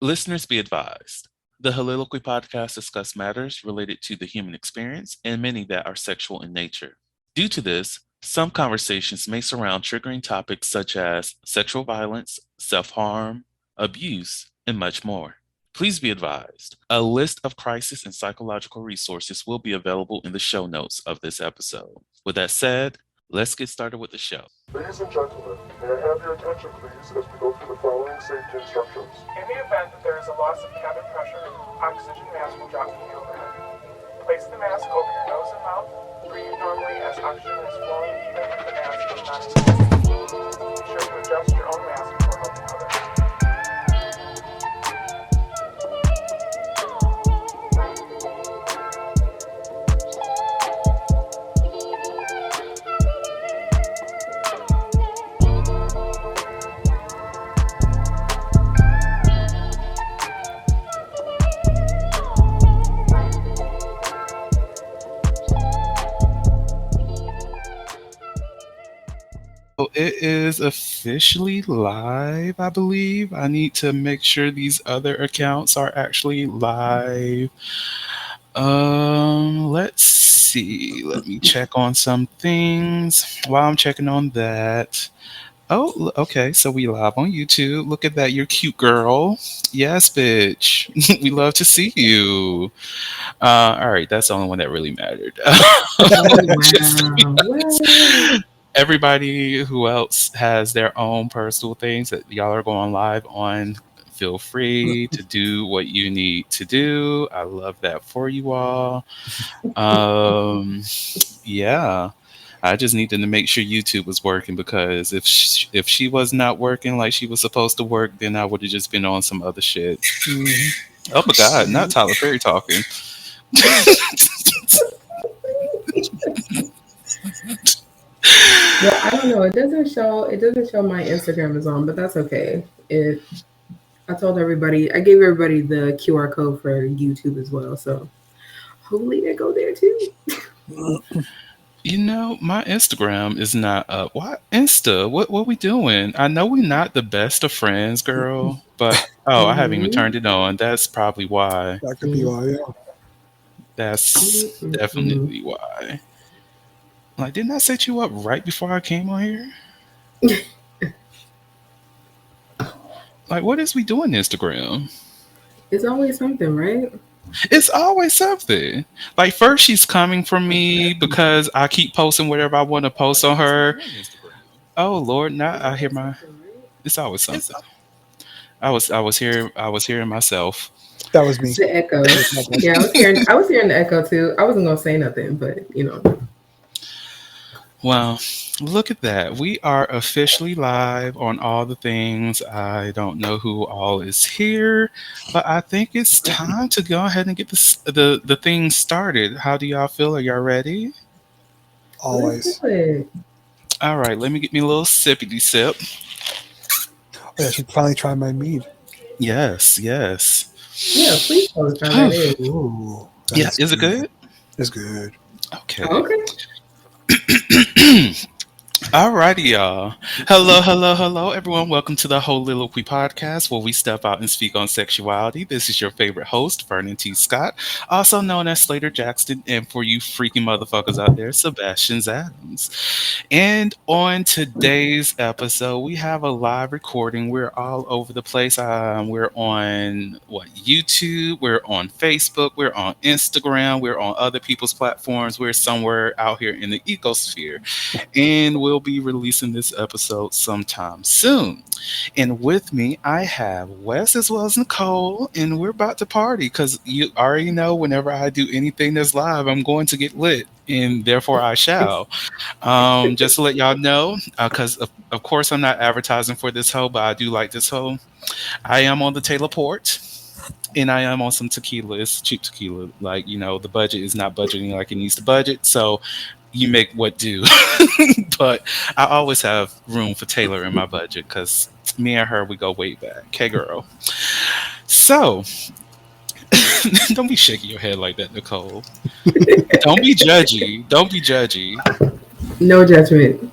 Listeners be advised. The Heauxliloquy Podcast discuss matters related to the human experience and many that are sexual in nature. Due to this, some conversations may surround triggering topics such as sexual violence, self harm, abuse, and much more. Please be advised. A list of crisis and psychological resources will be available in the show notes of this episode. With that said, let's get started with the show. Ladies and gentlemen, may I have your attention please as we go through the following safety instructions. In the event that there is a loss of cabin pressure, oxygen mask will drop from the overhead. Place the mask over your nose and mouth. Breathe normally as oxygen is flowing even if the mask is not inflated. Be sure to adjust your own mask before helping others. It is officially live, I believe. I need to make sure these other accounts are actually live. Let's see. Let me check on some things while I'm checking on that. Oh, okay. So we live on YouTube. Look at that. You're cute, girl. Yes, bitch. We love to see you. All right. That's the only one that really mattered. Just everybody who else has their own personal things that y'all are going live on, feel free to do what you need to do. I love that for you all. Yeah, I just needed to make sure YouTube was working because if she was not working like she was supposed to work, then I would have just been on some other shit. Oh my God, not Tyler Perry talking. Well, I don't know. It doesn't show my Instagram is on, but that's okay. I told everybody, I gave everybody the QR code for YouTube as well, so hopefully they go there too. You know, my Instagram is not up. Why Insta? What we doing? I know we're not the best of friends, girl, but I haven't even turned it on. That's probably why. That could be why, yeah. That's definitely why. Like, didn't I set you up right before I came on here? Like, what is we doing Instagram? It's always something, right? It's always something. Like, first she's coming for me because I keep posting whatever I want to post on her. Oh Lord, now I hear it's always something. I was hearing myself. That was me. The echo. Yeah, I was hearing the echo too. I wasn't gonna say nothing, but you know. Well, look at that. We are officially live on all the things. I don't know who all is here, but I think it's time to go ahead and get the thing started. How do y'all feel? Are y'all ready? Always. All right, let me get me a little sippity sip. Oh, I should finally try my mead. Yes. Yeah, please tell us how that is. Ooh, Yeah, is it good? It's good. Okay. Okay. Alrighty, y'all. Hello, everyone. Welcome to the Heauxliloquy Podcast, where we step out and speak on sexuality. This is your favorite host, Vernon T. Scott, also known as Slater Jackson, and for you freaking motherfuckers out there, Sebastian Adams. And on today's episode, we have a live recording. We're all over the place. We're on YouTube. We're on Facebook. We're on Instagram. We're on other people's platforms. We're somewhere out here in the ecosphere, and we'll be releasing this episode sometime soon. And with me, I have Wes as well as Nicole, and we're about to party because you already know whenever I do anything that's live, I'm going to get lit, and therefore I shall. Just to let y'all know, because of course I'm not advertising for this hoe, but I do like this hoe. I am on the Taylor Port. And I am on some tequila. It's cheap tequila. Like, you know, the budget is not budgeting like it needs to budget. So you make what do. But I always have room for Taylor in my budget because me and her, we go way back. Okay, girl. So don't be shaking your head like that, Nicole. Don't be judgy. Don't be judgy. No judgment.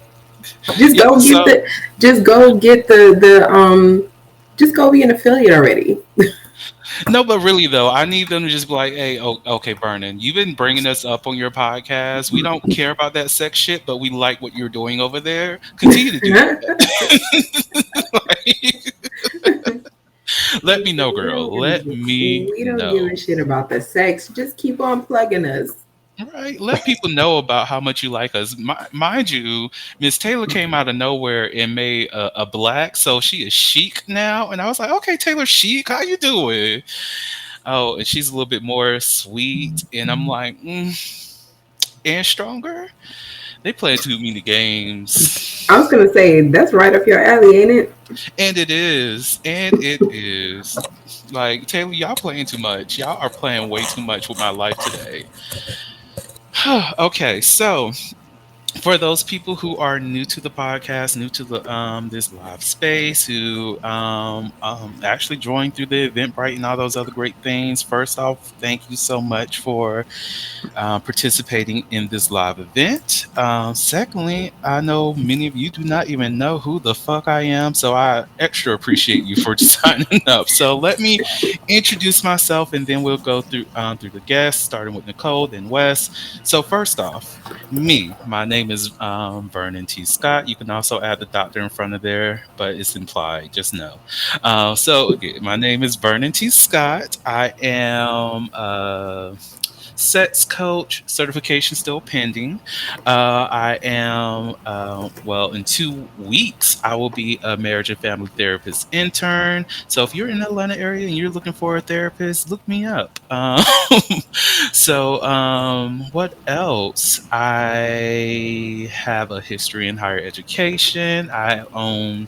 Just go get the just go be an affiliate already. No, but really though, I need them to just be like, "Hey, okay, Vernon, you've been bringing us up on your podcast. We don't care about that sex shit, but we like what you're doing over there. Continue to do that." Let me know, girl. Let me We don't give a know. shit about the sex. Just keep on plugging us. Right. Let people know about how much you like us. Mind you, Miss Taylor came out of nowhere and made a black, so she is chic now. And I was like, okay, Taylor chic, how you doing? Oh, and she's a little bit more sweet. And I'm like, and stronger. They play too many games. I was gonna say that's right up your alley, ain't it? And it is. And it is. Like, Taylor, y'all playing too much. Y'all are playing way too much with my life today. Okay, so for those people who are new to the podcast, new to the this live space, who actually joined through the Eventbrite and all those other great things, first off, thank you so much for participating in this live event. Secondly, I know many of you do not even know who the fuck I am, so I extra appreciate you for signing up. So let me introduce myself, and then we'll go through the guests, starting with Nicole, then Wes. So first off, me. My name is Vernon T. Scott. You can also add the doctor in front of there, but it's implied. Just know. So again, my name is Vernon T. Scott. I am sex coach, certification still pending. I am, well, in 2 weeks, I will be a marriage and family therapist intern. So if you're in the Atlanta area and you're looking for a therapist, look me up. What else? I have a history in higher education. I own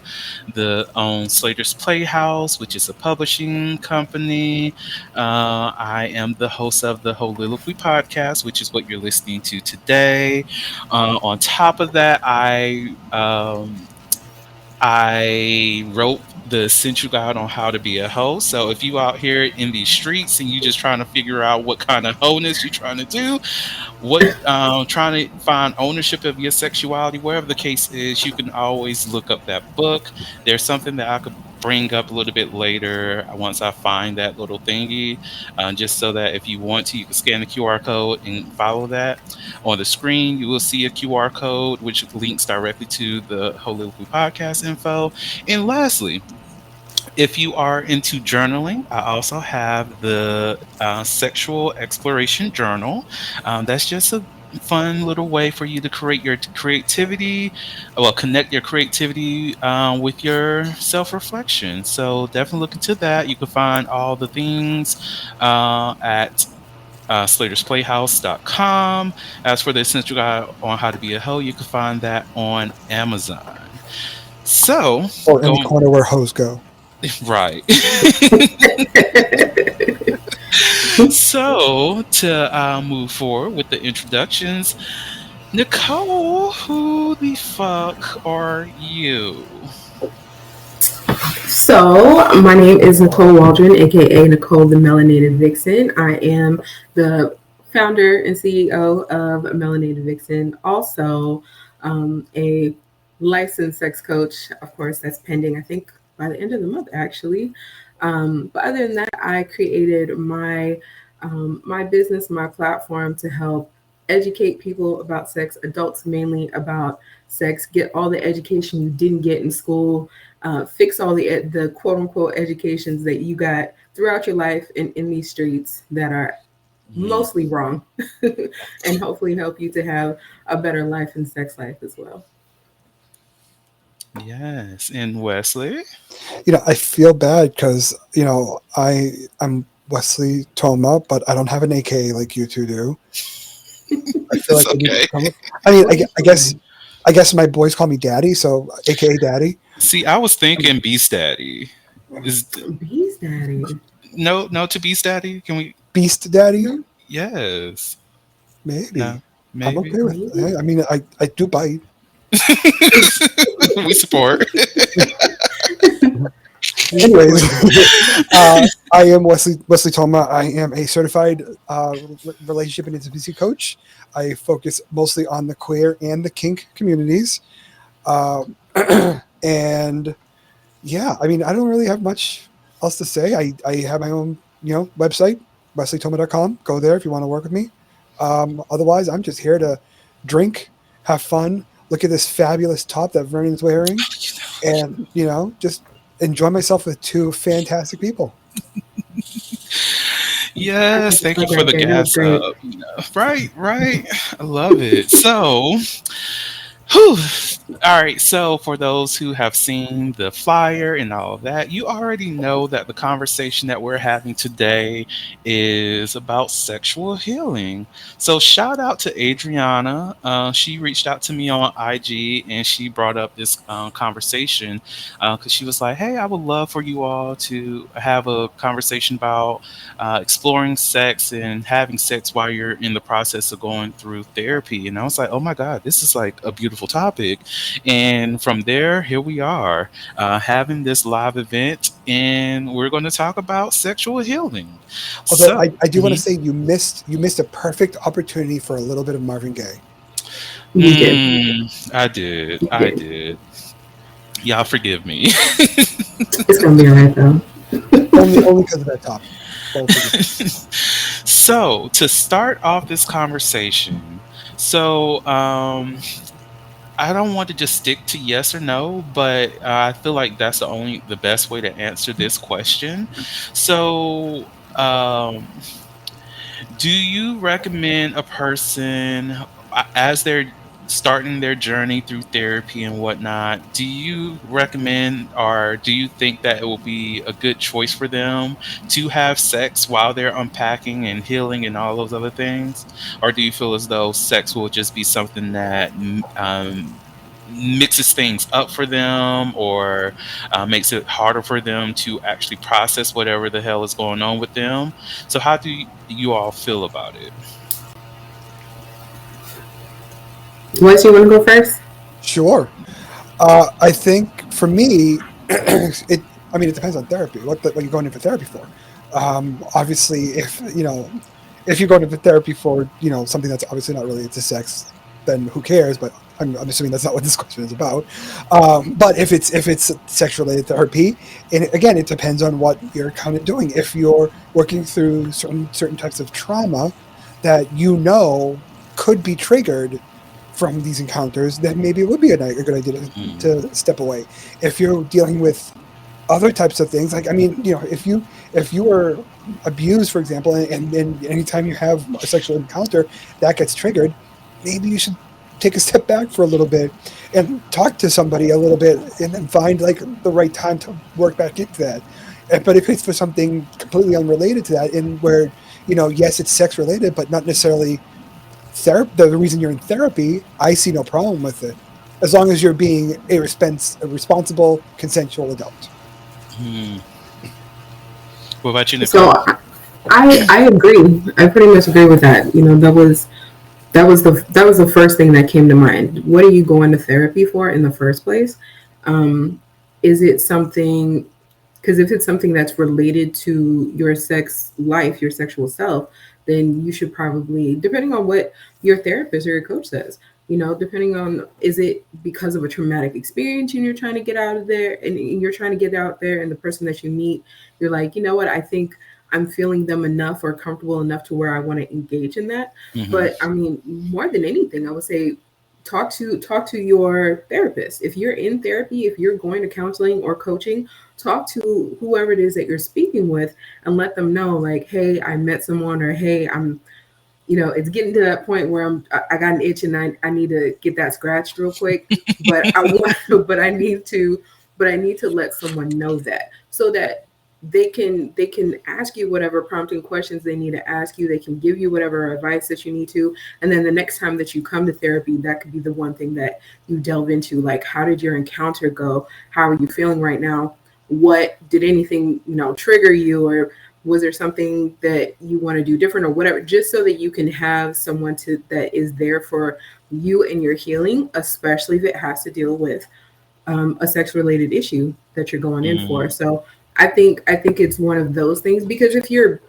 Slater's Playhouse, which is a publishing company. I am the host of the Heauxliloquy Podcast, which is what you're listening to today. On top of that, I wrote the essential guide on how to be a hoe. So if you out here in these streets and you just trying to figure out what kind of hoeness you're trying to do, trying to find ownership of your sexuality, wherever the case is, you can always look up that book. There's something that I could bring up a little bit later once I find that little thingy, just so that if you want to, you can scan the QR code and follow that. On the screen, you will see a QR code which links directly to the Heauxliloquy Podcast info. And lastly, if you are into journaling, I also have the Sexual Exploration Journal. That's just a fun little way for you to create your creativity, well, connect your creativity with your self reflection. So definitely look into that. You can find all the things at slatersplayhouse.com. As for the essential guide on how to be a hoe, you can find that on Amazon. So, Or any corner where hoes go. right. So, to move forward with the introductions, Nicole, who the fuck are you? So, my name is Nicole Waldron, aka Nicole the Melanated Vixen. I am the founder and CEO of Melanated Vixen, also a licensed sex coach. Of course, that's pending, I think, by the end of the month, actually. But other than that, I created my business, my platform to help educate people about sex, adults mainly about sex, get all the education you didn't get in school, fix all the quote unquote educations that you got throughout your life in these streets that are mostly wrong, and hopefully help you to have a better life and sex life as well. Yes, and Wesley. I feel bad because I'm Wesley Toma, but I don't have an AKA like you two do. I feel like Okay. I mean, I guess my boys call me Daddy, so AKA Daddy. See, I was thinking Beast Daddy. Is Beast Daddy. no to Beast Daddy? Can we? Beast Daddy? Yes. Maybe. No. I'm Maybe. okay with it. I mean, I do bite. We support. Anyways, I am Wesley Toma. I am a certified relationship and intimacy coach. I focus mostly on the queer and the kink communities. And yeah, I mean, I don't really have much else to say. I have my own, website, wesleytoma.com. Go there if you want to work with me. Otherwise, I'm just here to drink, have fun, look at this fabulous top that Vernon's wearing, and, just enjoy myself with two fantastic people. Yes, thank you Like for right the there. That was gas great. up. Right, right. I love it. So, whew. All right. So, for those who have seen the flyer and all of that, you already know that the conversation that we're having today is about sexual healing. So, shout out to Adriana. She reached out to me on IG and she brought up this conversation because she was like, "Hey, I would love for you all to have a conversation about exploring sex and having sex while you're in the process of going through therapy." And I was like, "Oh my God, this is like a beautiful topic." And from there, here we are having this live event, and we're going to talk about sexual healing. Although So, I do want to mhm. say you missed a perfect opportunity for a little bit of Marvin Gaye. You did. I did. You I did. did. Y'all forgive me. It's gonna be alright though. Only because of that top. Both of you. So, to start off this conversation, so I don't want to just stick to yes or no, but I feel like that's the best way to answer this question. So, do you recommend a person as they're starting their journey through therapy and whatnot? Do you recommend or do you think that it will be a good choice for them to have sex while they're unpacking and healing and all those other things? Or do you feel as though sex will just be something that mixes things up for them or makes it harder for them to actually process whatever the hell is going on with them? So, how do you all feel about it? Wes, you want to go first? Sure. I think for me, it. I mean, it depends on therapy. What you're going in for therapy for? Obviously, if you're going in for therapy for something that's obviously not related to sex, then who cares? But I'm assuming that's not what this question is about. But if it's sex related therapy, and again, it depends on what you're kind of doing. If you're working through certain types of trauma that could be triggered from these encounters, then maybe it would be a good idea Mm, to step away. If you're dealing with other types of things, like, I mean, if you were abused, for example, and anytime you have a sexual encounter that gets triggered, maybe you should take a step back for a little bit and talk to somebody a little bit, and then find like the right time to work back into that. But if it's for something completely unrelated to that, and where yes, it's sex related, but not necessarily the reason you're in therapy, I see no problem with it, as long as you're being a responsible, consensual adult. mm. What about you, So Nicole? I agree. I pretty much agree with that. That was the first thing that came to mind. What are you going to therapy for in the first place? Um, is it something? Because if it's something that's related to your sex life, your sexual self, then you should probably, depending on what your therapist or your coach says, depending on, is it because of a traumatic experience and you're trying to get out of there, and you're trying to get out there, and the person that you meet, you're like, you know what, I think I'm feeling them enough or comfortable enough to where I want to engage in that. Hmm. But I mean, more than anything, I would say talk to your therapist. If you're in therapy, if you're going to counseling or coaching, talk to whoever it is that you're speaking with and let them know, like, hey, I met someone, or hey, it's getting to that point where I got an itch and I need to get that scratched real quick, but I want but I need to let someone know that, so that they can ask you whatever prompting questions they need to ask you. They can give you whatever advice that you need to, and then the next time that you come to therapy, that could be the one thing that you delve into, like, how did your encounter go? How are you feeling right now? What did anything trigger you, or was there something that you want to do different, or whatever, just so that you can have someone that is there for you and your healing, especially if it has to deal with a sex related issue that you're going in for. Mm, So I think it's one of those things, because if your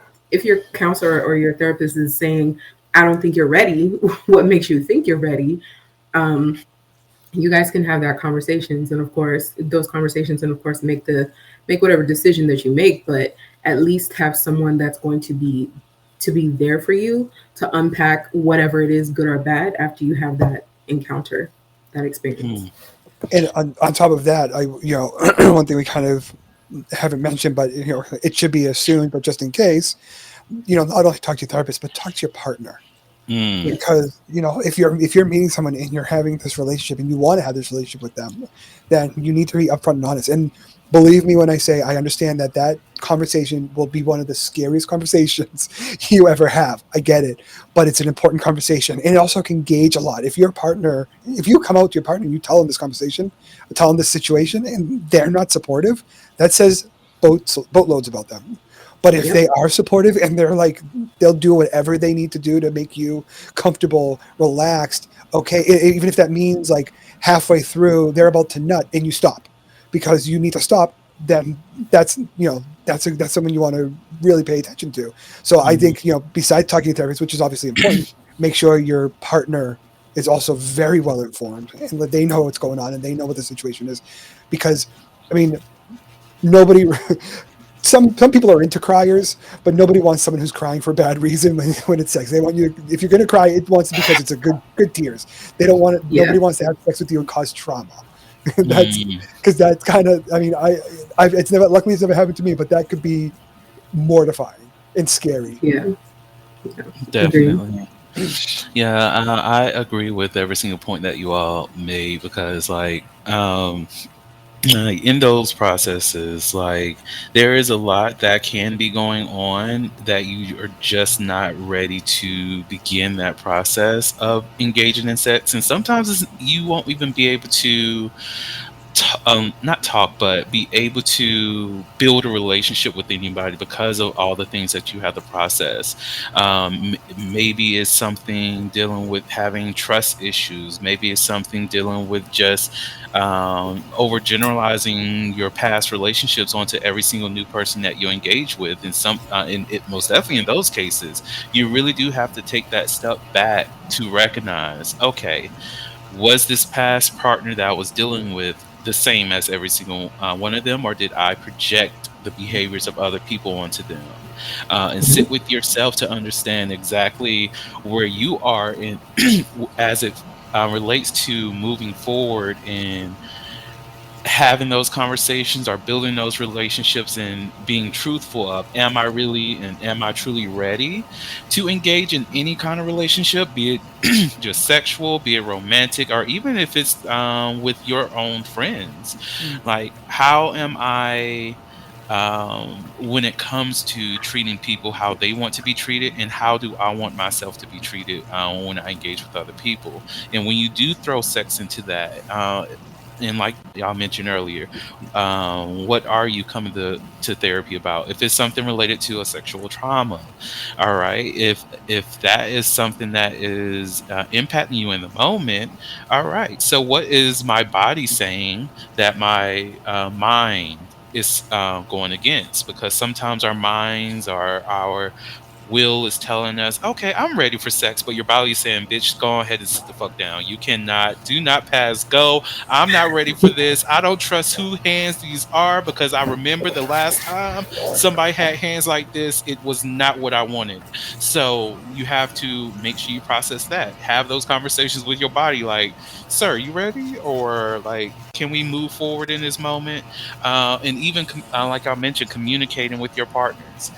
counselor or your therapist is saying, I don't think you're ready, what makes you think you're ready? um, you guys can have that conversations, and of course those conversations, and of course make make whatever decision that you make, but at least have someone that's going to be there for you to unpack whatever it is, good or bad, after you have that encounter, that experience. Hmm. And on top of that, one thing we kind of haven't mentioned, but it should be assumed, but just in case, not only talk to your therapist, but talk to your partner. Mm. Because if you're meeting someone and you're having this relationship and you want to have this relationship with them, then you need to be upfront and honest. And believe me when I say I understand that conversation will be one of the scariest conversations you ever have. I get it, but it's an important conversation, and it also can gauge a lot. If you come out to your partner and you tell them this conversation, tell them this situation, and they're not supportive, that says boatloads about them. But if they are supportive and they're like, they'll do whatever they need to do to make you comfortable, relaxed, okay, even if that means like halfway through they're about to nut and you stop because you need to stop, then that's someone you want to really pay attention to. So I think, besides talking to therapists, which is obviously important, make sure your partner is also very well informed and that they know what's going on and they know what the situation is. Because, I mean, nobody... Some people are into criers, but nobody wants someone who's crying for a bad reason when it's sex. They want you, if you're going to cry, it wants because it's a good tears. They don't want it. Yeah. Nobody wants to have sex with you and cause trauma. That's because that's kind of. I mean, luckily it's never happened to me, but that could be mortifying and scary. Yeah, definitely. Yeah, I agree with every single point that you all made because, in those processes, there is a lot that can be going on that you are just not ready to begin that process of engaging in sex, and sometimes you won't even be able to not talk, but be able to build a relationship with anybody because of all the things that you have to process. Maybe it's something dealing with having trust issues. Maybe it's something dealing with just overgeneralizing your past relationships onto every single new person that you engage with. Most definitely in those cases, you really do have to take that step back to recognize, okay, was this past partner that I was dealing with the same as every single one of them, or did I project the behaviors of other people onto them? And sit with yourself to understand exactly where you are in as it relates to moving forward in having those conversations or building those relationships and being truthful of, am I really and am I truly ready to engage in any kind of relationship, be it just sexual, be it romantic, or even if it's with your own friends. Like, how am I when it comes to treating people how they want to be treated, and how do I want myself to be treated when I engage with other people? And when you do throw sex into that, and like y'all mentioned earlier, what are you coming to therapy about? If it's something related to a sexual trauma, all right. If that is something that is impacting you in the moment, all right. So what is my body saying that my mind is going against? Because sometimes our minds or our will is telling us, okay, I'm ready for sex, but your body is saying, bitch, go ahead and sit the fuck down. You do not pass go. I'm not ready for this. I don't trust who hands these are, because I remember the last time somebody had hands like this, it was not what I wanted. So you have to make sure you process that. Have those conversations with your body, like, sir, you ready? Or like, can we move forward in this moment? And even like I mentioned, communicating with your partners.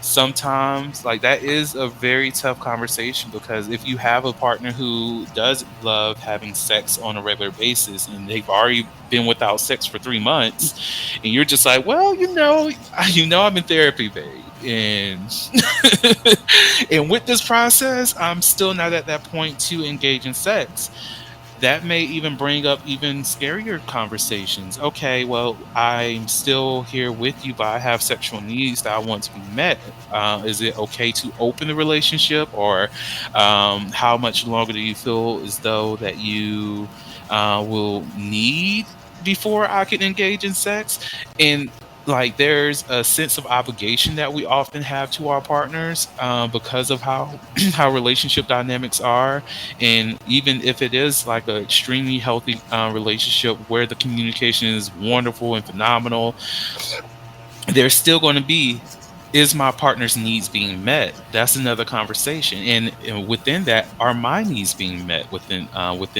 Sometimes, like, that is a very tough conversation, because if you have a partner who does love having sex on a regular basis and they've already been without sex for 3 months, and you're just like, well, I'm in therapy, babe, and and with this process, I'm still not at that point to engage in sex. That may even bring up even scarier conversations. Okay, well, I'm still here with you, but I have sexual needs that I want to be met. Is it okay to open the relationship, or how much longer do you feel as though that you will need before I can engage in sex? And like there's a sense of obligation that we often have to our partners, because of how how relationship dynamics are. And even if it is like an extremely healthy relationship where the communication is wonderful and phenomenal, there's still going to be, is my partner's needs being met? That's another conversation. And within that, are my needs being met within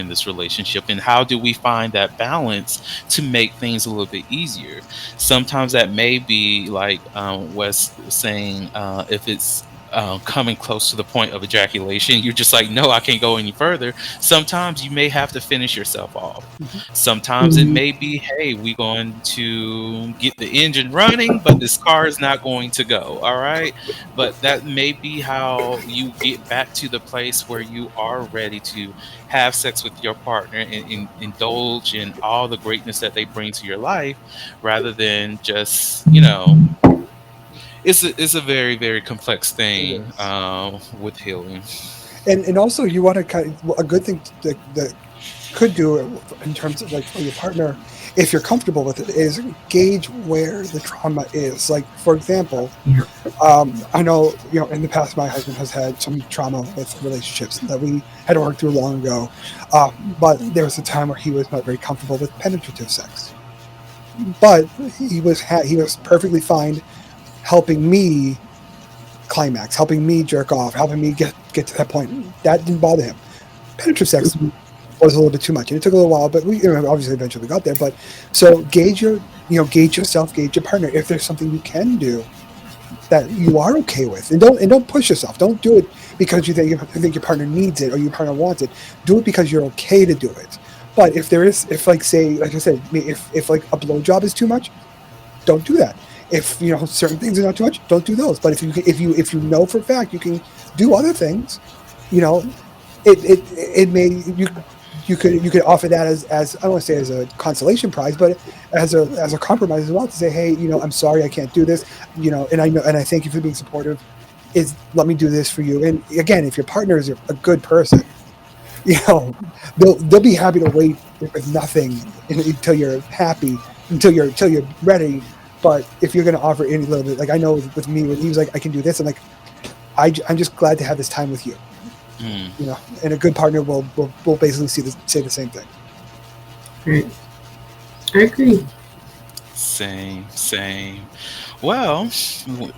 this relationship? And how do we find that balance to make things a little bit easier? Sometimes that may be like Wes was saying, if it's coming close to the point of ejaculation, you're just like, no, I can't go any further. Sometimes you may have to finish yourself off. Sometimes it Mhm. may be, hey, we're going to get the engine running, but this car is not going to go. All right. But that may be how you get back to the place where you are ready to have sex with your partner and indulge in all the greatness that they bring to your life, rather than just, it's a very, very complex It thing is. with healing. And also you want to a good thing that could do in terms of like for your partner, if you're comfortable with it, is gauge where the trauma is. Like for example, Yeah. I know in the past my husband has had some trauma with relationships that we had to work through long ago, but there was a time where he was not very comfortable with penetrative sex, but he was perfectly fine helping me climax, helping me jerk off, helping me get to that point. That didn't bother him. Penetrative sex was a little bit too much, and it took a little while, but we obviously eventually got there. But so gauge yourself, gauge your partner. If there's something you can do that you are okay with, and don't push yourself. Don't do it because you think your partner needs it or your partner wants it. Do it because you're okay to do it. But if like say, like I said, if like a blowjob is too much, don't do that. If certain things are not too much, don't do those. But if you know for a fact you can do other things, you know, it may you could offer that as I don't want to say as a consolation prize, but as a compromise as well, to say, hey, I'm sorry I can't do this, and I thank you for being supportive. Is let me do this for you. And again, if your partner is a good person, you know, they'll be happy to wait with nothing until you're happy, until you're ready. But if you're going to offer any little bit, like I know with me, when he was like, I can do this, I'm like, I'm just glad to have this time with you. Mm. And a good partner will basically say the same thing. Right. I agree. Same. Well,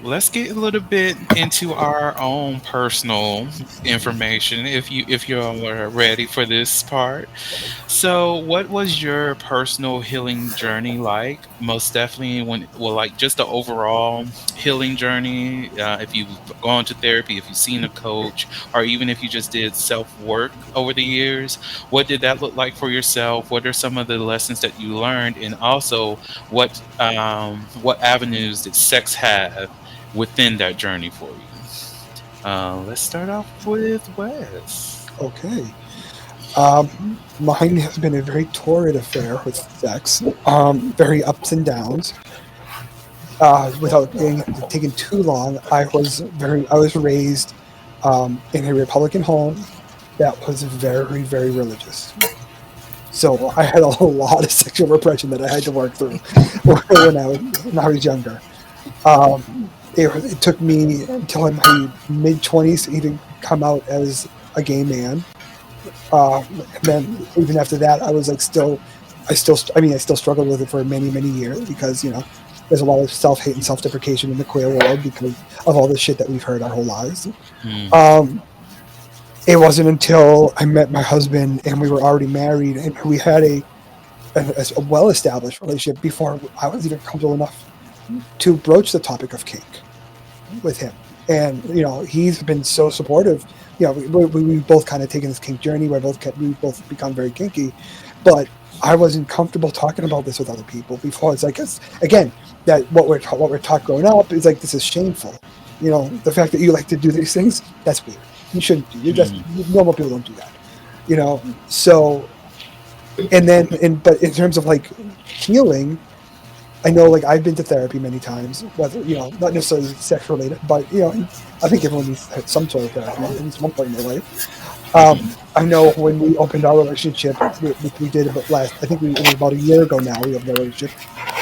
let's get a little bit into our own personal information if you all are ready for this part. So, what was your personal healing journey like? Most definitely like just the overall healing journey, if you've gone to therapy, if you've seen a coach, or even if you just did self-work over the years, what did that look like for yourself? What are some of the lessons that you learned? And also, what avenues did sex have within that journey for you? Let's start off with Wes. Okay. Mine has been a very torrid affair with sex. Very ups and downs. Without taking too long, I was raised in a Republican home that was very, very religious. So I had a lot of sexual repression that I had to work through when I was younger. It took me until in my mid-20s to even come out as a gay man. And then even after that, I was like I still struggled with it for many, many years because, there's a lot of self-hate and self-deprecation in the queer world because of all the shit that we've heard our whole lives. Mm. It wasn't until I met my husband and we were already married and we had a well-established relationship before I was even comfortable enough to broach the topic of kink with him. And, he's been so supportive. We've both kind of taken this kink journey. We've both become very kinky, but I wasn't comfortable talking about this with other people before. It's like, again, that what we're taught growing up is like, this is shameful. The fact that you like to do these things, that's weird. You shouldn't do. Normal people don't do that. So, but in terms of like healing, I know like I've been to therapy many times, whether, not necessarily sex related, but, I think everyone needs some sort of therapy at least one point in their life. I know when we opened our relationship, we did it, but it was about a year ago now, we opened our relationship.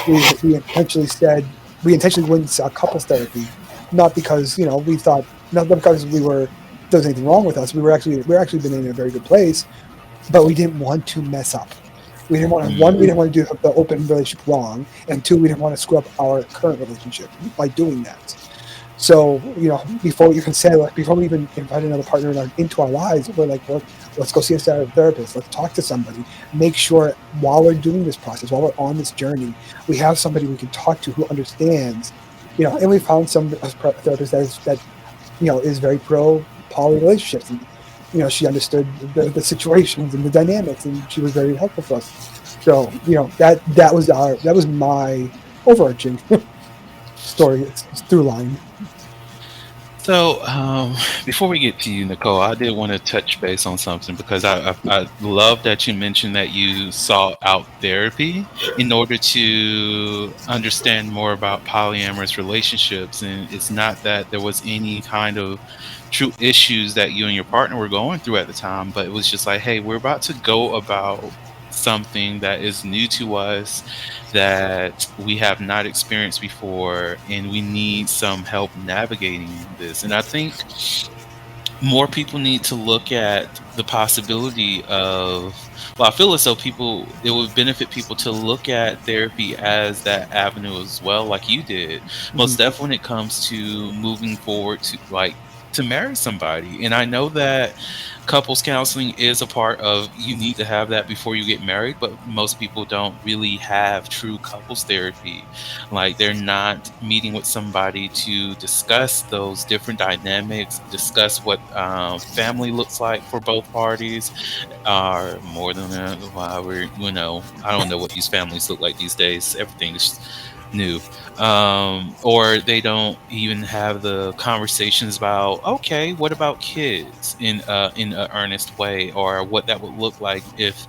We intentionally said, we intentionally went and saw couples therapy, not because we thought, not because there was anything wrong with us. We're actually been in a very good place, but we didn't want to mess up. We didn't want to, one, we didn't want to do the open relationship wrong, and two, we didn't want to screw up our current relationship by doing that. So, before we even invite another partner into our lives, we're like, well, let's go see a therapist. Let's talk to somebody. Make sure while we're doing this process, while we're on this journey, we have somebody we can talk to who understands, and we found some therapist that is very pro poly relationships. And, she understood the situations and the dynamics, and she was very helpful for us. So, that was my overarching story through line. So, before we get to you, Nicole, I did want to touch base on something because I love that you mentioned that you sought out therapy in order to understand more about polyamorous relationships. And it's not that there was any kind of true issues that you and your partner were going through at the time, but it was just like, hey, we're about to go about something that is new to us, that we have not experienced before, and we need some help navigating this. And I think more people need to look at the possibility of, well, I feel as though it would benefit people to look at therapy as that avenue as well, like you did. Most definitely when it comes to moving forward to marry somebody. And I know that couples counseling is a part of, you need to have that before you get married, but most people don't really have true couples therapy. Like, they're not meeting with somebody to discuss those different dynamics, discuss what family looks like for both parties, or more than that, why I don't know what these families look like these days. Everything is new. Or they don't even have the conversations about, okay, what about kids in an earnest way, or what that would look like if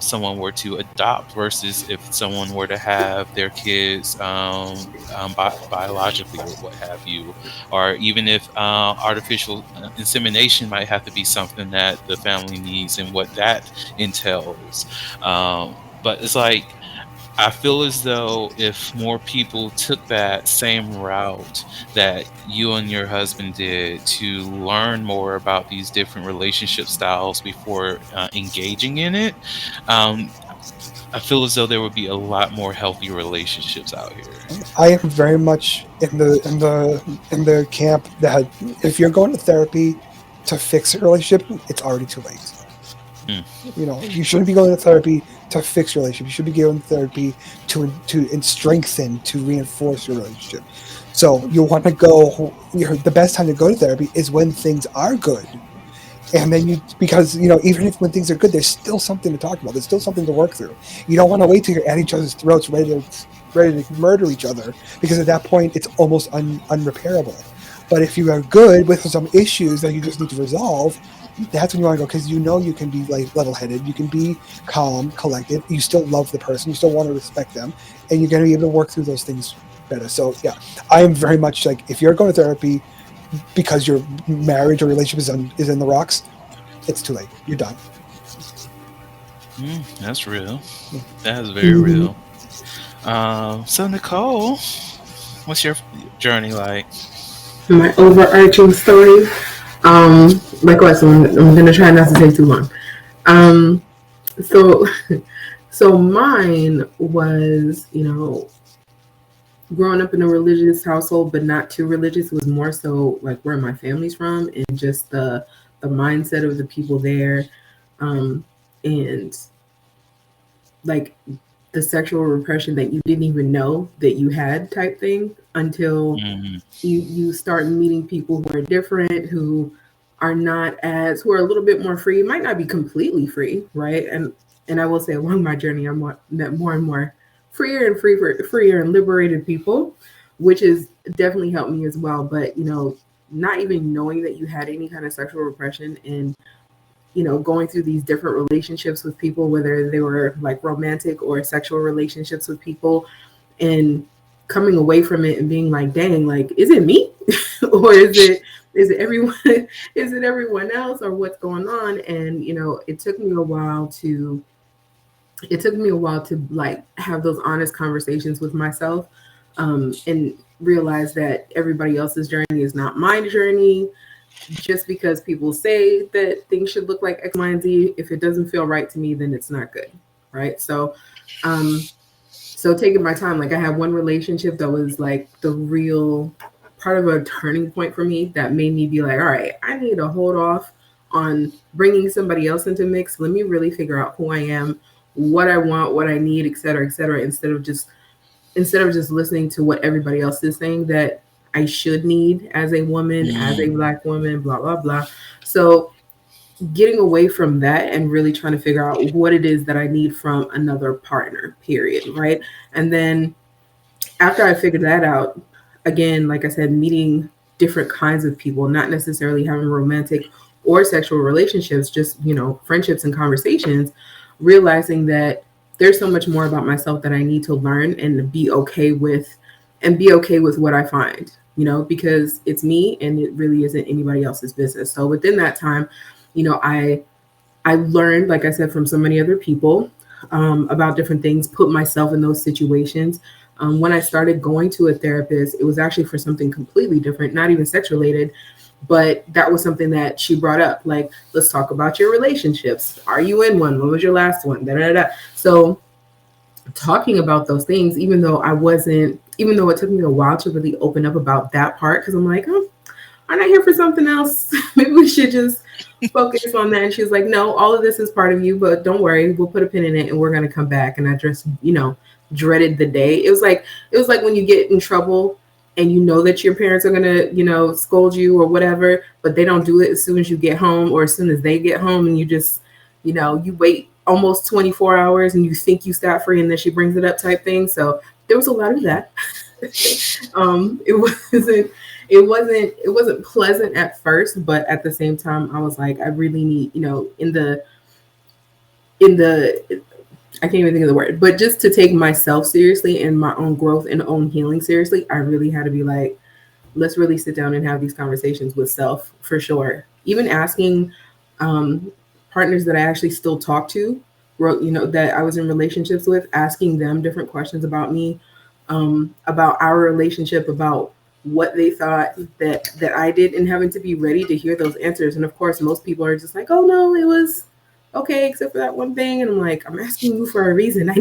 someone were to adopt versus if someone were to have their kids biologically or what have you, or even if artificial insemination might have to be something that the family needs and what that entails. But it's like, I feel as though if more people took that same route that you and your husband did to learn more about these different relationship styles before engaging in it, I feel as though there would be a lot more healthy relationships out here. I am very much in the camp that if you're going to therapy to fix a relationship, it's already too late. You shouldn't be going to therapy to fix your relationship. You should be going to therapy to strengthen, to reinforce your relationship. So you want to go. The best time to go to therapy is when things are good, and then because even if when things are good, there's still something to talk about. There's still something to work through. You don't want to wait till you're at each other's throats, ready to murder each other, because at that point it's almost unrepairable. But if you are good with some issues that you just need to resolve, that's when you want to go, because you can be level-headed, you can be calm, collected, you still love the person, you still want to respect them, and you're going to be able to work through those things better. So yeah, I am very much like, if you're going to therapy because your marriage or relationship is in the rocks, it's too late. You're done. That's real. That is very real. So Nicole, what's your journey like? My overarching story. Likewise, I'm gonna try not to take too long. So mine was, growing up in a religious household, but not too religious. It was more so like where my family's from and just the mindset of the people there, and like the sexual repression that you didn't even know that you had, type thing, until you start meeting people who are different, who are who are a little bit more free. Might not be completely free, right? And I will say, along my journey, I met more and more freer and liberated people, which has definitely helped me as well. But not even knowing that you had any kind of sexual repression, and going through these different relationships with people, whether they were like romantic or sexual relationships with people, and coming away from it and being like, dang, like, is it me? Or is it everyone? Is it everyone else, or what's going on? And it took me a while to like have those honest conversations with myself, and realize that everybody else's journey is not my journey. Just because people say that things should look like X, Y, and Z, if it doesn't feel right to me, then it's not good, right? So taking my time, like I had one relationship that was like the real part of a turning point for me that made me be like, all right, I need to hold off on bringing somebody else into mix. Let me really figure out who I am, what I want, what I need, et cetera, instead of just listening to what everybody else is saying that I should need as a woman, as a Black woman, blah, blah, blah. So getting away from that and really trying to figure out what it is that I need from another partner, period, right? And then after I figured that out, again, like I said, meeting different kinds of people, not necessarily having romantic or sexual relationships, just, friendships and conversations, realizing that there's so much more about myself that I need to learn and be okay with what I find, because it's me and it really isn't anybody else's business. So within that time, I learned, like I said, from so many other people about different things, put myself in those situations. When I started going to a therapist, it was actually for something completely different, not even sex related, but that was something that she brought up. Like, let's talk about your relationships. Are you in one? What was your last one? Da, da, da. So talking about those things, even though it took me a while to really open up about that part, because I'm like, I'm not here for something else. Maybe we should just focus on that. And she was like, no, all of this is part of you, but don't worry, we'll put a pin in it and we're going to come back. And I just, dreaded the day. It was like when you get in trouble and you know that your parents are going to, scold you or whatever, but they don't do it as soon as you get home or as soon as they get home, and you just, you wait almost 24 hours and you think you scot free, and then she brings it up type thing. So there was a lot of that. It wasn't pleasant at first, but at the same time, I was like, I really need, I can't even think of the word, but just to take myself seriously and my own growth and own healing seriously, I really had to be like, let's really sit down and have these conversations with self, for sure. Even asking partners that I actually still talk to, that I was in relationships with, asking them different questions about me, about our relationship, about what they thought that I did, and having to be ready to hear those answers. And of course, most people are just like, oh no, it was okay, except for that one thing. And I'm like, I'm asking you for a reason. I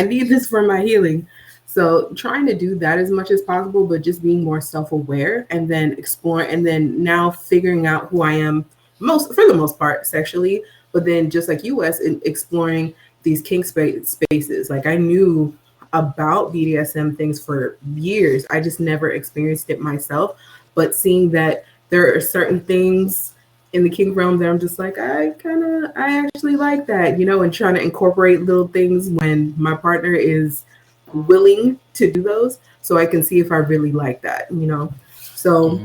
need this for my healing. So trying to do that as much as possible, but just being more self-aware and then explore, and then now figuring out who I am for the most part sexually, but then just like you, Wes, in exploring these kink spaces. Like, I knew about BDSM things for years. I just never experienced it myself, but seeing that there are certain things in the kink realm that I'm just like, I actually like that, and trying to incorporate little things when my partner is willing to do those, so I can see if I really like that, So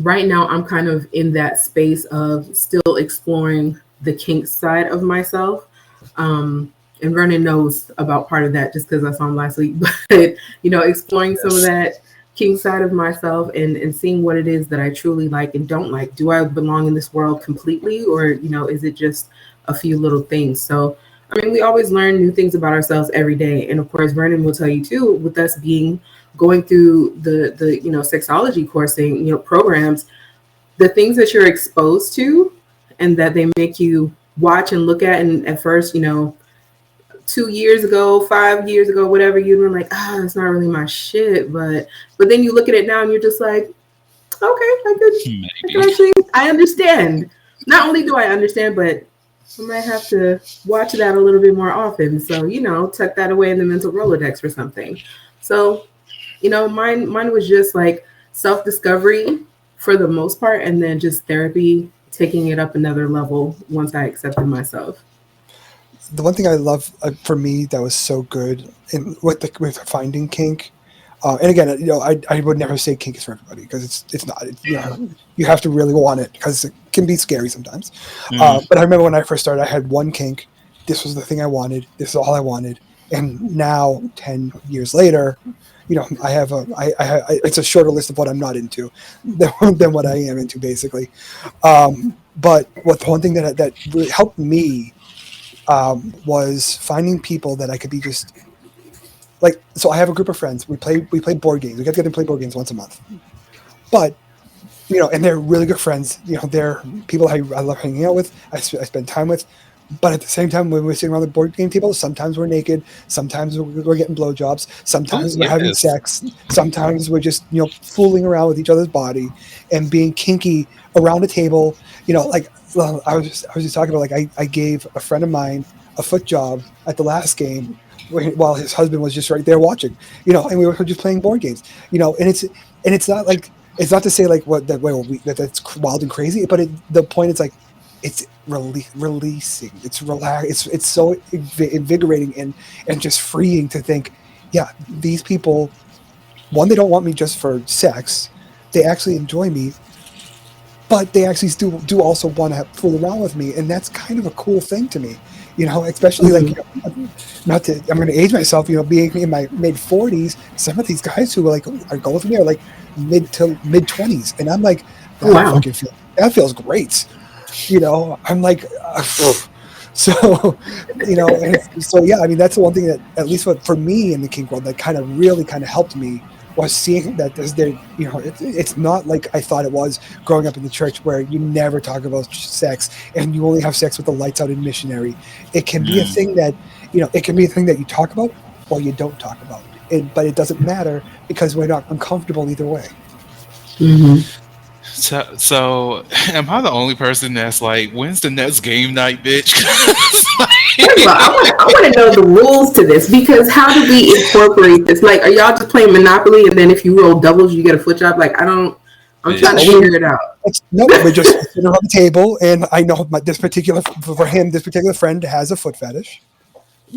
right now I'm kind of in that space of still exploring the kink side of myself. And Vernon knows about part of that just because I saw him last week, but exploring some of that kink side of myself and seeing what it is that I truly like and don't like. Do I belong in this world completely, or, is it just a few little things? So, I mean, we always learn new things about ourselves every day. And of course, Vernon will tell you too, with us going through the sexology coursing, programs, the things that you're exposed to and that they make you watch and look at. And at first, 2 years ago, 5 years ago, whatever, you were like, it's not really my shit. But then you look at it now and you're just like, okay, I understand. Not only do I understand, but I might have to watch that a little bit more often. So, tuck that away in the mental Rolodex or something. So, mine was just like self-discovery for the most part, and then just therapy, taking it up another level once I accepted myself. The one thing I love for me that was so good with finding kink, and again, I would never say kink is for everybody, because it's not. You have to really want it, because it can be scary sometimes. But I remember when I first started, I had one kink. This was the thing I wanted. This is all I wanted. And now, 10 years later, I have it's a shorter list of what I'm not into than what I am into, basically. But the one thing that really helped me was finding people that I could be just like, so I have a group of friends. We play board games. We get together and play board games once a month. But and they're really good friends. They're people I love hanging out with. I spend time with. But at the same time, when we're sitting around the board game table, sometimes we're naked, sometimes we're getting blowjobs, Oh, sometimes we're having yes. sex, sometimes we're just fooling around with each other's body and being kinky around a table. Like, well, I was just talking about, like, I gave a friend of mine a foot job at the last game while his husband was just right there watching. And we were just playing board games. And it's not like, it's not to say like that's wild and crazy, but the point is like it's releasing. It's relax. It's so invigorating and just freeing to think, yeah, these people, one, they don't want me just for sex. They actually enjoy me, but they actually do also want to fool around with me, and that's kind of a cool thing to me. Especially like, not to, I'm going to age myself. Being in my mid 40s, some of these guys who are going with me are like mid to mid 20s, and I'm like, Oh, wow. that feels great. I'm like, so, so yeah, I mean, that's the one thing that, at least for me in the kink world, that kind of really kind of helped me, was seeing that it's not like I thought it was growing up in the church, where you never talk about sex and you only have sex with the lights out in missionary. It can be a Mm. thing that, it can be a thing that you talk about or you don't talk about it, but it doesn't matter because we're not uncomfortable either way. Hmm. So, am I the only person that's like, when's the next game night, bitch? First of all, I want to know the rules to this, because how do we incorporate this? Like, are y'all just playing Monopoly, and then if you roll doubles, you get a foot job? Like, I don't. I'm trying to Bitch. figure it out. No, we're just sitting around the table, and I know this particular friend has a foot fetish,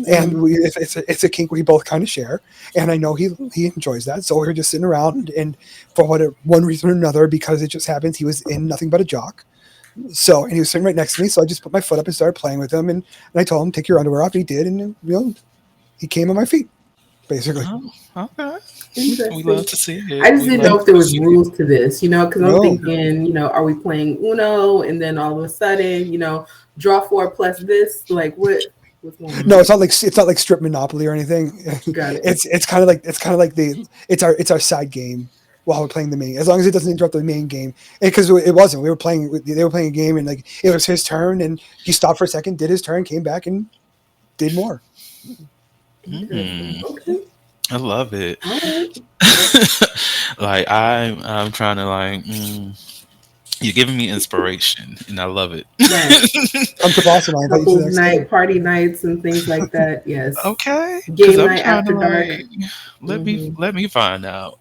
and it's a kink we both kind of share, and I know he enjoys that. So we're just sitting around, and for one reason or another, because it just happens, he was in nothing but a jock. So, and he was sitting right next to me, so I just put my foot up and started playing with him, and I told him, take your underwear off, and he did, and he came on my feet, basically. Oh, okay. We love Interesting. to see I it. just We didn't know love if there to was see it. rules to this, because I'm No, thinking, are we playing Uno, and then all of a sudden, draw four plus this? Like, what's going no, on? it's not like strip Monopoly or anything. Got it. It's our side game while we're playing the main. As long as it doesn't interrupt the main game, because it wasn't. They were playing a game, and like it was his turn, and he stopped for a second, did his turn, came back, and did more. Interesting. Mm, Okay. I love it. All right. Like, I'm trying to like, you're giving me inspiration, and I love it. Right. Come to Boston, I'll invite you to the Couples next night, game. party nights, and things like that. Yes. Okay, because Game I'm night trying to after dark. like, Hmm. let me find out.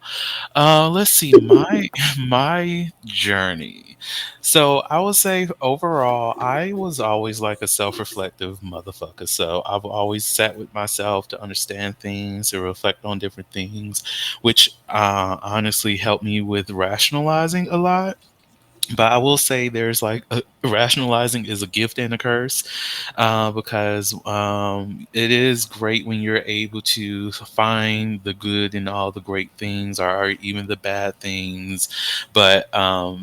Let's see, my journey. So I would say overall, I was always like a self-reflective motherfucker. So I've always sat with myself to understand things, to reflect on different things, which honestly helped me with rationalizing a lot. But I will say there's like rationalizing is a gift and a curse, because it is great when you're able to find the good in all the great things, or even the bad things. But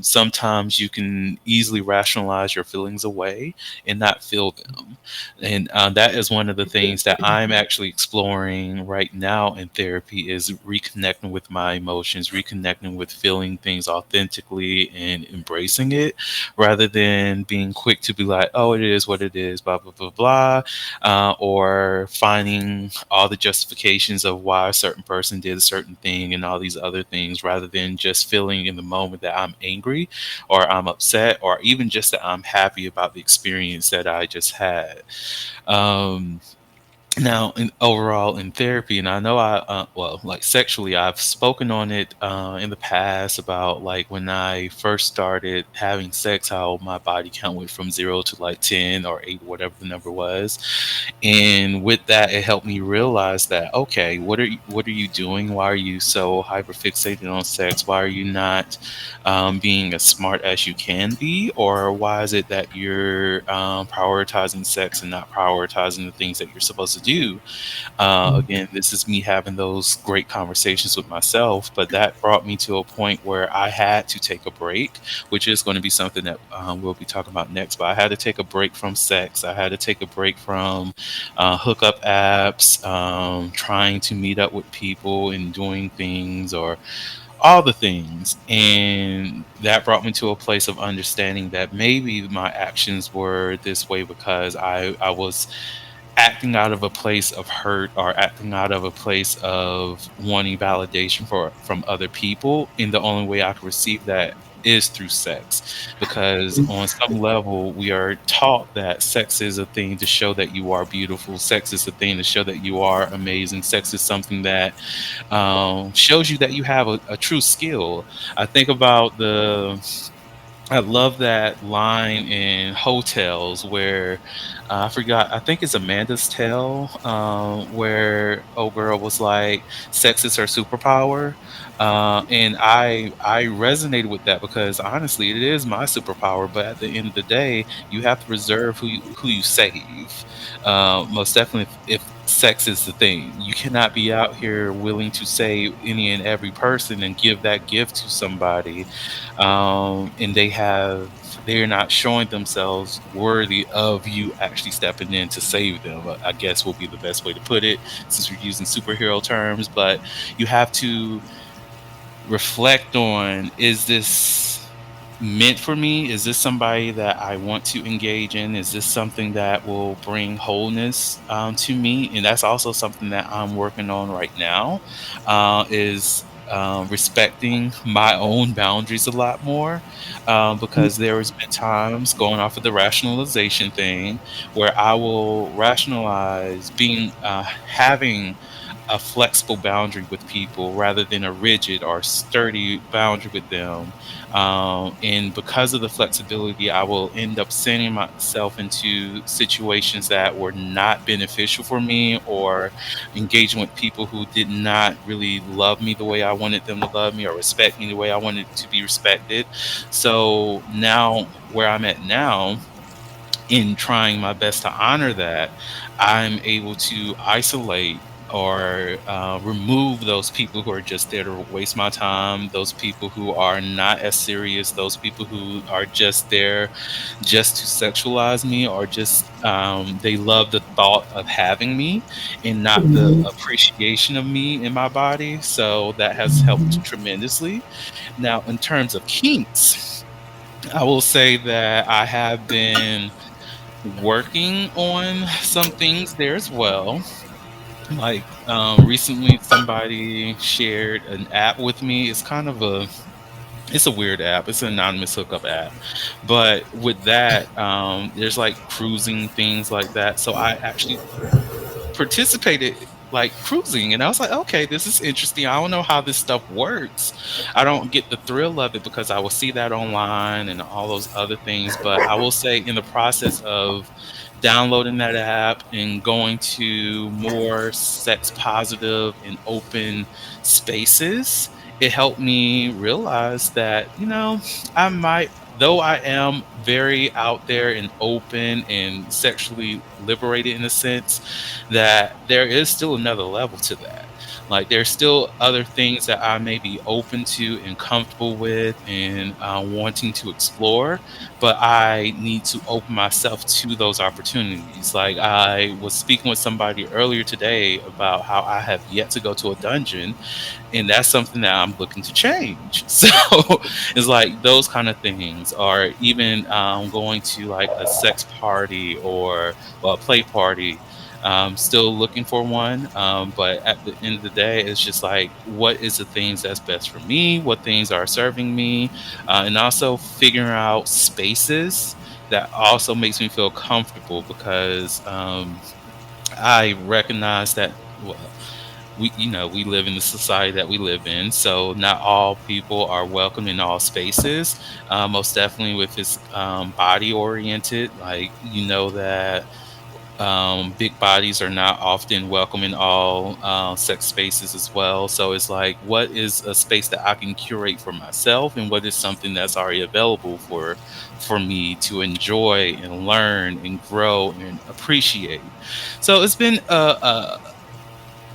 sometimes you can easily rationalize your feelings away and not feel them. And that is one of the things that I'm actually exploring right now in therapy, is reconnecting with my emotions, reconnecting with feeling things authentically and embracing it, rather than being quick to be like, oh, it is what it is, blah, blah, blah, blah, or finding all the justifications of why a certain person did a certain thing and all these other things, rather than just feeling in the moment that I'm angry or I'm upset, or even just that I'm happy about the experience that I just had. Um, Now, overall in therapy, and I know well, like sexually, I've spoken on it in the past about like when I first started having sex, how my body count went from 0 to like 10 or 8, whatever the number was. And with that, it helped me realize that, okay, what are you doing? Why are you so hyper fixated on sex? Why are you not being as smart as you can be? Or why is it that you're prioritizing sex and not prioritizing the things that you're supposed to do. Again, this is me having those great conversations with myself, but that brought me to a point where I had to take a break, which is going to be something that we'll be talking about next. But I had to take a break from sex. I had to take a break from hookup apps, trying to meet up with people and doing things or all the things. And that brought me to a place of understanding that maybe my actions were this way because I was acting out of a place of hurt or acting out of a place of wanting validation from other people. And the only way I can receive that is through sex, because on some level we are taught that sex is a thing to show that you are beautiful, sex is a thing to show that you are amazing, sex is something that shows you that you have a true skill. I think about I love that line in Hotels where I forgot. I think it's Amanda's Tale, where old girl was like, "Sex is her superpower," and I resonated with that because honestly, it is my superpower. But at the end of the day, you have to reserve who you save. Most definitely, if sex is the thing, you cannot be out here willing to save any and every person and give that gift to somebody, and they're not showing themselves worthy of you actually stepping in to save them. I guess will be the best way to put it, since we're using superhero terms. But you have to reflect on, is this meant for me? Is this somebody that I want to engage in? Is this something that will bring wholeness to me? And that's also something that I'm working on right now, is respecting my own boundaries a lot more, because there has been times, going off of the rationalization thing, where I will rationalize having a flexible boundary with people rather than a rigid or sturdy boundary with them. And because of the flexibility, I will end up sending myself into situations that were not beneficial for me, or engaging with people who did not really love me the way I wanted them to love me or respect me the way I wanted to be respected. So now, where I'm at now, in trying my best to honor that, I'm able to isolate or remove those people who are just there to waste my time, those people who are not as serious, those people who are just there just to sexualize me, or just they love the thought of having me and not the appreciation of me in my body. So that has helped tremendously. Now, in terms of kinks, I will say that I have been working on some things there as well. Like, recently somebody shared an app with me. It's a weird app. It's an anonymous hookup app. But with that, there's like cruising things like that. So I actually participated, like cruising, and I was like, okay, this is interesting. I don't know how this stuff works. I don't get the thrill of it because I will see that online and all those other things. But I will say, in the process of downloading that app and going to more sex positive and open spaces, it helped me realize that, I might, though I am very out there and open and sexually liberated in a sense, that there is still another level to that. Like, there's still other things that I may be open to and comfortable with and wanting to explore, but I need to open myself to those opportunities. Like, I was speaking with somebody earlier today about how I have yet to go to a dungeon, and that's something that I'm looking to change. So it's like those kind of things, or even going to like a sex party or a play party. Still looking for one, but at the end of the day, it's just like, what is the things that's best for me? What things are serving me? And also figuring out spaces that also makes me feel comfortable, because I recognize that, well, we live in the society that we live in, so not all people are welcome in all spaces. Most definitely with this body oriented, like, that Big bodies are not often welcome in all sex spaces as well. So it's like, what is a space that I can curate for myself, and what is something that's already available for me to enjoy and learn and grow and appreciate. So it's been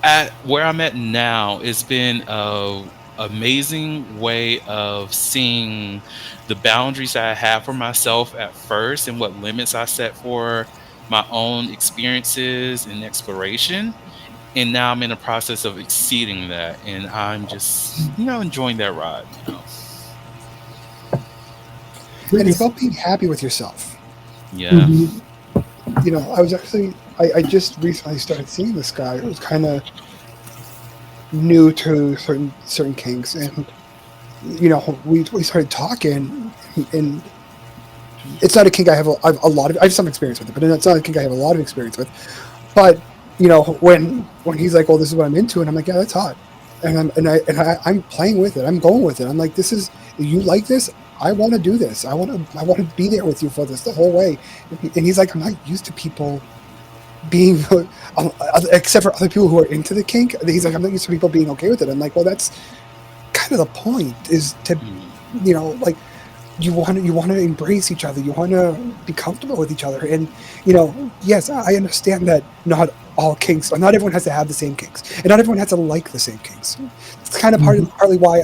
at where I'm at now, it's been a amazing way of seeing the boundaries that I have for myself at first and what limits I set for my own experiences and exploration. And now I'm in the process of exceeding that. And I'm just, enjoying that ride. And it's Nice. about being happy with yourself. Yeah. Mhm. I was actually, I just recently started seeing this guy who was kind of new to certain kinks, and we started talking, and it's not a kink I have a lot of. I have some experience with it, but it's not a kink I have a lot of experience with. But when he's like, "Well, this is what I'm into," and I'm like, "Yeah, that's hot," I'm playing with it. I'm going with it. I'm like, "This is you like this? I want to do this. I want to be there with you for this the whole way." And he's like, "I'm not used to people being, except for other people who are into the kink." He's like, "I'm not used to people being okay with it." I'm like, "Well, that's kind of the point. Is to, Mm. like." You want to embrace each other. You want to be comfortable with each other, and yes, I understand that not all kinks, or not everyone has to have the same kinks, and not everyone has to like the same kinks. It's kind of Mhm. partly why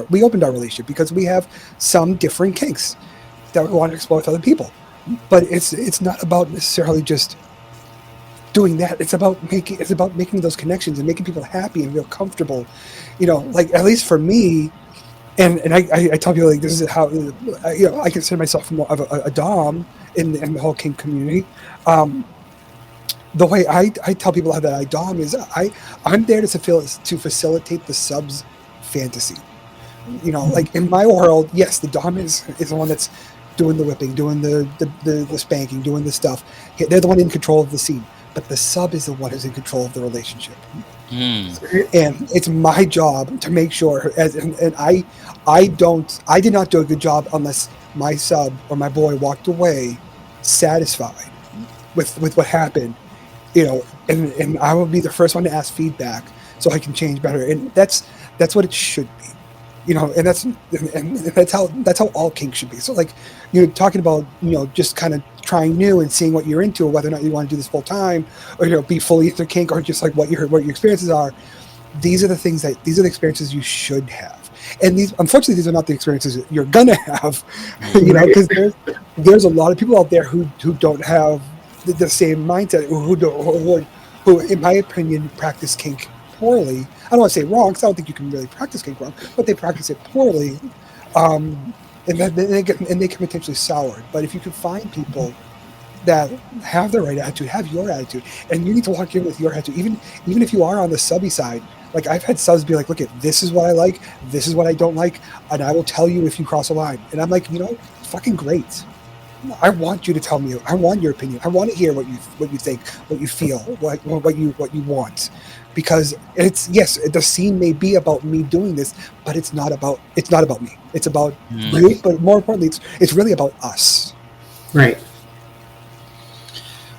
we opened our relationship, because we have some different kinks that we want to explore with other people. But it's not about necessarily just doing that. It's about making those connections and making people happy and feel comfortable. Like, at least for me, and I tell people, like, this is how I consider myself more of a dom in the whole kink community. Um, the way I tell people how that I dom is I'm there to facilitate the subs fantasy. Like, in my world, yes, the dom is the one that's doing the whipping, doing the spanking, doing the stuff. They're the one in control of the scene, but the sub is the one who's in control of the relationship. Mm. And it's my job to make sure, and I did not do a good job unless my sub or my boy walked away satisfied with what happened. And I will be the first one to ask feedback so I can change better. And that's what it should be. And that's how all kinks should be. So, like, talking about, just kind of trying new and seeing what you're into, or whether or not you want to do this full time, or be fully into kink, or just like what your experiences are. These are the experiences you should have. And unfortunately, these are not the experiences that you're gonna have. Mm. Because there's a lot of people out there who don't have the same mindset, who, in my opinion, practice kink poorly. I don't want to say wrong, because I don't think you can really practice kink wrong, but they practice it poorly, and then they can potentially sour it. But if you can find people that have the right attitude, have your attitude, and you need to walk in with your attitude, even if you are on the subby side. Like, I've had subs be like, "Look, this is what I like, this is what I don't like, and I will tell you if you cross a line." And I'm like, fucking great. I want you to tell me. I want your opinion. I want to hear what you think, what you feel, what you want, because it's, yes, the scene may be about me doing this, but it's not about me. It's about Mm. you, but more importantly, it's really about us. Right.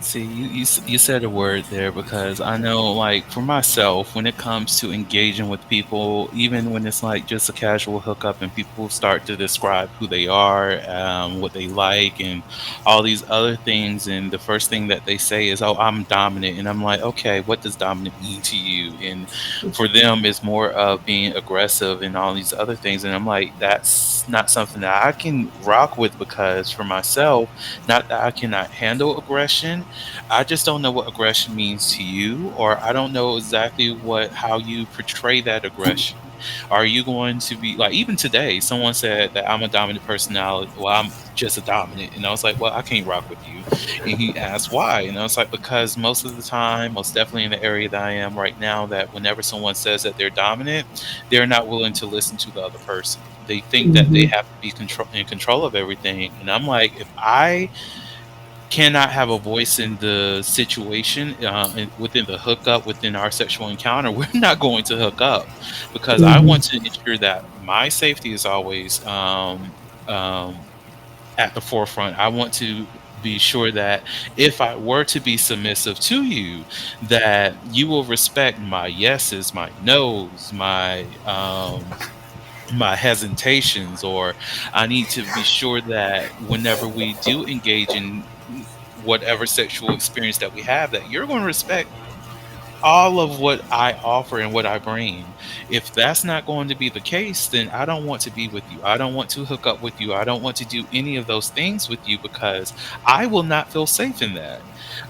See, you said a word there, because I know, like, for myself, when it comes to engaging with people, even when it's like just a casual hookup and people start to describe who they are, what they like, and all these other things, and the first thing that they say is, "Oh, I'm dominant," and I'm like, "Okay, what does dominant mean to you?" And for them, it's more of being aggressive and all these other things, and I'm like, that's not something that I can rock with, because for myself, not that I cannot handle aggression, I just don't know what aggression means to you, or I don't know exactly how you portray that aggression. Are you going to be like, even today, someone said that I'm a dominant personality. Well, I'm just a dominant. And I was like, well, I can't rock with you. And he asked why. And I was like, because most of the time, most definitely in the area that I am right now, that whenever someone says that they're dominant, they're not willing to listen to the other person. They think that they Hmm. have to be in control of everything. And I'm like, if I cannot have a voice in the situation, within the hookup, within our sexual encounter, we're not going to hook up, because I Hmm. want to ensure that my safety is always at the forefront. I want to be sure that if I were to be submissive to you, that you will respect my yeses, my nos, my hesitations, or I need to be sure that whenever we do engage in whatever sexual experience that we have, that you're going to respect all of what I offer and what I bring. If that's not going to be the case, then I don't want to be with you. I don't want to hook up with you. I don't want to do any of those things with you because I will not feel safe in that.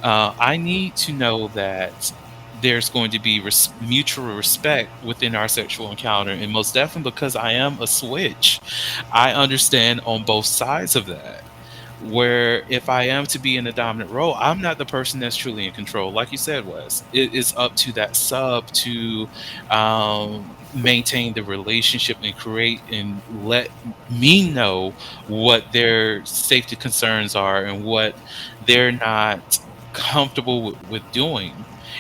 I need to know that there's going to be mutual respect within our sexual encounter. And most definitely because I am a switch, I understand on both sides of that, where if I am to be in a dominant role, I'm not the person that's truly in control. Like you said, Wes, it is up to that sub to maintain the relationship and create and let me know what their safety concerns are and what they're not comfortable with doing.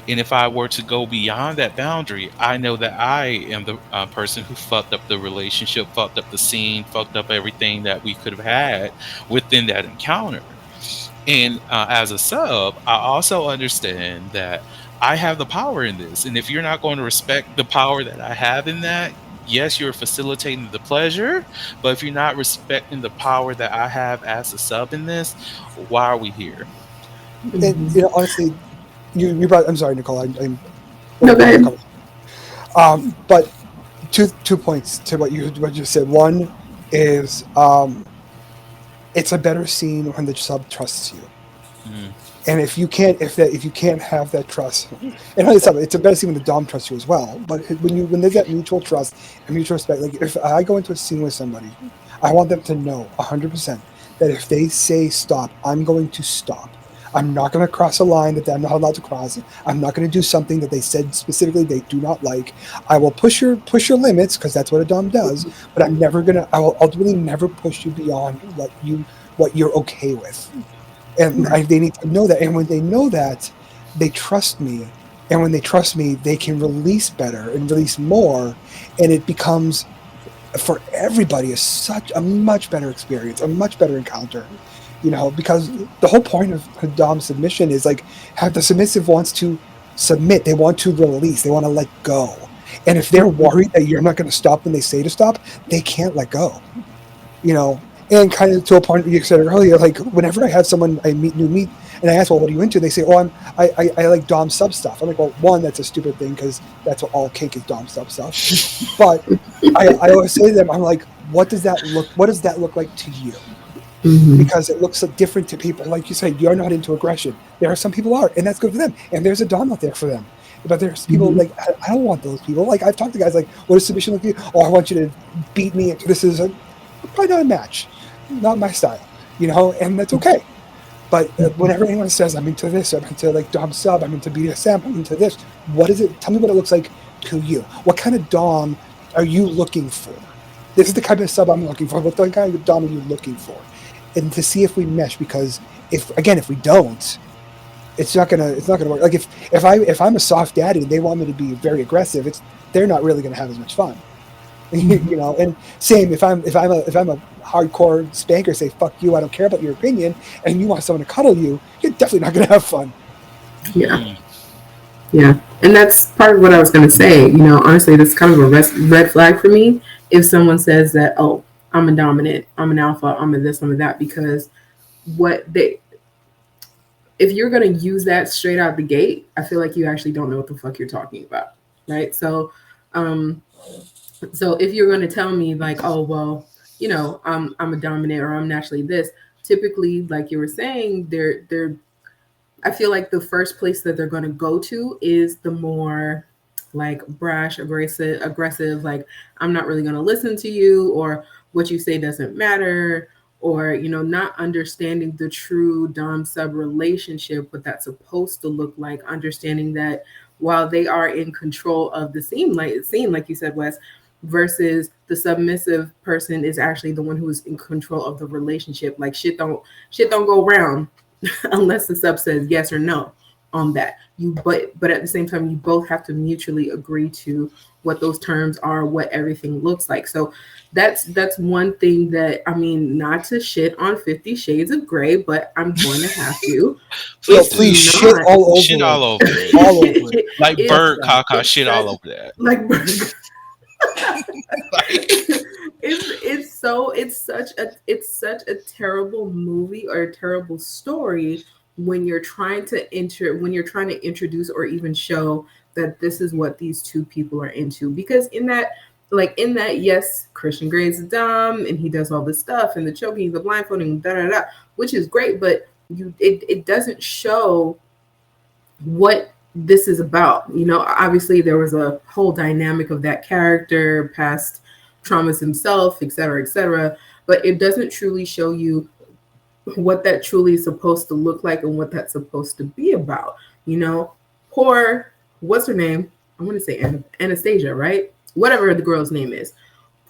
And if I were to go beyond that boundary, I know that I am the person who fucked up the relationship, fucked up the scene, fucked up everything that we could have had within that encounter. And as a sub, I also understand that I have the power in this. And if you're not going to respect the power that I have in that, yes, you're facilitating the pleasure. But if you're not respecting the power that I have as a sub in this, why are we here? And honestly, you brought. I'm sorry, Nicole. I'm No, go ahead. but two points to what you said. One is it's a better scene when the sub trusts you. Mm. And if you can't have that trust, and it's a better scene when the dom trusts you as well. But when there's that mutual trust and mutual respect, like if I go into a scene with somebody, I want them to know 100% that if they say stop, I'm going to stop. I'm not going to cross a line that I'm not allowed to cross. I'm not going to do something that they said specifically they do not like. I will push your limits because that's what a dom does. But I will ultimately never push you beyond what you're okay with. And they need to know that. And when they know that, they trust me. And when they trust me, they can release better and release more. And it becomes, for everybody, a much better experience, a much better encounter. Because the whole point of dom submission is like, have the submissive wants to submit. They want to release. They want to let go. And if they're worried that you're not going to stop when they say to stop, they can't let go. And kind of to a point you said earlier, like whenever I have someone I meet, and I ask, well, what are you into? They say, oh, I like dom sub stuff. I'm like, well, one, that's a stupid thing because that's what all kink is, dom sub stuff. But I always say to them, I'm like, what does that look like to you? Mm-hmm. Because it looks different to people. Like you said, you're not into aggression. There are some people are, and that's good for them. And there's a dom out there for them. But there's people like, I don't want those people. Like I've talked to guys like, what does submission look like? Oh, I want you to beat me. This is probably not a match. Not my style, and that's okay. But whenever anyone says I'm into this, I'm into like dom sub, I'm into BDSM, I'm into this, what is it? Tell me what it looks like to you. What kind of dom are you looking for? This is the kind of sub I'm looking for. What kind of dom are you looking for? And to see if we mesh, because if we don't, it's not gonna work. Like if I'm a soft daddy and they want me to be very aggressive, they're not really gonna have as much fun. And same if I'm a hardcore spanker, say fuck you, I don't care about your opinion, and you want someone to cuddle you, you're definitely not going to have fun. Yeah, and that's part of what I was going to say. Honestly, that's kind of a red flag for me if someone says that, oh, I'm a dominant, I'm an alpha, I'm a this, I'm a that, because if you're going to use that straight out the gate, I feel like you actually don't know what the fuck you're talking about, right? So if you're going to tell me like, oh, well, I'm a dominant or I'm naturally this, typically, like you were saying, I feel like the first place that they're going to go to is the more like brash, aggressive, like I'm not really going to listen to you, or what you say doesn't matter, or, not understanding the true dom sub relationship, what that's supposed to look like, understanding that while they are in control of the scene, like you said, Wes, versus the submissive person is actually the one who is in control of the relationship. Like shit don't go around unless the sub says yes or no. on that. But at the same time, you both have to mutually agree to what those terms are, what everything looks like. So that's one thing that, I mean, not to shit on 50 Shades of Grey, but I'm going to have to. No, Please It's do. please shit not. all over Shit it. all over it. All over it. Like It's- bird caca, it's shit such- all over that. like Like, it's such a terrible movie or a terrible story when you're trying to introduce or even show that this is what these two people are into, because in that, yes, Christian Grey's dumb and he does all this stuff and the choking, the blindfolding, da da da, which is great, but it doesn't show what this is about. Obviously there was a whole dynamic of that character, past traumas himself, etc., but it doesn't truly show you what that truly is supposed to look like and what that's supposed to be about. Poor, what's her name? I'm going to say Anastasia, right? Whatever the girl's name is.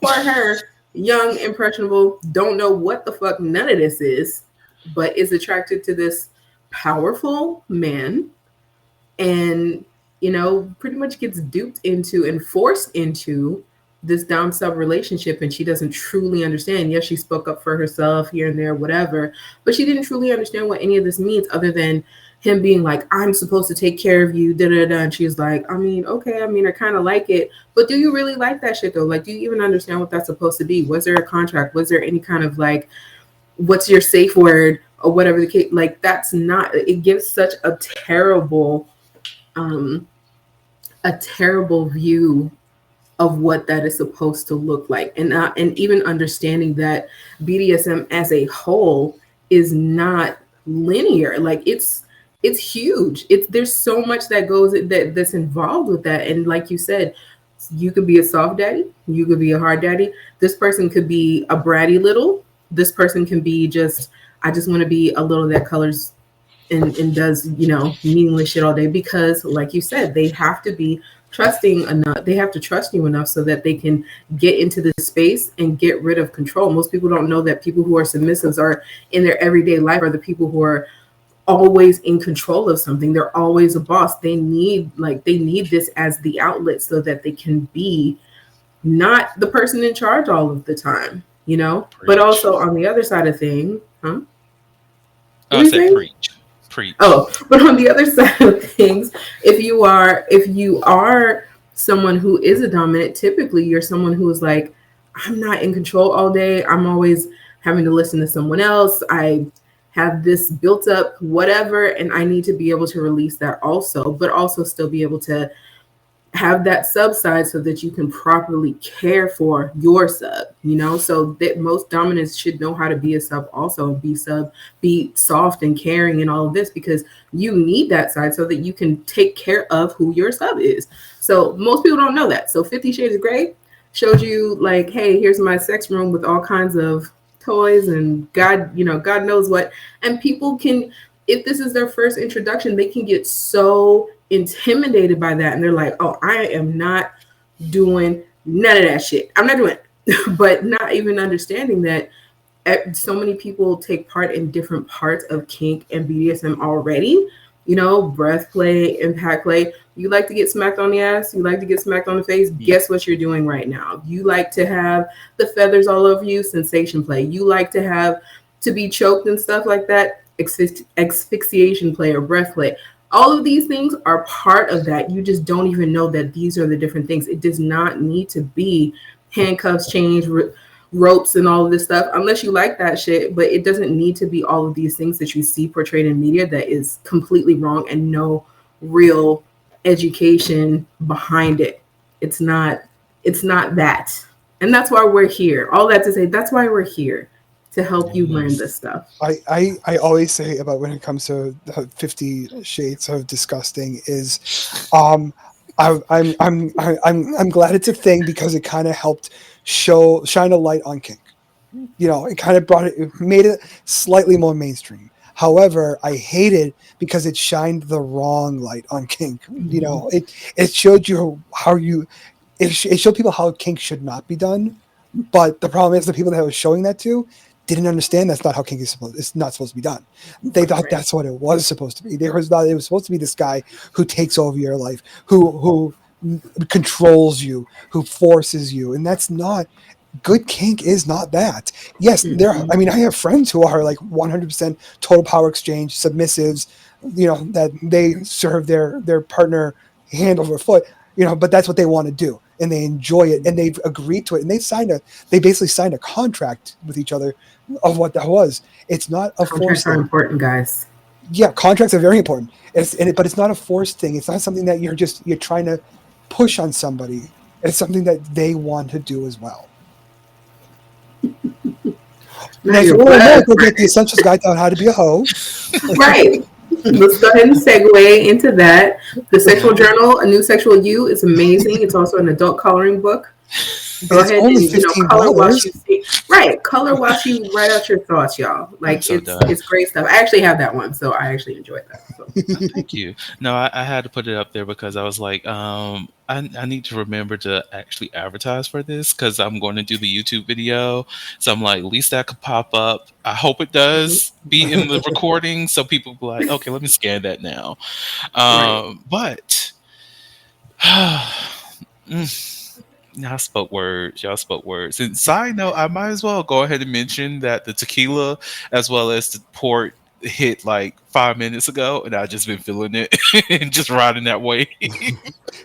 Poor her, young, impressionable, don't know what the fuck none of this is, but is attracted to this powerful man, and pretty much gets duped into and forced into this dom sub relationship, and she doesn't truly understand. Yes, she spoke up for herself here and there, whatever, but she didn't truly understand what any of this means, other than him being like, I'm supposed to take care of you, da da da. And she's like, I mean, okay, I kind of like it, but do you really like that shit though? Like, do you even understand what that's supposed to be? Was there a contract? Was there any kind of like, what's your safe word or whatever the case? Like, that's not. It gives such a terrible view of what that is supposed to look like, and even understanding that BDSM as a whole is not linear. Like, it's huge. There's so much that's involved with that, and like you said, you could be a soft daddy, you could be a hard daddy. This person could be a bratty little. This person can be just, I just want to be a little that colors and does meaningless shit all day, because like you said, they have to be trusting enough. They have to trust you enough so that they can get into this space and get rid of control. Most people don't know that people who are submissives are in their everyday life are the people who are always in control of something. They're always a boss. They need this as the outlet so that they can be not the person in charge all of the time, But also on the other side of things, I said preach. Oh, but on the other side of things, if you are someone who is a dominant, typically you're someone who is like, I'm not in control all day. I'm always having to listen to someone else. I have this built up whatever, and I need to be able to release that also, but also still be able to have that sub side so that you can properly care for your sub, so that most dominants should know how to be a sub also, be soft and caring and all of this, because you need that side so that you can take care of who your sub is. So most people don't know that. So 50 Shades of Grey showed you like, hey, here's my sex room with all kinds of toys and God knows what. And people can, if this is their first introduction, they can get so intimidated by that, and they're like, oh, I am not doing none of that shit. I'm not doing it. But not even understanding that so many people take part in different parts of kink and BDSM already. Breath play, impact play. You like to get smacked on the ass, you like to get smacked on the face. Guess what you're doing right now? You like to have the feathers all over you, sensation play. You like to be choked and stuff like that, asphyxiation play or breath play. All of these things are part of that. You just don't even know that these are the different things. It does not need to be handcuffs, chains, ropes, and all of this stuff, unless you like that shit. But it doesn't need to be all of these things that you see portrayed in media that is completely wrong and no real education behind it. It's not that. And that's why we're here. All that to say, that's why we're here. To help you learn this stuff. I always say about when it comes to 50 Shades of Disgusting is, I'm glad it's a thing, because it kind of helped shine a light on kink. It kind of made it slightly more mainstream. However, I hate it because it shined the wrong light on kink. It showed you it showed people how kink should not be done. But the problem is the people that I was showing that to didn't understand that's not how kink is supposed. It's not supposed to be done. They thought that's what it was supposed to be. They thought it was supposed to be this guy who takes over your life, who controls you, who forces you, and that's not. Good kink is not that. Yes, I mean, I have friends who are like 100% total power exchange submissives. That they serve their partner hand over foot. But that's what they want to do, and they enjoy it, and they've agreed to it, and they basically signed a contract with each other of what that was. It's not a contracts are important, guys. Yeah, contracts are very important. But it's not a forced thing. It's not something that you're trying to push on somebody. It's something that they want to do as well. Now, if you want to know, go get the Essentials Guide on How to Be a Hoe. Right. Let's go ahead and segue into that. The Sexual Journal, A New Sexual You, is amazing. It's also an adult coloring book. Go ahead and color while you see. Right, color while you write out your thoughts, y'all. Like it's great stuff. I actually have that one, so I actually enjoyed that. So. Thank you. No, I had to put it up there because I was like, I need to remember to actually advertise for this because I'm going to do the YouTube video. So I'm like, at least that could pop up. I hope it does be in the recording so people be like, okay, let me scan that now. But y'all spoke words. And side note, I might as well go ahead and mention that the tequila as well as the port hit like 5 minutes ago, and I've just been feeling it and just riding that wave.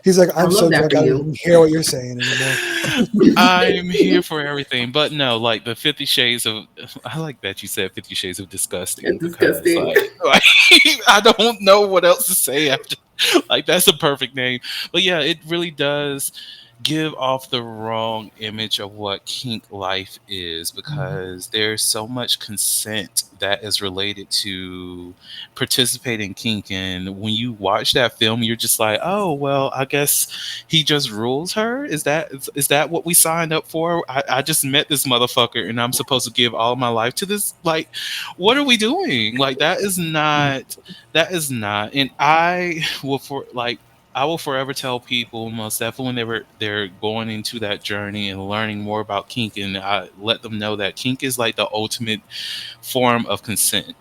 He's like, I'm so drunk, I don't even hear what you're saying anymore. I'm here for everything, but no, like the 50 Shades of. I like that you said 50 Shades of Disgusting. Because, like, I don't know what else to say after. Like that's a perfect name, but yeah, it really does give off the wrong image of what kink life is because there's so much consent that is related to participating in kink, and when you watch that film you're just like, oh well, I guess he just rules her. Is that what we signed up for? I just met this motherfucker and I'm supposed to give all my life to this? Like, what are we doing? Like that is not and I will forever tell people, most definitely when they're going into that journey and learning more about kink, and I let them know that kink is like the ultimate form of consent.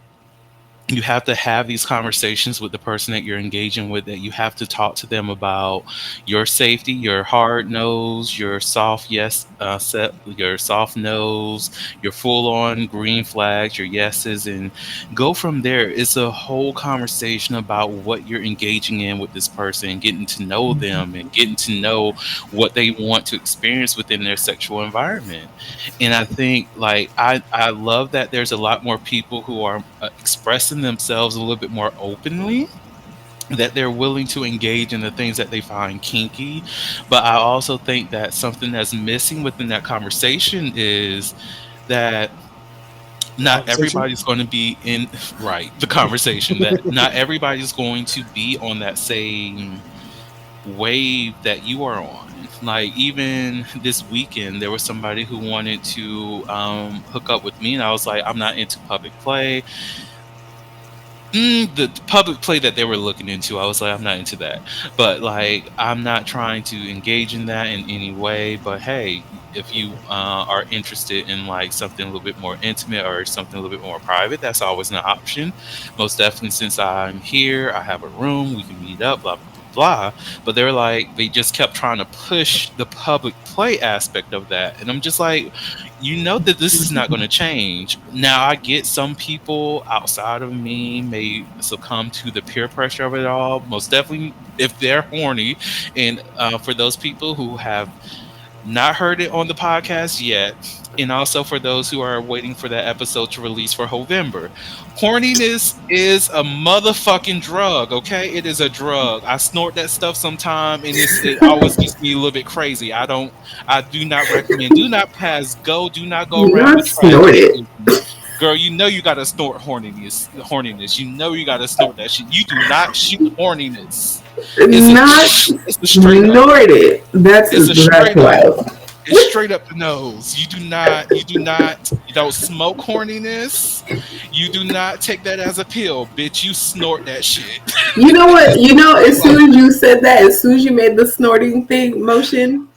You have to have these conversations with the person that you're engaging with, that you have to talk to them about your safety, your hard nose, your soft yes, your soft nose, your full on green flags, your yeses, and go from there. It's a whole conversation about what you're engaging in with this person and getting to know them and getting to know what they want to experience within their sexual environment. And I think like I love that there's a lot more people who are expressing themselves a little bit more openly, that they're willing to engage in the things that they find kinky. But I also think that something that's missing within that conversation is that not everybody's going to be in the conversation, that not everybody's going to be on that same wave that you are on. Like even this weekend there was somebody who wanted to hook up with me, and I was like, I'm not into public play. The public play that they were looking into, I was like, I'm not into that. But like, I'm not trying to engage in that in any way. But hey, if you are interested in like something a little bit more intimate or something a little bit more private, that's always an option. Most definitely, since I'm here, I have a room, we can meet up, blah blah blah. But they're like, they just kept trying to push the public play aspect of that, and I'm just like, you know that this is not going to change. Now, I get some people outside of me may succumb to the peer pressure of it all. Most definitely, if they're horny. And for those people who have not heard it on the podcast yet, and also for those who are waiting for that episode to release for November, horniness is a motherfucking drug, okay? It is a drug. I snort that stuff sometime, and it always gets me a little bit crazy. I do not recommend. Do not pass go. Do not go around with snort it. Girl, you know you gotta snort horniness. You know you gotta snort that shit. You do not shoot horniness. It's snort it. That's exactly right. It's straight up the nose. You don't smoke horniness. You do not take that as a pill, bitch. You snort that shit. You know what? As soon as you said that, as soon as you made the snorting thing motion,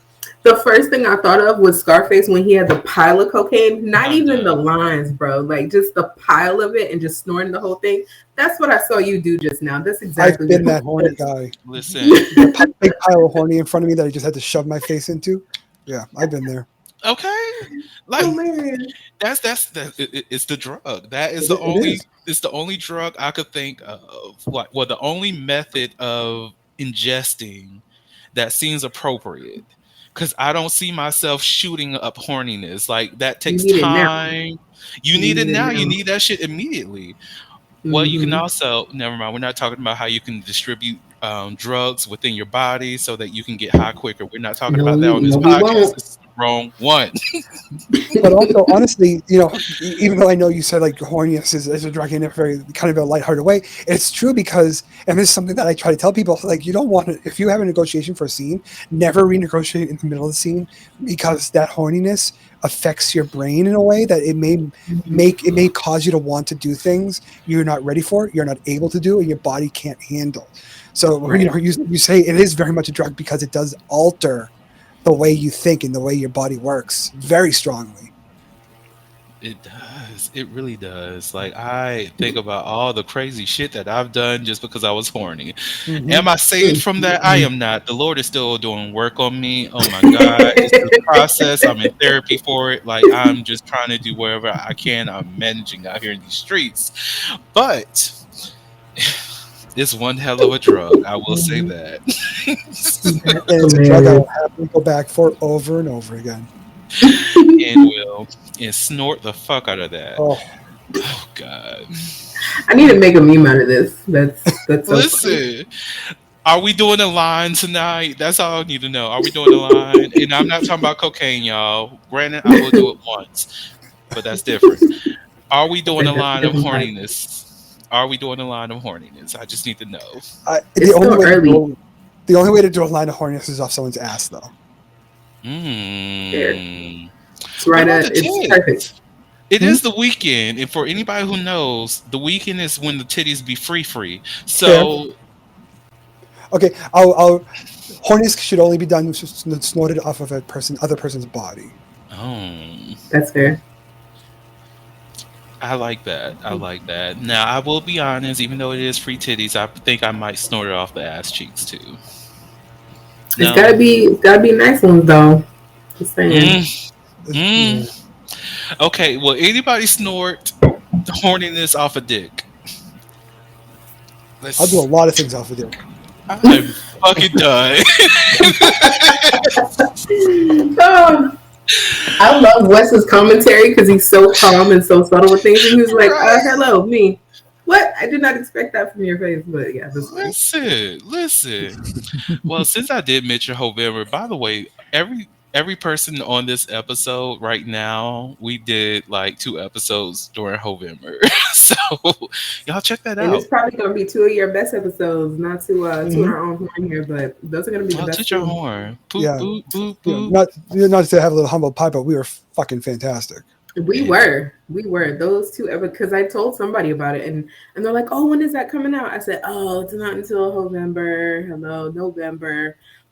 The first thing I thought of was Scarface when he had the pile of cocaine. Not even the lines, bro. Like just the pile of it and just snorting the whole thing. That's what I saw you do just now. That's exactly I've been what that horny guy. Listen, Big pile of horny in front of me that I just had to shove my face into. Yeah, I've been there. okay, like hilarious. it's the drug. That is It- the it only. is. It's the only drug I could think of. Like, well, the only method of ingesting that seems appropriate. Because I don't see myself shooting up horniness. Like that You takes need it now. time. You need it now. You need that shit immediately. Well, you can Mhm. also, never mind. We're not talking about how you can distribute drugs within your body so that you can get high quicker. We're not talking about that on this We podcast. won't. This is the wrong one. But also, honestly, even though I know you said like horniness is a drug in a very kind of a lighthearted way, it's true because, and this is something that I try to tell people, like you don't want to, if you have a negotiation for a scene, never renegotiate in the middle of the scene because that horniness affects your brain in a way that it may cause you to want to do things you're not ready for, you're not able to do, and your body can't handle. So Right. you say it is very much a drug because it does alter the way you think and the way your body works very strongly. It does. It really does. Like I think about all the crazy shit that I've done just because I was horny. Mhm. Am I saved from that? I am not. The Lord is still doing work on me. Oh my God. It's the process. I'm in therapy for it. Like I'm just trying to do wherever I can. I'm managing out here in these streets. But it's one hell of a drug. I will say that. And it's a drug I will happily go back for over and over again. and snort the fuck out of that. Oh, Oh God. I need to make a meme out of this. That's so funny. Listen. Are we doing a line tonight? That's all I need to know. Are we doing a line? And I'm not talking about cocaine, y'all. Granted, I will do it once, but that's different. Are we doing a line of horniness? Are we doing a line of horniness? I just need to know. It's the only still way early. the only way to do a line of horniness is off someone's ass, though. Mm. It's right What about at the it's tits? perfect. It is the weekend, and for anybody who knows, the weekend is when the titties be free. So Okay, I'll horniness should only be done snorted off of other person's body. That's fair. I like that. I like that. Now I will be honest, even though it is free titties, I think I might snort it off the ass cheeks too. It's gotta be nice ones though. Just saying. Okay, will anybody snort horniness off a dick? I'll do a lot of things off of there. I'm fucking done. I love Wes's commentary because he's so calm and so subtle with things. And he was like, hello, me. What? I did not expect that from your face, but yeah. Listen. Well, since I did mention Hovember, by the way, every person on this episode right now, we did like 2 episodes during Hovember. So y'all check that And out. it's probably gonna be 2 of your best episodes, not to our own horn here, but those are gonna be the best. Toot your horn. Boop, Yeah. boop, boop, Yeah, boop. not to have a little humble pie, but we were fucking fantastic. We were those 2 ever because I told somebody about it and they're like, oh, when is that coming out? I said, oh, it's not until November.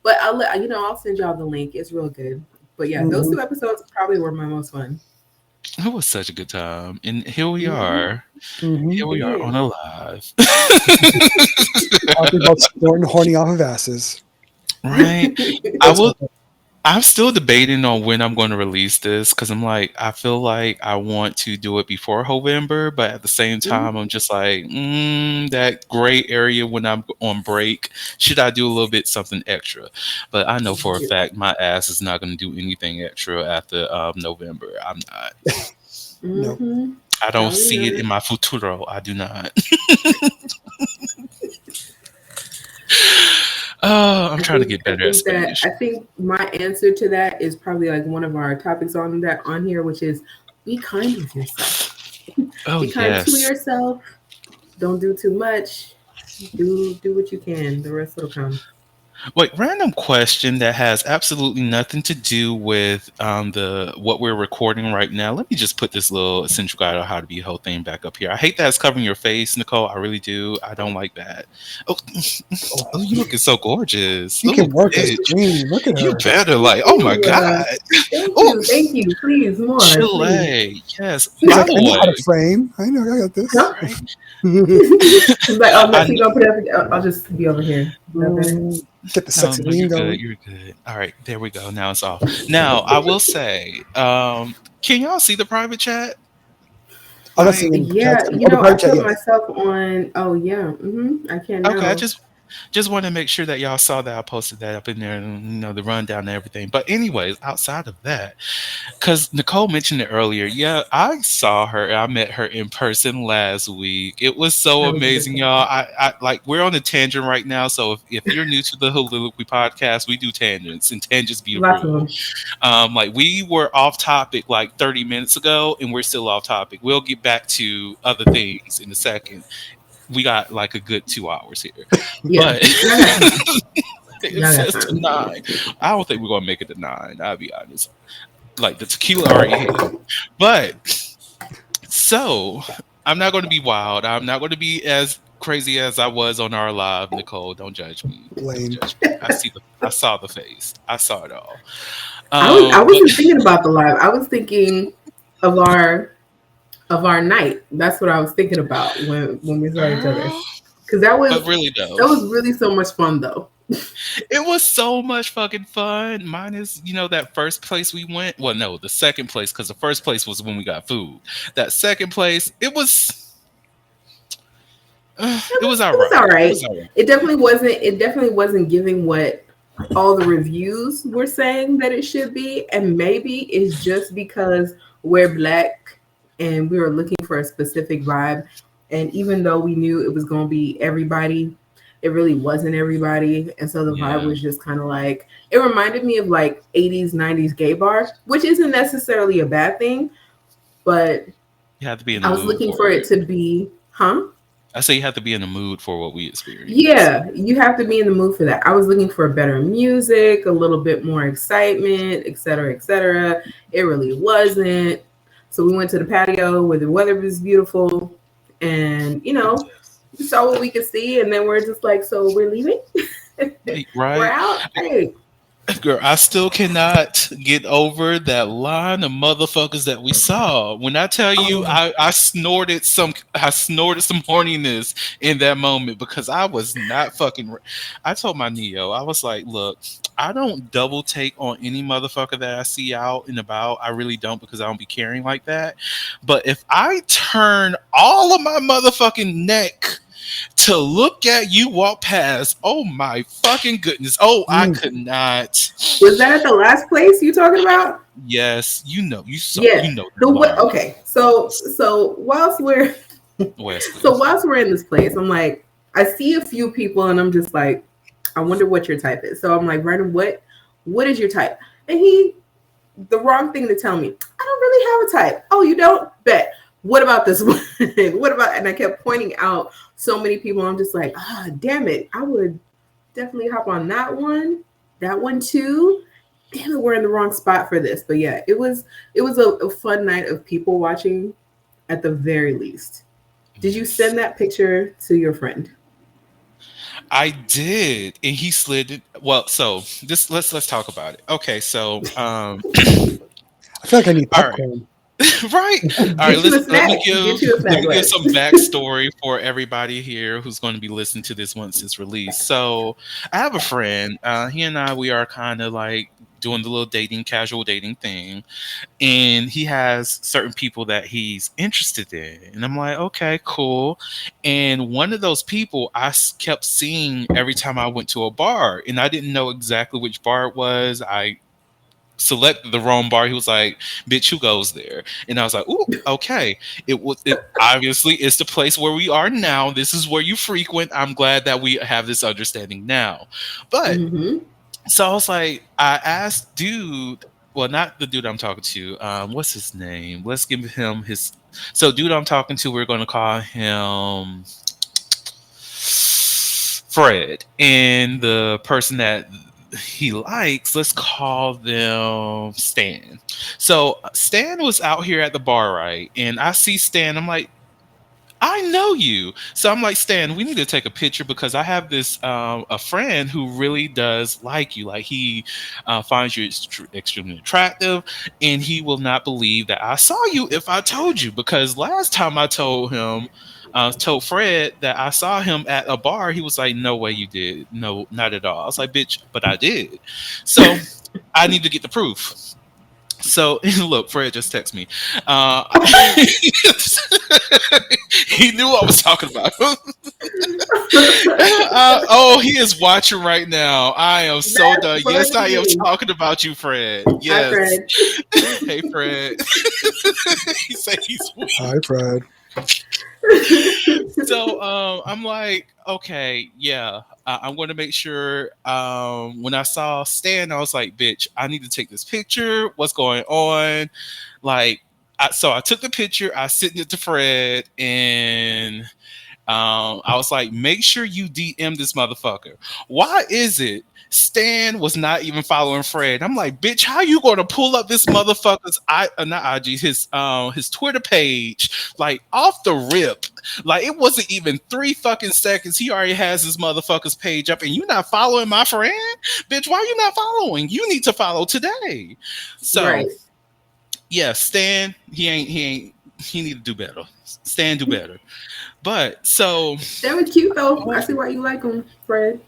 But I'll send y'all the link. It's real good. But yeah, those 2 episodes probably were my most fun. It was such a good time, and here we are. Mm-hmm. Here we are on a live. Talking about snorting horny off of asses. Right. I'm still debating on when I'm going to release this because I'm like, I feel like I want to do it before November, but at the same time, I'm just like, that gray area when I'm on break. Should I do a little bit something extra? But I know for a fact my ass is not going to do anything extra after November. I'm not. No. I don't see it in my futuro. I do not. I'm trying to get better at Spanish. I think my answer to that is probably like one of our topics on here, which is be kind with yourself. Be kind to yourself. Don't do too much. Do what you can. The rest will come. Wait, random question that has absolutely nothing to do with the what we're recording right now. Let me just put this little essential guide on how to be a whole thing back up here. I hate that it's covering your face, Nicole. I really do. I don't like that. Oh, Oh, oh, you looking so gorgeous. she Oh, can work a bitch. screen. Look at You her. better like. Oh my Ooh, god. thank Oh, you, thank you. Please, more, please. Chile. Yes. She's By like, the I know how to way, frame. I know I got this. Huh? right? He's like, oh, no, I so you gonna put it up? I'll just be over here. Is that better? Get the No, sexy no, you're lean good. going. You're good. All right, there we go. Now it's off. Now I will say, can y'all see the private chat? I'm not seeing Like, any chats. Yeah, Oh, the I private chat, put yes. myself on. Oh yeah, I can okay, I now. just want to make sure that y'all saw that I posted that up in there, and the rundown and everything. But anyways, outside of that, because Nicole mentioned it earlier. Yeah, I saw her. I met her in person last week. It was so That was a good amazing, time. y'all. I like we're on a tangent right now. So if you're new to the Heauxliloquy podcast, we do tangents and tangents be Lots of approved. them. Like we were off topic like 30 minutes ago, and we're still off topic. We'll get back to other things in a second. We got like a good 2 hours here, Yeah, but y'all got time. it Y'all got says to time. nine. I don't think we're gonna make it to nine. I'll be honest. Like the tequila already hit, but so I'm not going to be wild. I'm not going to be as crazy as I was on our live. Nicole, don't judge me. Don't Lame. judge me. I saw the face. I saw it all. I But wasn't thinking about the live. I was thinking of our night. That's what I was thinking about when we saw each other. girl, Because but really though, that was really so much fun though. it was so much fucking fun. Minus, that first place we went. Well, no, the second place, because the first place was when we got food. That second place, it was all It was right. all It right. was all right. It definitely wasn't. It definitely wasn't giving what all the reviews were saying that it should be, and maybe it's just because we're black and we were looking for a specific vibe. And even though we knew it was going to be everybody, it really wasn't everybody. And so the vibe Yeah, was just kind of like it reminded me of like 80s, 90s gay bar, which isn't necessarily a bad thing, but you have to be in the I was mood looking for for it. it to be, huh? I say you have to be in the mood for what we experience. Yeah, you have to be in the mood for that. I was looking for better music, a little bit more excitement, et cetera, et cetera. It really wasn't. So we went to the patio where the weather was beautiful and, we saw what we could see. And then we're just like, so we're leaving? We're Right? out? Hey. Girl, I still cannot get over that line of motherfuckers that we saw. When I tell you Oh, I snorted some horniness in that moment because I was not fucking I told my Neo, I was like, look, I don't double take on any motherfucker that I see out and about. I really don't because I don't be caring like that. But if I turn all of my motherfucking neck to look at you walk past. Oh my fucking goodness. Oh, I Mm. could not. was that at the last place you talking about? Yes, Yeah. you know The that what? line. Okay. So whilst we're Wesley. So whilst we're in this place, I'm like, I see a few people, and I'm just like, I wonder what your type is. So I'm like, Vernon, what is your type? And the wrong thing to tell me. I don't really have a type. Oh, you don't? Bet. What about this one? What about? And I kept pointing out so many people. I'm just like, damn it. I would definitely hop on that one too. Damn it, we're in the wrong spot for this. But yeah, it was a fun night of people watching at the very least. Did you Yes. send that picture to your friend? I did, and he slid it. Well, so this let's talk about it. Okay, so I feel like I need all right. popcorn. Right. All right. Get you a Let me snack. give Get you a let snack. me give Right. some backstory for everybody here who's going to be listening to this once it's released. So I have a friend. He and I we are kind of like doing the little casual dating thing, and he has certain people that he's interested in, and I'm like, okay, cool. And one of those people kept seeing every time I went to a bar, and I didn't know exactly which bar it was. I selected the wrong bar. He was like, "Bitch, who goes there?" And I was like, "Ooh, okay." It obviously it's the place where we are now. This is where you frequent. I'm glad that we have this understanding now. But Mm-hmm. so I was like, I asked dude, well, not the dude I'm talking to. What's his name? Let's give him his. So dude I'm talking to, we're going to call him. Fred, and the person that he likes, let's call them Stan. So Stan was out here at the bar, right? And I see Stan. I'm like, I know you. So I'm like, Stan, we need to take a picture because I have this a friend who really does like you. Like he finds you extremely attractive, and he will not believe that I saw you if I told you. Because last time I told him, told Fred that I saw him at a bar, he was like, "No way, you did. No, not at all." I was like, "Bitch," but I did. So I need to get the proof. So look, Fred just texted me. Uh, he knew I was talking about him. Oh, he is watching right now. I am so done. That's Yes, I am funny. talking about you, Fred. Hi, Yes. Fred. Hey, Fred. He said he's weak. Hi, Fred. So I'm like, okay, yeah. I'm going to make sure. When I saw Stan, I was like, bitch, I need to take this picture. What's going on? Like, so I took the picture. I sent it to Fred, and I was like, make sure you DM this motherfucker. Why is it Stan was not even following Fred? I'm like, bitch, how you gonna pull up this motherfucker's not IG, his Twitter page, like off the rip? Like it wasn't even 3 fucking seconds. He already has his motherfucker's page up, and you not following my friend? Bitch, why you not following? You need to follow today. So Right. yeah, Stan, he need to do better. Stan do better. But so That was cute though. I see why you like him, Fred.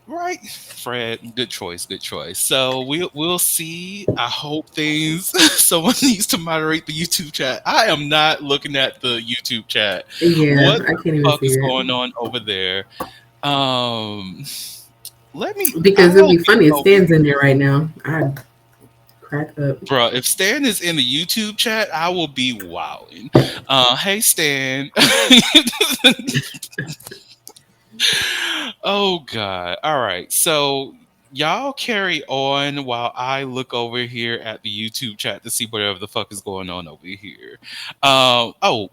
right, Fred, good choice, good choice. So we'll see. I hope things. Someone needs to moderate the YouTube chat. I am not looking at the YouTube chat. Yeah, What I the can't even fuck see is it going on over there? Um, let me. because it'd I'll be funny if go, Stan's in there right now. I'd crack up. bro. If Stan is in the YouTube chat, I will be wowing. Hey Stan. Oh God. All right. So y'all carry on while I look over here at the YouTube chat to see whatever the fuck is going on over here. Oh,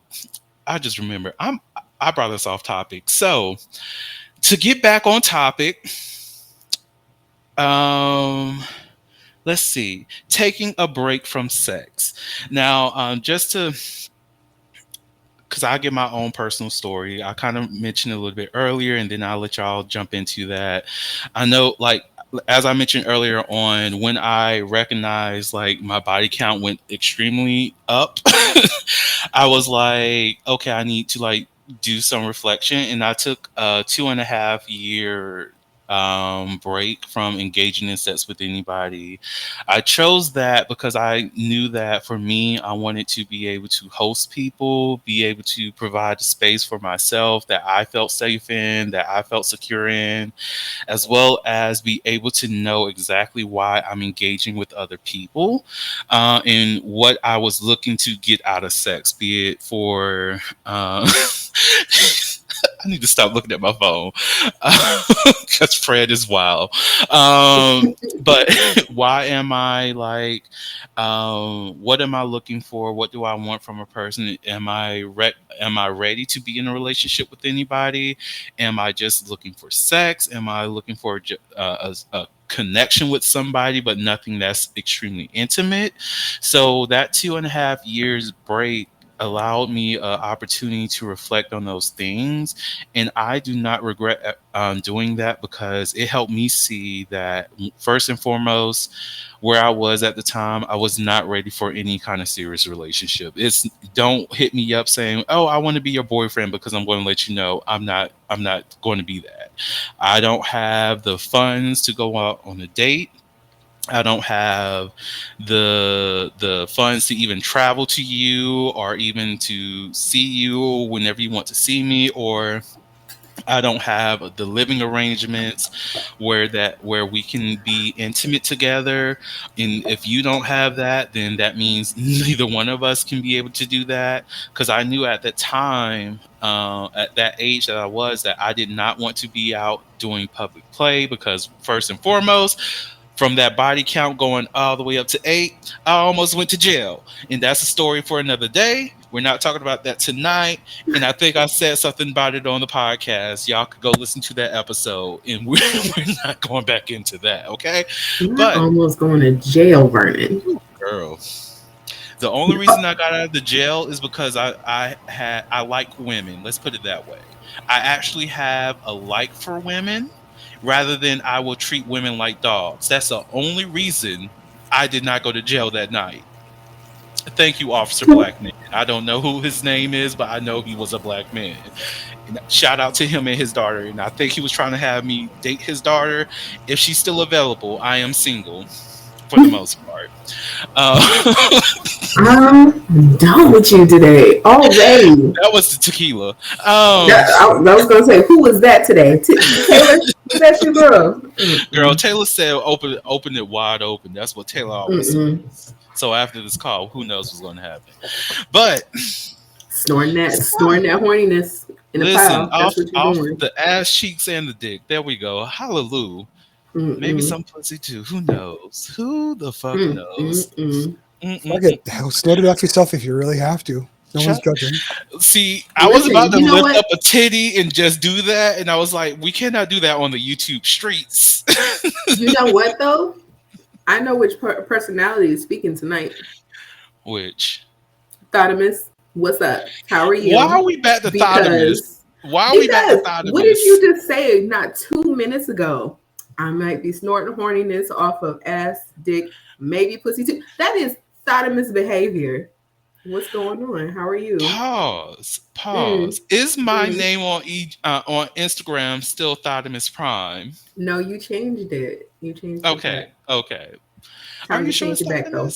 I just remember I brought us off topic. So to get back on topic, um let's see. Taking a break from sex. Now, just to because I give my own personal story. I kind of mentioned it a little bit earlier, and then I'll let y'all jump into that. I know, like, as I mentioned earlier on, when I recognized like my body count went extremely up, I was like, okay, I need to like do some reflection, and I took a 2.5 year break from engaging in sex with anybody. I chose that because I knew that for me, I wanted to be able to host people, be able to provide a space for myself that I felt safe in, that I felt secure in, as well as be able to know exactly why I'm engaging with other people and what I was looking to get out of sex, be it for. I need to stop looking at my phone because Fred is wild. But why am I like, what am I looking for? What do I want from a person? Am I ready to be in a relationship with anybody? Am I just looking for sex? Am I looking for a connection with somebody, but nothing that's extremely intimate? So that 2.5 years break allowed me an opportunity to reflect on those things, and I do not regret doing that because it helped me see that first and foremost, where I was at the time, I was not ready for any kind of serious relationship. It's don't hit me up saying, "Oh, I want to be your boyfriend," because I'm going to let you know I'm not. I'm not going to be that. I don't have the funds to go out on a date. I don't have the funds to even travel to you or even to see you whenever you want to see me, or I don't have the living arrangements where we can be intimate together. And if you don't have that, then that means neither one of us can be able to do that. Because I knew at that time, at that age that I was, that I did not want to be out doing public play because first and foremost, from that body count going all the way up to 8, I almost went to jail. And that's a story for another day. We're not talking about that tonight. And I think I said something about it on the podcast. Y'all could go listen to that episode, and we're not going back into that, okay? You're But almost going to jail, Vernon. girl, the only reason I got out of the jail is because I like women. Let's put it that way. I actually have a like for women rather than I will treat women like dogs. That's the only reason I did not go to jail that night. Thank you, Officer Black Man. I don't know who his name is, but I know he was a black man. And shout out to him and his daughter. And I think he was trying to have me date his daughter. If she's still available, I am single for the most part. I'm done with you today already. That was the tequila. I was going to say, who was that today? Taylor? Was that your girl? Girl, Taylor said open it wide open. That's what Taylor always says. So after this call, who knows what's going to happen? But snoring that horniness in the pile. That's what you're off doing. the ass cheeks and the dick. There we go. Hallelujah. Maybe some pussy too. Who knows? Who the fuck knows? Fuck it. Snort it off yourself if you really have to. No one's judging. See, I was about to lift up a titty and just do that, and I was like, we cannot do that on the YouTube streets. You know what, though? I know which personality is speaking tonight. Which? Thotimus, what's up? How are you? Why are we back to Thotimus? Why are we back to Thotimus? What did you just say not 2 minutes ago? I might be snorting horniness off of ass, dick, maybe pussy too. That is Thotimus behavior. What's going on? How are you? Pause. Is my name on Instagram still Thotimus Prime? No, you changed it. Okay. Are you sure it's back though?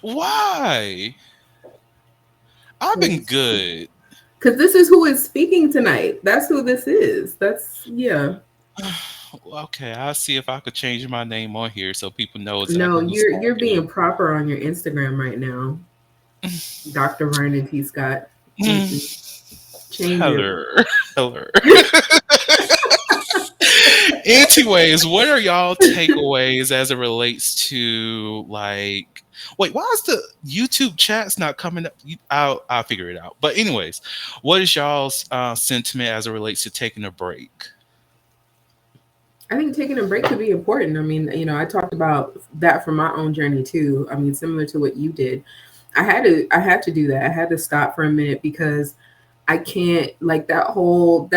Why? I've been good. Because this is who is speaking tonight. That's who this is. Okay, I'll see if I could change my name on here so people know. No, you're being proper on your Instagram right now. Dr. Vernon T. Scott. Hello. Anyways, what are y'all takeaways as it relates to like? Wait, why is the YouTube chats not coming up? I'll figure it out. But anyways, what is y'all's sentiment as it relates to taking a break? I think taking a break could be important. I mean, I talked about that from my own journey too. I mean, similar to what you did. I had to do that. I had to stop for a minute because I can't, like, that whole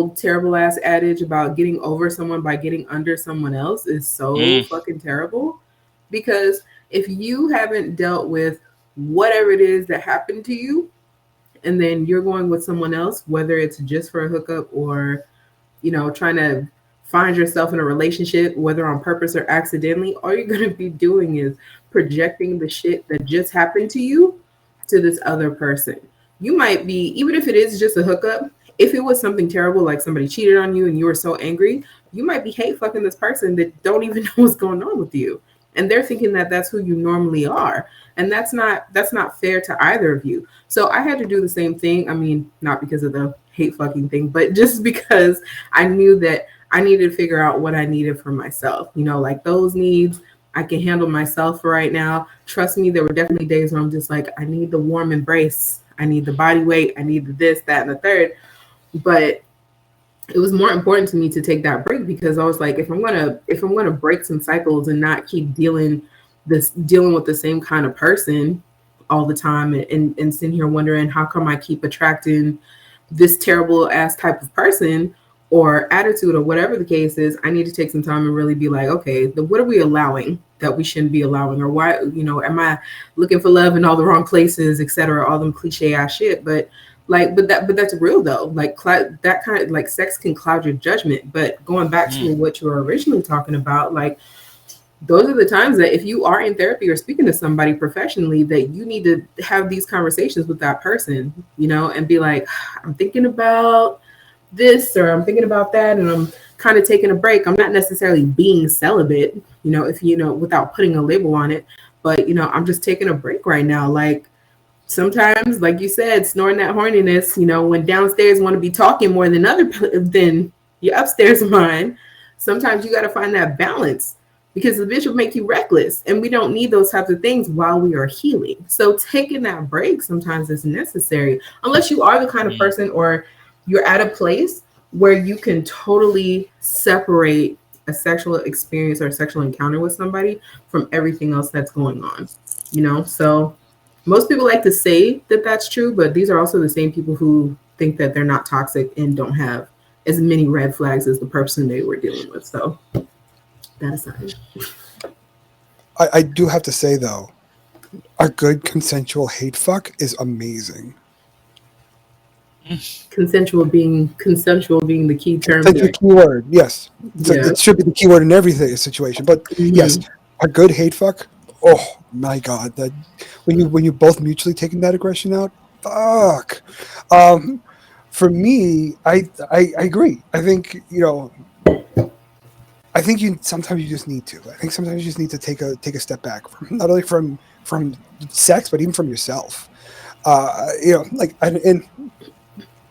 terrible ass adage about getting over someone by getting under someone else is so fucking terrible. Because if you haven't dealt with whatever it is that happened to you, and then you're going with someone else, whether it's just for a hookup or, trying to find yourself in a relationship, whether on purpose or accidentally, all you're going to be doing is projecting the shit that just happened to you to this other person. You might be, even if it is just a hookup, if it was something terrible, like somebody cheated on you and you were so angry, you might be hate fucking this person that don't even know what's going on with you. And they're thinking that that's who you normally are. And that's not fair to either of you. So I had to do the same thing. I mean, not because of the hate fucking thing, but just because I knew that I needed to figure out what I needed for myself. Like those needs, I can handle myself for right now. Trust me, there were definitely days where I'm just like, I need the warm embrace. I need the body weight. I need the this, that, and the third. But it was more important to me to take that break because I was like, if I'm gonna break some cycles and not keep dealing with the same kind of person all the time and sitting here wondering how come I keep attracting this terrible ass type of person or attitude or whatever the case is, I need to take some time and really be like, okay, what are we allowing that we shouldn't be allowing? Or why, am I looking for love in all the wrong places, etc., all them cliche ass shit. But that's real though. Like that kind of like sex can cloud your judgment. But going back to what you were originally talking about, like those are the times that if you are in therapy or speaking to somebody professionally, that you need to have these conversations with that person, and be like, I'm thinking about this or I'm thinking about that and I'm kind of taking a break. I'm not necessarily being celibate, if without putting a label on it, but I'm just taking a break right now. Like sometimes, like you said, snoring that horniness, when downstairs want to be talking more than your upstairs mind, sometimes you got to find that balance because the bitch will make you reckless. And we don't need those types of things while we are healing. So taking that break sometimes is necessary, unless you are the kind of person or you're at a place where you can totally separate a sexual experience or a sexual encounter with somebody from everything else that's going on, you know? So most people like to say that that's true, but these are also the same people who think that they're not toxic and don't have as many red flags as the person they were dealing with. So that aside. I do have to say, though, a good consensual hate fuck is amazing. Consensual being the key term. That's the key word, yes. Yeah. It should be the key word in every situation. But yes, a good hate fuck, oh my God. That when you both mutually taking that aggression out, fuck. For me, I agree. I think, I think sometimes you just need to. I think sometimes you just need to take a step back from not only from sex, but even from yourself. And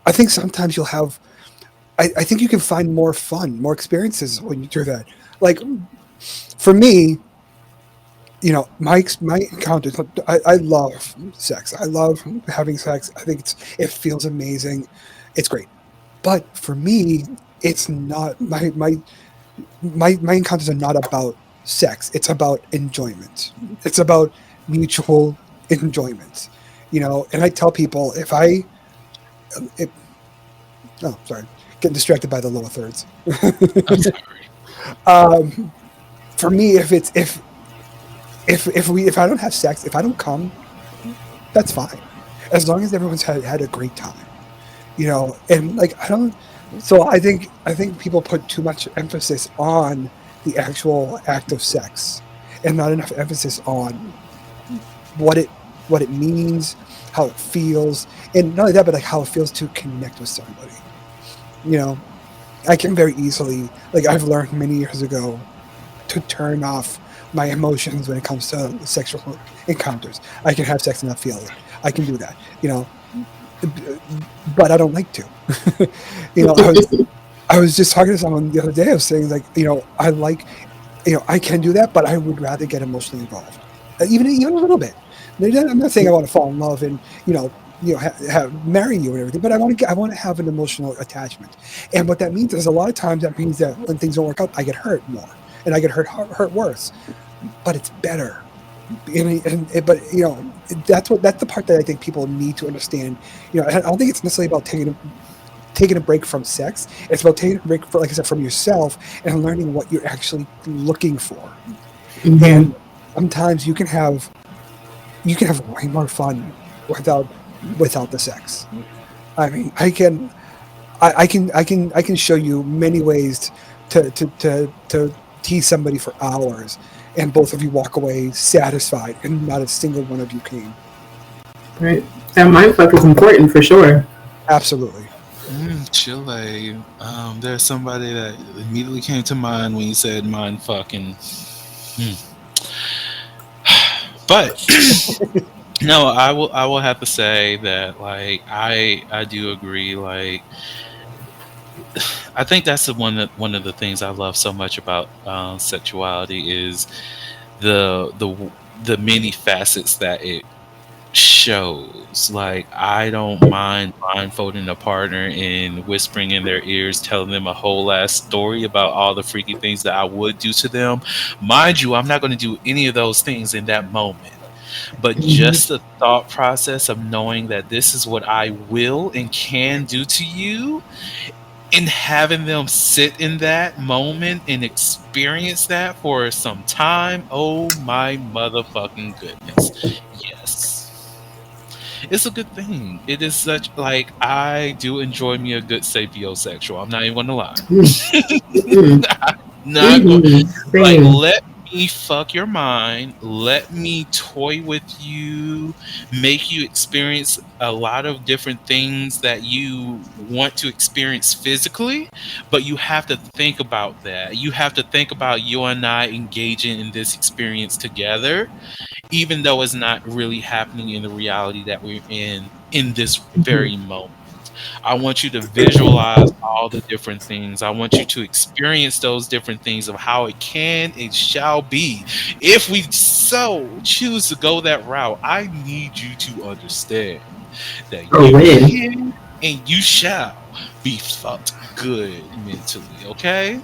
I think sometimes you'll have. I think you can find more fun, more experiences when you do that. Like for me, my encounters. I love sex. I love having sex. I think it feels amazing. It's great. But for me, it's not my encounters are not about sex. It's about enjoyment. It's about mutual enjoyment. And I tell people sorry, getting distracted by the lower thirds. I'm sorry. For me, if I don't have sex, if I don't come, that's fine, as long as everyone's had a great time. And like I don't. So I think people put too much emphasis on the actual act of sex, and not enough emphasis on what it means, how it feels, and not only that, but like how it feels to connect with somebody. I can very easily, like I've learned many years ago, to turn off my emotions when it comes to sexual encounters. I can have sex and not feel it. I can do that. But I don't like to. I was just talking to someone the other day. I was saying I like, I can do that, but I would rather get emotionally involved, even a little bit. I'm not saying I want to fall in love and marry you and everything, but I want to have an emotional attachment. And what that means is a lot of times that means that when things don't work out, I get hurt more, and I get hurt worse. But it's better. But that's the part that I think people need to understand. I don't think it's necessarily about taking a break from sex. It's about taking a break, like I said, from yourself and learning what you're actually looking for. Mm-hmm. And sometimes you can have way more fun without the sex. I mean, I can show you many ways to tease somebody for hours, and both of you walk away satisfied, and not a single one of you came. Right. That mindfuck is important for sure. Absolutely. Chile. There's somebody that immediately came to mind when you said mindfuck, and but no, I will have to say that like I do agree. Like I think that's one of the things I love so much about sexuality is the many facets that it shows. Like I don't mind blindfolding a partner and whispering in their ears, telling them a whole ass story about all the freaky things that I would do to them. Mind you, I'm not going to do any of those things in that moment. But just the thought process of knowing that this is what I will and can do to you, and having them sit in that moment and experience that for some time, oh my motherfucking goodness. Yes. It's a good thing. It is such, like, I do enjoy me a good sapiosexual. I'm not even gonna lie. Not like, let me fuck your mind. Let me toy with you. Make you experience a lot of different things that you want to experience physically. But you have to think about that. You have to think about you and I engaging in this experience together, even though it's not really happening in the reality that we're in this very moment. I want you to visualize all the different things. I want you to experience those different things of how it can and shall be. If we so choose to go that route, I need you to understand that Or you when. can and you shall be fucked good mentally, okay?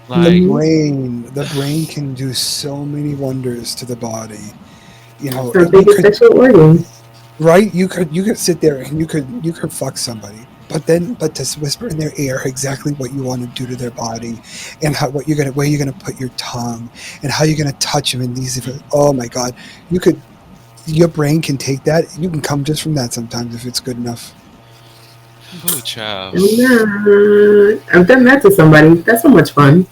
Like, Mhm. The brain can do so many wonders to the body. You know, Our you biggest could, sexual organ. right? You could sit there and you could fuck somebody, but to whisper in their ear exactly what you want to do to their body, and where you're gonna put your tongue, and how you're gonna touch them in these different. Oh my God, you could your brain can take that. You can come just from that sometimes if it's good enough. oh, child. I've done that to somebody. That's so much fun.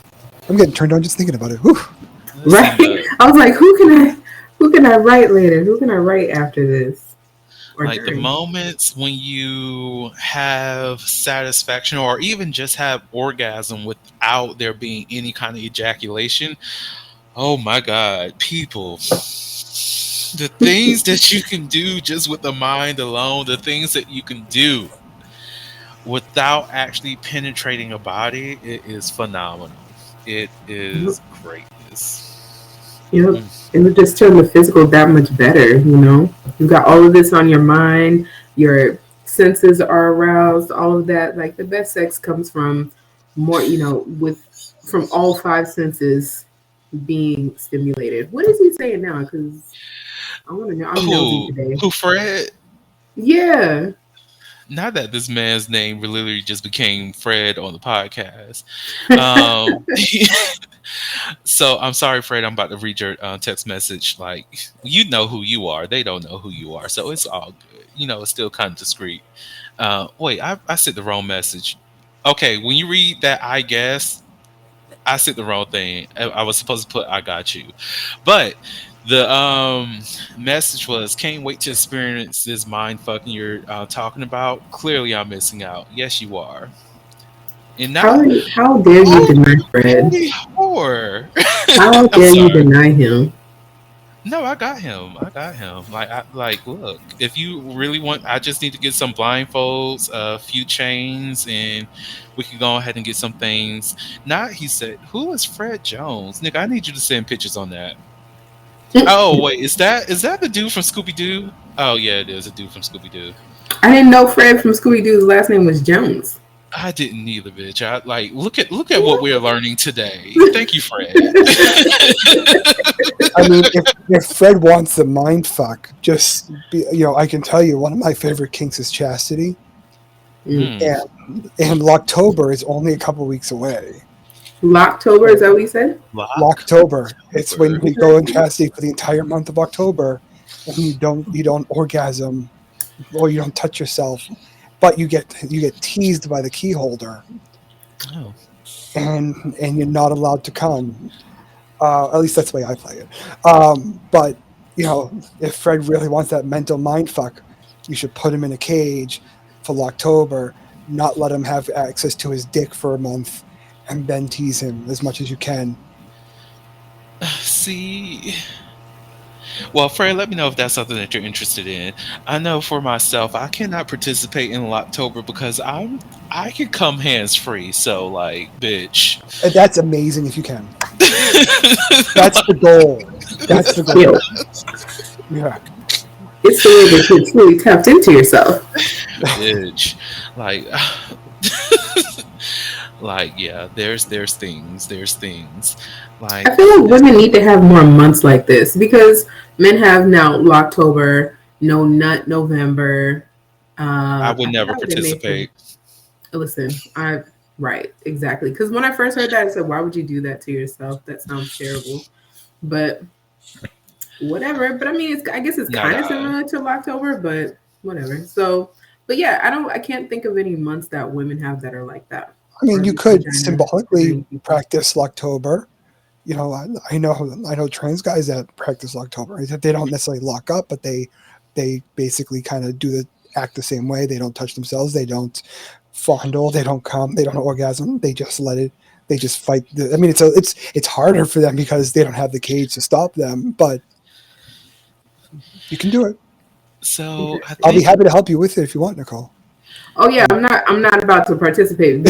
I'm getting turned on just thinking about it. Whew. Listen, Right? but I was like, who can I write later? Who can I write after this? Or like the during? moments when you have satisfaction or even just have orgasm without there being any kind of ejaculation, oh my God, people. The things that you can do just with the mind alone, the things that you can do without actually penetrating a body, it is phenomenal. It Yep. is greatness. Yep. Mm. It would just turn the physical that much better, you know? You've got all of this on your mind, your senses are aroused, all of that. Like the best sex comes from more, with from all five senses being stimulated. What is he saying now? Because I want to know. I'm nosy today. Who, Fred? Yeah. Not that this man's name literally just became Fred on the podcast. Um, so I'm sorry, Fred. I'm about to read your text message. Like, you know who you are. They don't know who you are. So it's all good. It's still kind of discreet. Wait, I sent the wrong message. Okay, when you read that, I guess I sent the wrong thing. I was supposed to put "I got you," but the message was, "Can't wait to experience this mind fucking you're talking about." Clearly, I'm missing out. Yes, you are, and not How dare you oh deny Fred? petty whore. How I'm dare you sorry. deny him? No, I got him. I got him. Like, look, if you really want, I just need to get some blindfolds, a few chains, and we can go ahead and get some things. Not, he said, who is Fred Jones? Nick, I need you to send pictures on that. Oh, wait, is that the dude from Scooby Doo? Oh yeah, it is a dude from Scooby Doo. I didn't know Fred from Scooby Doo's last name was Jones. I didn't either, bitch. I like look at what we're learning today. Thank you, Fred. I mean, if Fred wants the mind fuck, I can tell you one of my favorite kinks is chastity, Hmm. and Locktober is only a couple weeks away. Locktober, is that what you said? Locktober, it's when October. we go in chastity for the entire month of October, and you don't orgasm, or you don't touch yourself, but you get teased by the key holder, Oh. and you're not allowed to come. At least that's the way I play it. But if Fred really wants that mental mind fuck, you should put him in a cage for October, not let him have access to his dick for a month, and then tease him as much as you can. See, well, Fred, let me know if that's something that you're interested in. I know for myself, I cannot participate in October because I can come hands free. So, like, bitch. And that's amazing if you can. That's the goal. That's the goal. Yo, Yeah. it's the way that you truly tapped into yourself. Bitch. Like, like, yeah. There's things. Like, I feel like women need to have more months like this because men have now Locktober, No Nut November. I would I never forgot what they make them. participate. Listen, right, exactly. Because when I first heard that, I said, "Why would you do that to yourself? That sounds terrible." But whatever. But I mean, I guess it's Not kind of I. similar to Locktober, but whatever. So, but yeah, I can't think of any months that women have that are like that. I mean, Or you at least could vagina symbolically people. practice Locktober. I know trans guys that practice Locktober. They don't necessarily lock up, but they basically kind of act the same way. They don't touch themselves. They don't fondle. They don't come. They don't orgasm. They just let it. They just fight. I mean, it's harder for them because they don't have the cage to stop them. But you can do it. So I I'll be think happy to help you with it if you want, Nicole. Oh yeah, I'm not about to participate. I'm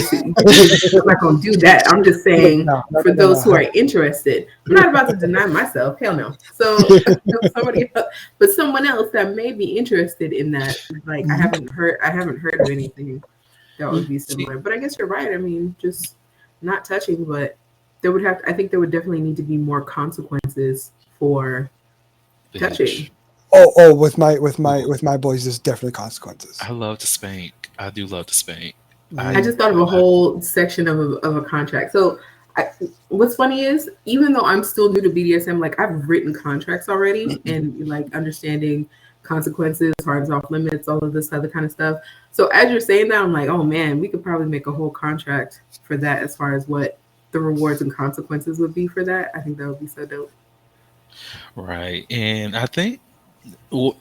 not gonna do that. I'm just saying No, no, for no, no, those who no. are interested, I'm not about to deny myself. Hell no. So somebody else, but someone else that may be interested in that, like I haven't heard of anything that would be See, similar. But I guess you're right. I mean, just not touching, but I think there would definitely need to be more consequences for touching. bitch. Oh, Ooh, with my boys, there's definitely consequences. I love to spank. I do love to spank. I I, Mm. just thought of a I whole section of a contract. So, what's funny is even though I'm still new to BDSM, like I've written contracts already and like understanding consequences, hard off limits, all of this other kind of stuff. So as you're saying that, I'm like, oh man, we could probably make a whole contract for that as far as what the rewards and consequences would be for that. I think that would be so dope. right, and I think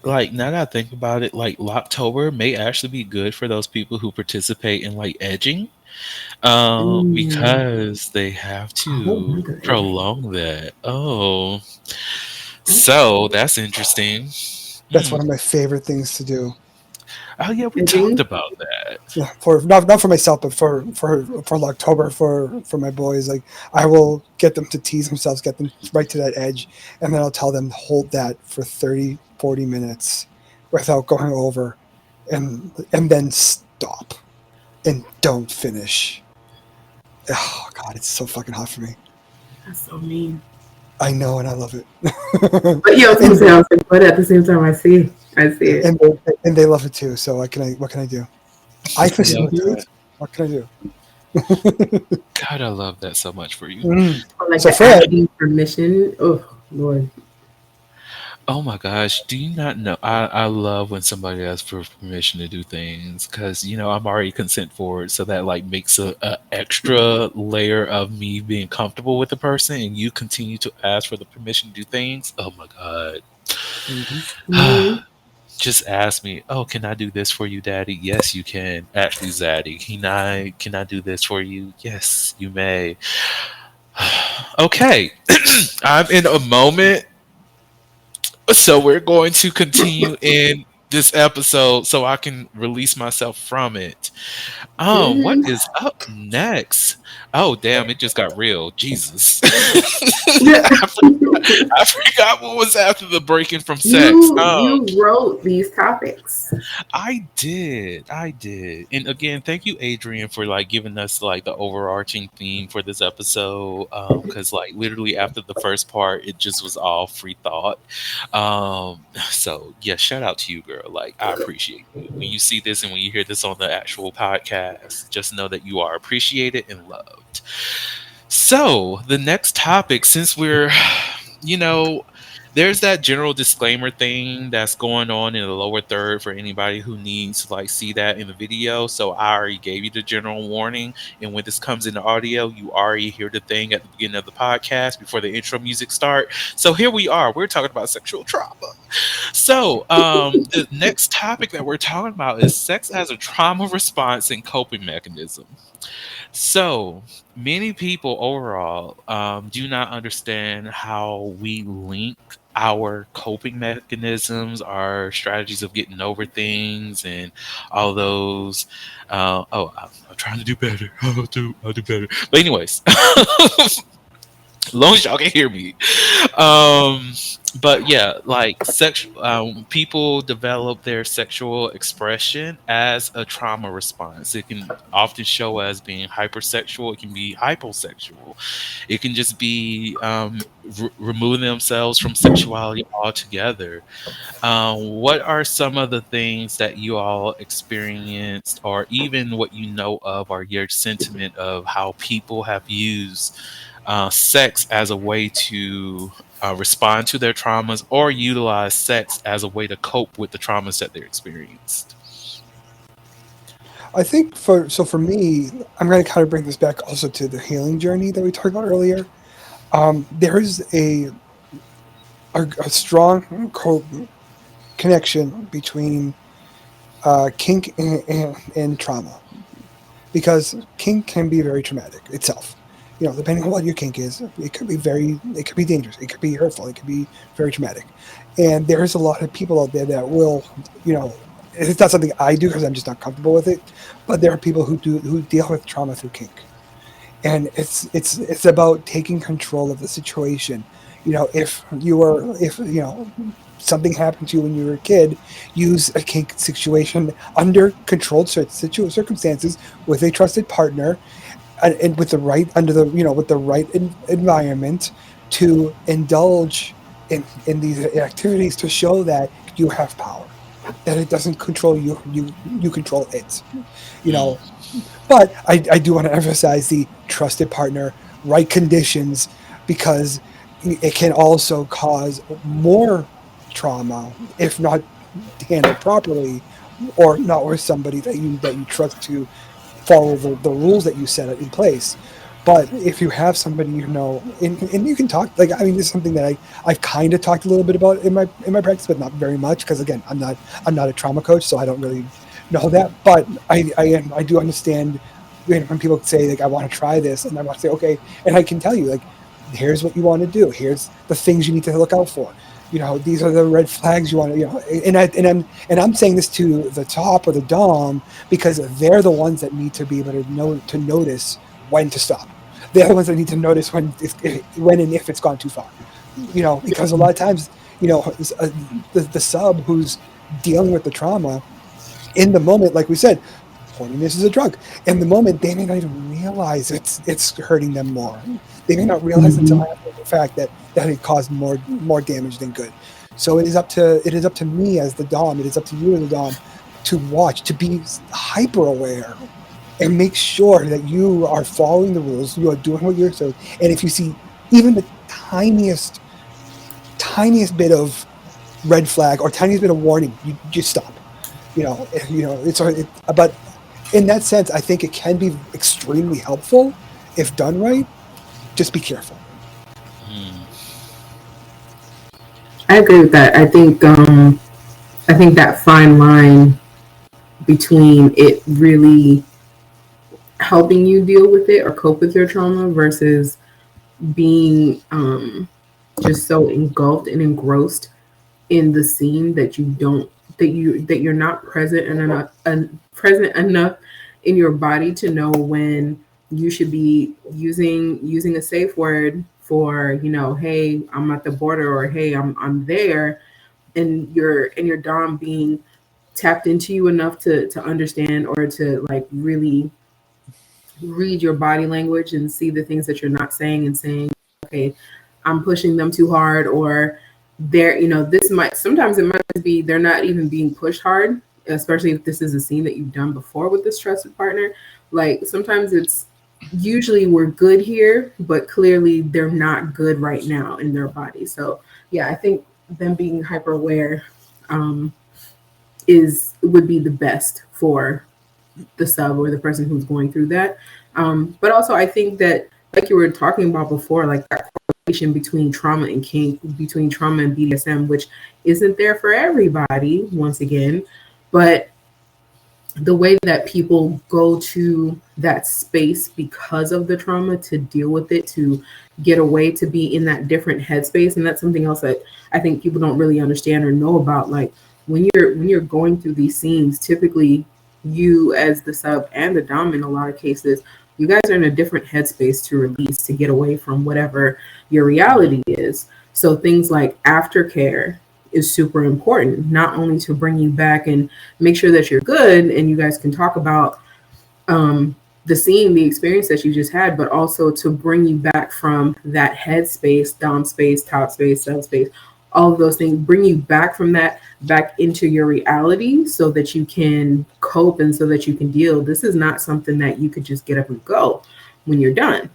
like now that I think about it, like Locktober may actually be good for those people who participate in like edging, Mm. because they have A whole to month of edging. prolong that. Oh, so that's interesting. That's one Mm. of my favorite things to do. Oh yeah, we talked Edging. about that. Yeah, for not for myself, but for October for my boys. Like I will get them to tease themselves, get them right to that edge, and then I'll tell them to hold that for 30-40 minutes without going over, and then stop and don't finish. Oh God, it's so fucking hot for me. That's so mean. I know, and I love it. But yeah, I was gonna and say I was like, but at the same time, I see it. and they love it too. So what can I do? I I love Mhm. facilitate. that. What can I do? God, I love that so much for you. Mm. Or like So the Fred, asking permission. Oh Lord. Oh my gosh, do you not know? I love when somebody asks for permission to do things because I'm already consent forward, so that like makes a extra layer of me being comfortable with the person, and you continue to ask for the permission to do things. Oh my mhm. god. Hmm. Just ask me, oh, can I do this for you, Daddy? Yes, you can. Actually, Zaddy, can I do this for you? Yes, you may. Okay. I'm in a moment, so we're going to continue in this episode so I can release myself from it. What Hmm. is up next? Oh, damn, it just got real. Jesus. I forgot what was after the breaking from sex. You wrote these topics. I did. I did. And again, thank you, Adrian, for like giving us like the overarching theme for this episode. Because like literally after the first part, it just was all free thought. So yeah, shout out to you, girl. Like I appreciate you. When you see this and when you hear this on the actual podcast, just know that you are appreciated and loved. So the next topic, since we're you know, there's that general disclaimer thing that's going on in the lower third for anybody who needs to like see that in the video. So I already gave you the general warning, and when this comes in the audio, you already hear the thing at the beginning of the podcast before the intro music start. So here we are. We're talking about sexual trauma. So the next topic that we're talking about is sex as a trauma response and coping mechanism. So many people overall do not understand how we link our coping mechanisms, our strategies of getting over things, and all those. I'm trying to do better. I'll do better. But anyways, as long as y'all can hear me. Um, but yeah, like people develop their sexual expression as a trauma response. It can often show as being hypersexual. It can be hyposexual. It can just be removing themselves from sexuality altogether. What are some of the things that you all experienced, or even what you know of, or your sentiment of how people have used sex as a way to respond to their traumas, or utilize sex as a way to cope with the traumas that they experienced? I think for me, I'm going to kind of bring this back also to the healing journey that we talked about earlier. There is a strong connection between kink and trauma, because kink can be very traumatic itself. Depending on what your kink is, it could be dangerous, it could be hurtful, it could be very traumatic. And there's a lot of people out there that will, you know, It's not something I do because I'm just not comfortable with it. But there are people who deal with trauma through kink, and it's about taking control of the situation. If something happened to you when you were a kid, use a kink situation under controlled circumstances with a trusted partner, and with the right with the right environment to indulge in these activities to show that you have power, that it doesn't control you, you control it. But I do want to emphasize the trusted partner, right conditions, because it can also cause more trauma if not handled properly, or not with somebody that you trust to follow the rules that you set in place. But if you have somebody and you can talk, this is something that I've kind of talked a little bit about in my practice, but not very much, because again, I'm not a trauma coach, so I don't really know that. But I do understand when people say I want to try this, and I want to say okay, and I can tell you here's what you want to do, here's the things you need to look out for. These are the red flags you want to, and I'm saying this to the top or the dom, because they're the ones that need to be able to notice when to stop. They're the ones that need to notice when and if it's gone too far. Because a lot of times, the sub who's dealing with the trauma in the moment, like we said, horniness is a drug. In the moment, they may not even realize it's hurting them more. They may not realize until after the fact that it caused more damage than good. So it is up to me as the dom. It is up to you as the dom to watch, to be hyper aware, and make sure that you are following the rules. You are doing what you're supposed. And if you see even the tiniest bit of red flag or tiniest bit of warning, you just stop. But in that sense, I think it can be extremely helpful if done right. Just be careful. I agree with that. I think that fine line between it really helping you deal with it or cope with your trauma versus being just so engulfed and engrossed in the scene that you're not present enough in your body to know when you should be using a safe word for, hey, I'm at the border, or hey, I'm there, and your dom being tapped into you enough to understand, or to really read your body language and see the things that you're not saying, and saying, okay, I'm pushing them too hard, or sometimes it might be they're not even being pushed hard, especially if this is a scene that you've done before with this trusted partner. Sometimes it's usually we're good here, but clearly they're not good right now in their body. So yeah, I think them being hyper aware would be the best for the sub or the person who's going through that. But also I think that, like you were talking about before, that correlation between trauma and kink, between trauma and BDSM, which isn't there for everybody, once again, but the way that people go to that space because of the trauma to deal with it, to get away, to be in that different headspace. And that's something else that I think people don't really understand or know about. When you're going through these scenes, typically you as the sub and the dom, in a lot of cases, you guys are in a different headspace to release, to get away from whatever your reality is. So things like aftercare is super important, not only to bring you back and make sure that you're good and you guys can talk about the scene, the experience that you just had, but also to bring you back from that headspace, dom space, top space, sub space, all of those things, bring you back from that, back into your reality so that you can cope and so that you can deal. This is not something that you could just get up and go when you're done.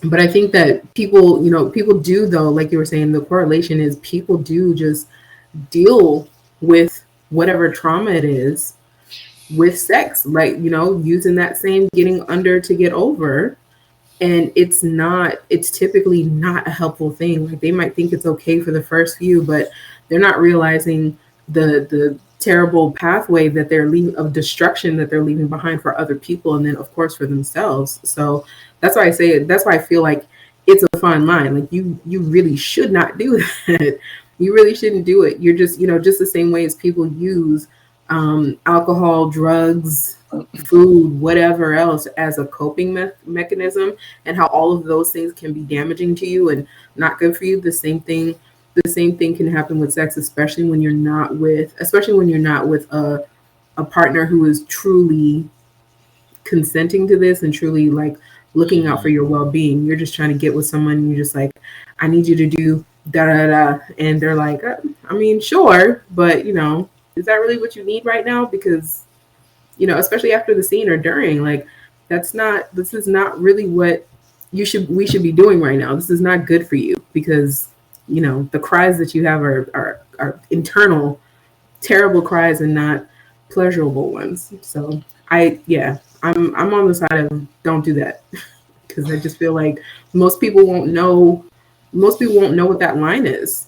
But I think that people do, though, like you were saying, the correlation is people do just deal with whatever trauma it is with sex, using that same getting under to get over. And it's typically not a helpful thing. They might think it's okay for the first few, but they're not realizing the terrible pathway that they're leaving, of destruction that they're leaving behind for other people, and then of course for themselves. So that's why I feel like it's a fine line. You really should not do that. You really shouldn't do it. You're just, just the same way as people use alcohol, drugs, food, whatever else as a coping mechanism, and how all of those things can be damaging to you and not good for you. The same thing can happen with sex, especially when you're not with a partner who is truly consenting to this and truly like looking out for Mhm. your well-being. You're just trying to get with someone and you're just like, I need you to do da da da, and they're like, I mean, sure, but is that really what you need right now? Because especially after the scene or during, like, this is not really what we should be doing right now. This is not good for you because the cries that you have are internal terrible cries and not pleasurable ones. So I'm on the side of don't do that because I just feel like most people won't know most people won't know what that line is,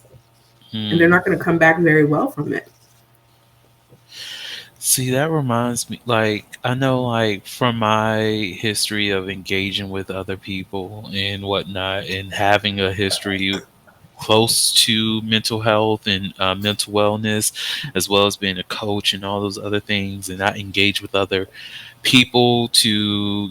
and they're Hmm. not going to come back very well from it. See, that reminds me, like, I know, like, from my history of engaging with other people and whatnot, and having a history close to mental health and mental wellness, as well as being a coach and all those other things, and I engage with other people to,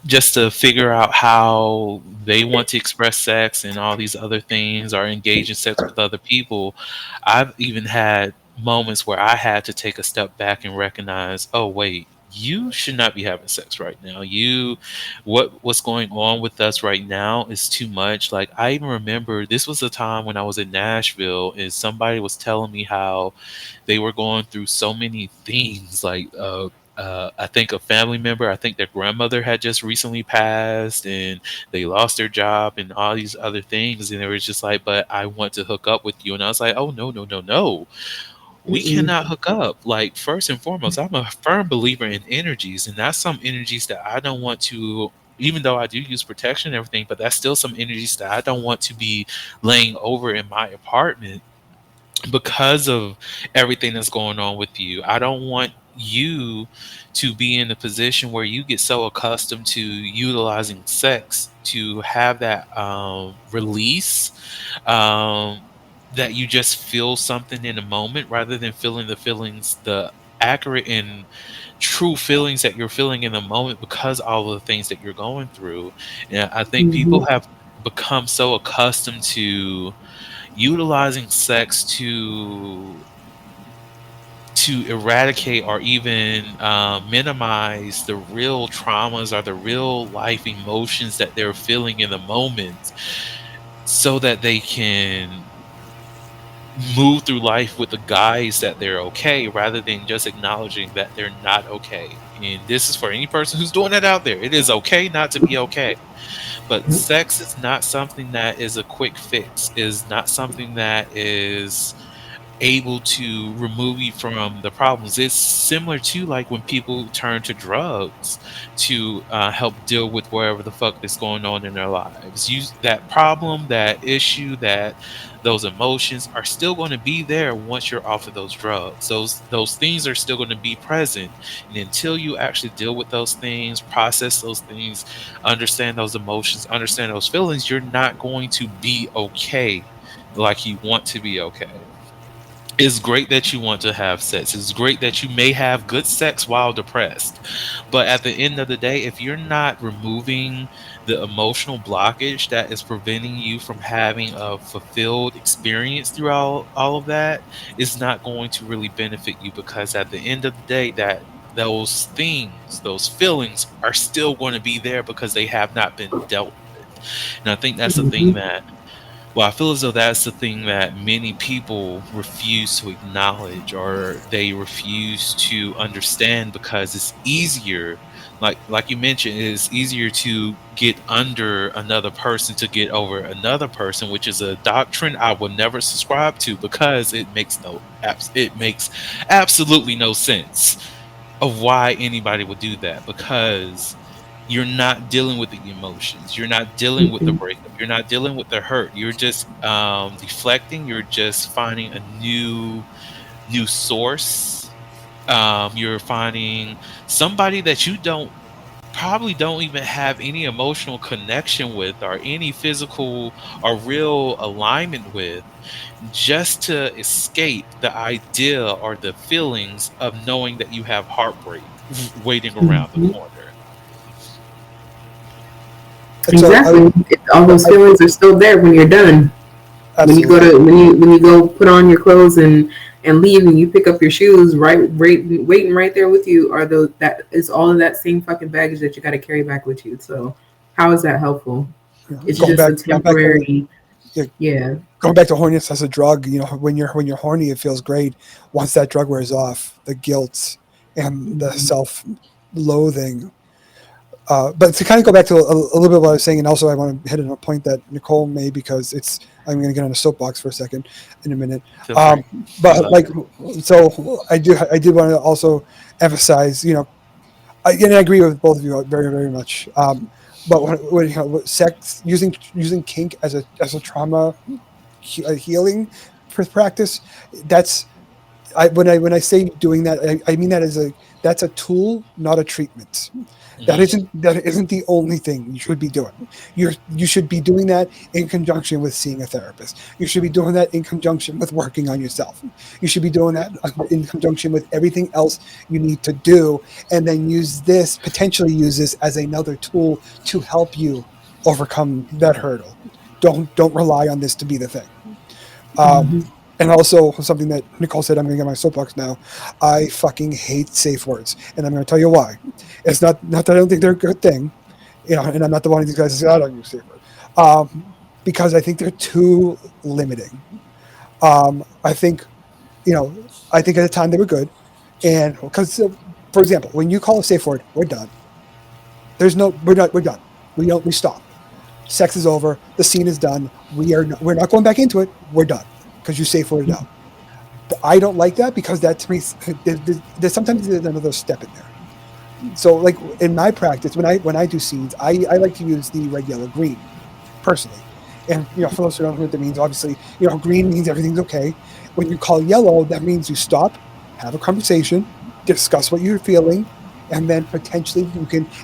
just to figure out how they want to express sex and all these other things or engage in sex with other people. I've even had moments where I had to take a step back and recognize, oh wait, you should not be having sex right now. What's going on with us right now is too much. Like, I even remember this was a time when I was in Nashville and somebody was telling me how they were going through so many things, like I think a family member, I think their grandmother had just recently passed and they lost their job and all these other things. And they were just like, but I want to hook up with you. And I was like, oh, no, no, no, no. We Mm-mm. cannot hook up. Like, first and foremost, I'm a firm believer in energies. And that's some energies that I don't want to, even though I do use protection and everything, but that's still some energies that I don't want to be laying over in my apartment because of everything that's going on with you. I don't want you to be in a position where you get so accustomed to utilizing sex to have that release, that you just feel something in a moment rather than feeling the feelings, the accurate and true feelings that you're feeling in the moment because all of the things that you're going through. And I think people Mhm. have become so accustomed to utilizing sex to eradicate or even minimize the real traumas or the real life emotions that they're feeling in the moment so that they can move through life with the guise that they're okay rather than just acknowledging that they're not okay. And this is for any person who's doing that out there. It is okay not to be okay. But sex is not something that is a quick fix, is not something that is able to remove you from the problems. It's similar to like when people turn to drugs to help deal with whatever the fuck is going on in their lives. That problem, that issue, those emotions are still going to be there once you're off of those drugs. Those things are still going to be present, and until you actually deal with those things, process those things, understand those emotions, understand those feelings, you're not going to be okay like you want to be okay. It's great that you want to have sex. It's great that you may have good sex while depressed. But at the end of the day, if you're not removing the emotional blockage that is preventing you from having a fulfilled experience through all of that, it's not going to really benefit you because at the end of the day, that those things, those feelings are still going to be there because they have not been dealt with. And I think that's the thing Mhm. that well, I feel as though that's the thing that many people refuse to acknowledge or they refuse to understand because it's easier, like you mentioned, it's easier to get under another person to get over another person, which is a doctrine I will never subscribe to because it makes absolutely no sense of why anybody would do that because you're not dealing with the emotions. You're not dealing with the Mm-mm. breakup. You're not dealing with the hurt. You're just deflecting. You're just finding a new source. You're finding somebody that you don't probably don't even have any emotional connection with or any physical or real alignment with, just to escape the idea or the feelings of knowing that you have heartbreak waiting around the Mhm. corner. And so Exactly. All those feelings are still there when you're done. When you go absolutely. to when you go put on your clothes and leave and you pick up your shoes, right waiting right there with you are those that is all of that same fucking baggage that you got to carry back with you. So how is that helpful? It's Going just back, a going back to temporary, yeah, yeah. going back to horniness as a drug. When you're horny, it feels great. Once that drug wears off, the guilt and the Mhm. self-loathing. But to kind of go back to a little bit of what I was saying, and also I want to hit on a point that Nicole made because I'm going to get on a soapbox for a second in a minute. Feel free. We But love like, it. so I did want to also emphasize, and I agree with both of you very, very much. But sex using kink as a trauma healing practice, that's when I say doing that, I mean that as that's a tool, not a treatment. Mhm. That isn't the only thing you should be doing. You should be doing that in conjunction with seeing a therapist. You should be doing that in conjunction with working on yourself. You should be doing that in conjunction with everything else you need to do, and then potentially use this as another tool to help you overcome that hurdle. Don't rely on this to be the thing. Um, Mhm. and also something that Nicole said, I'm going to get my soapbox now. I fucking hate safe words, and I'm going to tell you why. It's not that I don't think they're a good thing, and I'm not the one of these guys that say I don't use safe words, because I think they're too limiting. I think you know I think at the time they were good, and because for example, when you call a safe word, we're done. We're done. We stop. Sex is over. The scene is done. We're not going back into it. We're done because you safe worded out. But I don't like that because that to me there's sometimes there's another step in there. So like in my practice when I do scenes, I like to use the red, yellow, green personally. And for those who don't know what that means, obviously green means everything's okay. When you call yellow, that means you stop, have a conversation, discuss what you're feeling, and then potentially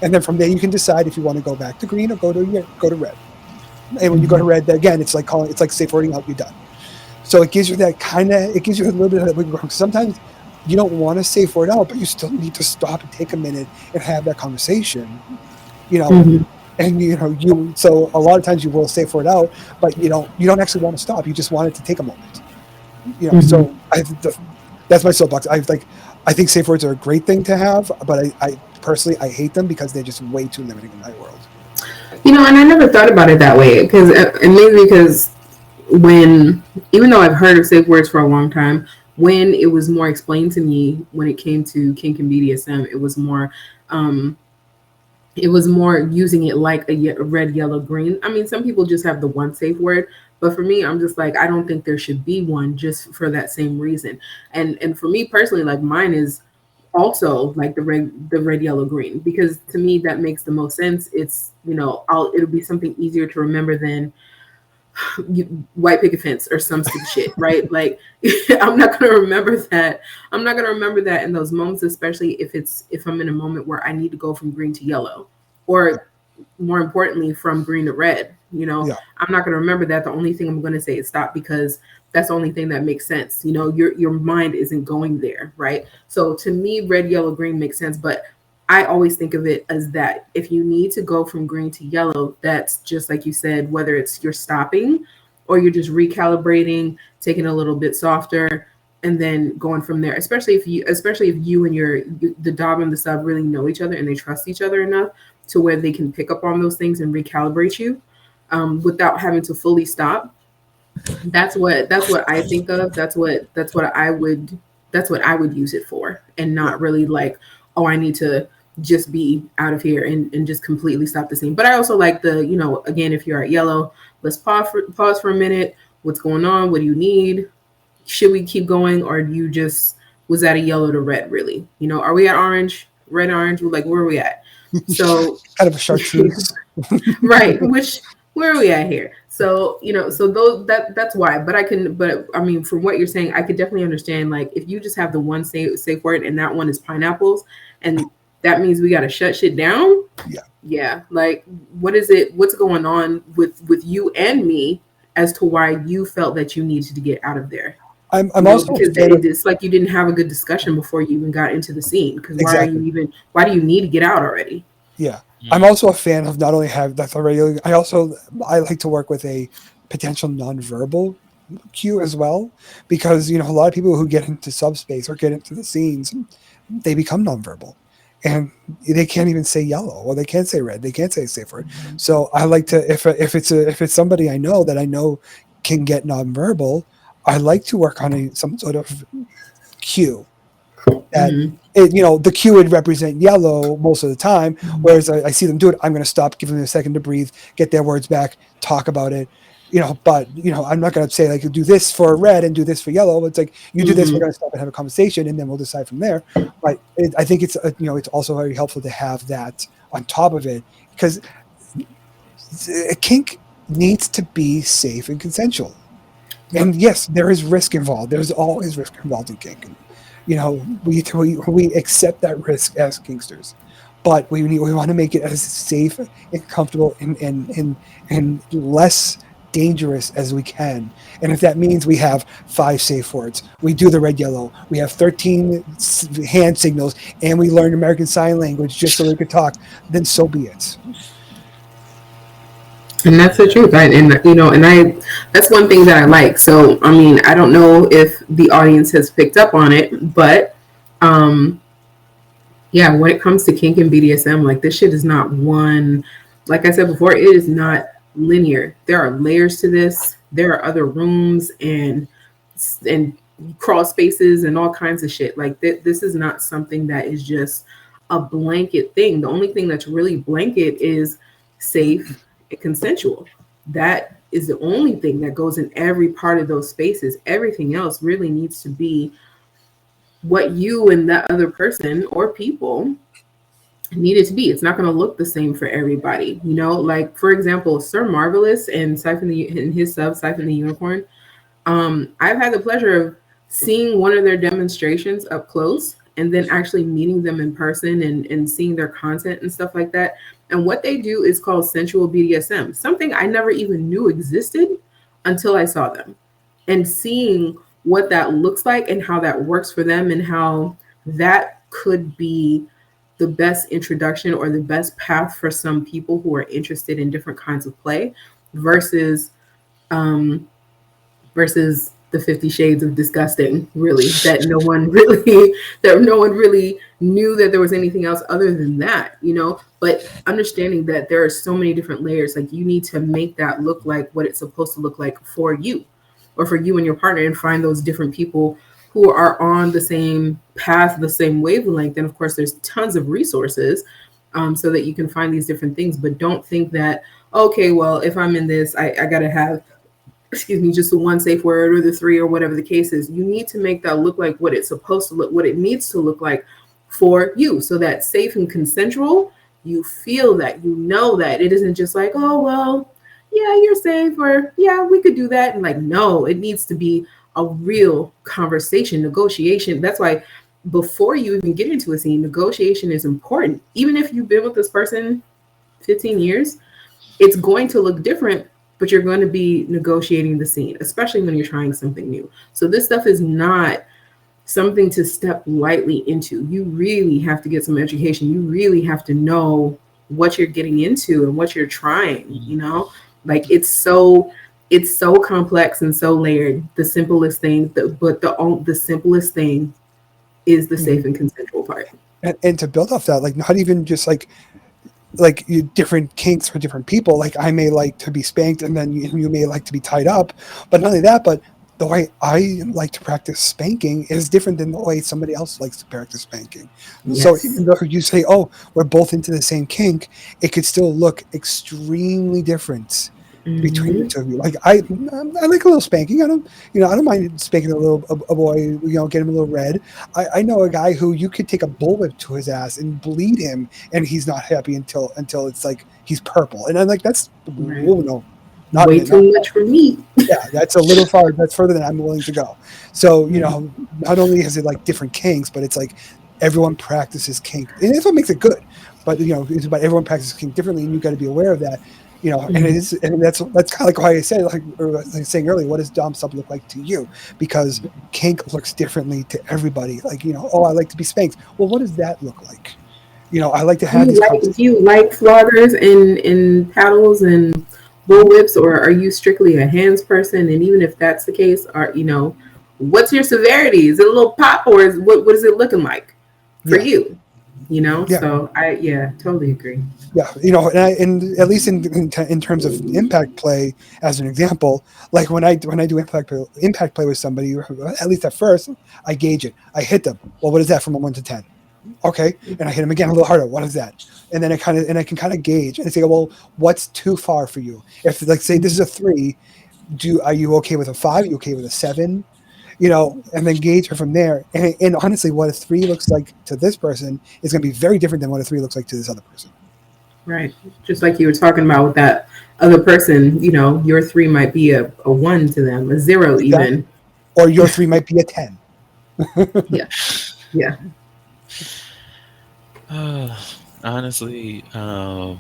and then from there you can decide if you want to go back to green or go to red. And when you go to Mhm. red, again, it's like safe wording out. You're done. So it gives you a little bit of that wiggle room. Sometimes you don't want to safe word out, but you still need to stop and take a minute and have that conversation. You know, Mhm. and so a lot of times you will safe word out, but you don't actually want to stop. You just want it to take a moment. Mhm. So that's my soapbox. I think safe words are a great thing to have, but I personally I hate them because they're just way too limiting in my world. And I never thought about it that way because, and maybe because when, even though I've heard of safe words for a long time, when it was more explained to me when it came to kink and BDSM, um, it was more using it like a red, yellow, green. I mean, some people just have the one safe word, but for me, I'm just like, I don't think there should be one just for that same reason. And for me personally, like mine is also like the red, yellow, green, because to me that makes the most sense. It's it'll be something easier to remember than white picket fence or some stupid shit, right? Like I'm not gonna remember that. I'm not gonna remember that in those moments, especially if I'm in a moment where I need to go from green to yellow, or more importantly, from green to red. Yeah, I'm not gonna remember that. The only thing I'm gonna say is stop, because that's the only thing that makes sense. Your mind isn't going there, right? So to me, red, yellow, green makes sense, but I always think of it as that if you need to go from green to yellow, that's just like you said, whether it's you're stopping or you're just recalibrating, taking a little bit softer, and then going from there. Especially if you and the dom and the sub really know each other and they trust each other enough to where they can pick up on those things and recalibrate you, without having to fully stop. That's what I think of. That's what I would use it for, and yeah, not really like, oh, I need to just be out of here and just completely stop the scene. But I also like again, if you're at yellow, let's pause for a minute. What's going on? What do you need? Should we keep going, or do you just was that a yellow to red? Really, are we at orange, red, orange? Like, where are we at? So kind of a chartreuse. right, which where are we at here? So those that's why. But I mean, from what you're saying, I could definitely understand, like, if you just have the one safe word and that one is pineapples, and that means we got to shut shit down. Yeah, like what is it? What's going on with you and me as to why you felt that you needed to get out of there? I'm You know, also a because fan of it's like you didn't have a good discussion before you even got into the scene. Because why are you exactly. even? Why do you need to get out already? Yeah, I'm also a fan of not only have that already. I like to work with a potential nonverbal cue as well, because a lot of people who get into subspace or get into the scenes, they become nonverbal, and they can't even say yellow or they can't say red. They can't say a safe word. So I like to if it's somebody that I know can get nonverbal, I like to work on some sort of cue that Mm-hmm. the cue would represent yellow most of the time. Whereas I see them do it, I'm going to stop, give them a second to breathe, get their words back, talk about it. But I'm not going to say like do this for red and do this for yellow. It's like you do this, we're Mm-hmm. going to stop and have a conversation, and then we'll decide from there. But I think it's also very helpful to have that on top of it, because a kink needs to be safe and consensual. Yep. And yes, there is risk involved. There's always risk involved in kink. We accept that risk as kinksters, but we want to make it as safe and comfortable and less dangerous as we can. And if that means we have 5 safe words, we do the red yellow, we have 13 hand signals, and we learn American Sign Language just so we could talk, then so be it. And that's the truth. That's one thing that I like. So, I mean, I don't know if the audience has picked up on it, but, yeah, when it comes to kink and BDSM, like this shit is not one, like I said before, it is not linear. There are layers to this. There are other rooms and crawl spaces and all kinds of shit. Like this is not something that is just a blanket thing. The only thing that's really blanket is safe and consensual. That is the only thing that goes in every part of those spaces. Everything else really needs to be what you and that other person or people need it to be. It's not going to look the same for everybody. Like for example, Sir Marvelous and his sub Siphon the Unicorn. I've had the pleasure of seeing one of their demonstrations up close and then actually meeting them in person and seeing their content and stuff like that. And what they do is called sensual BDSM, something I never even knew existed until I saw them. And seeing what that looks like and how that works for them and how that could be the best introduction or the best path for some people who are interested in different kinds of play versus the 50 Shades of Disgusting, really, that no one really knew that there was anything else other than that, but understanding that there are so many different layers, like you need to make that look like what it's supposed to look like for you or for you and your partner, and find those different people who are on the same path, the same wavelength. And of course, there's tons of resources so that you can find these different things, but don't think that, okay, well, if I'm in this, I got to have just the one safe word or the 3 or whatever the case is. You need to make that look like what it's supposed to look, what it needs to look like for you, so that safe and consensual, you feel that, that it isn't just like, oh, well, yeah, you're safe, or yeah, we could do that. And like, no, it needs to be a real conversation, negotiation. That's why before you even get into a scene, negotiation is important. Even if you've been with this person 15 years, it's going to look different, but you're going to be negotiating the scene, especially when you're trying something new. So this stuff is not something to step lightly into. You really have to get some education. You really have to know what you're getting into and what you're trying, like it's so complex and so layered. The simplest thing, but the simplest thing is the safe and consensual part. And to build off that, like not even just like different kinks for different people. Like I may like to be spanked, and then you may like to be tied up. But not only that, but the way I like to practice spanking is different than the way somebody else likes to practice spanking. Yes. So even though you say, "Oh, we're both into the same kink," it could still look extremely different between the two of you. Like I like a little spanking. I don't mind spanking a boy. Get him a little red. I know a guy who you could take a bullwhip to his ass and bleed him, and he's not happy until it's like he's purple. And I'm like, that's no, not way too much for me. Yeah, that's a little far. That's further than I'm willing to go. So not only is it like different kinks, but it's like everyone practices kink, and that's what makes it good. But it's about everyone practices kink differently, and you got to be aware of that. And that's kind of like why I said, like I was saying earlier, what does dom sub look like to you? Because kink looks differently to everybody. Like oh, I like to be spanked. Well, what does that look like? I like to have these. Do you like floggers and paddles and bullwhips, or are you strictly a hands person? And even if that's the case, what's your severity? Is it a little pop, or what is it looking like for you? So I totally agree. Yeah, and at least in terms of impact play, as an example, like when I do impact play with somebody, at least at first, I gauge it. I hit them. Well, what is that from a 1 to 10? Okay, and I hit them again a little harder. What is that? And then I can kind of gauge and say, well, what's too far for you? If like say this is a 3, are you okay with a 5? Are you okay with a 7? And then gauge her from there. And honestly, what a 3 looks like to this person is going to be very different than what a 3 looks like to this other person. Right. Just like you were talking about with that other person, your 3 might be a 1 to them, a 0 even. Or your 3 might be a 10. Yeah. Honestly, as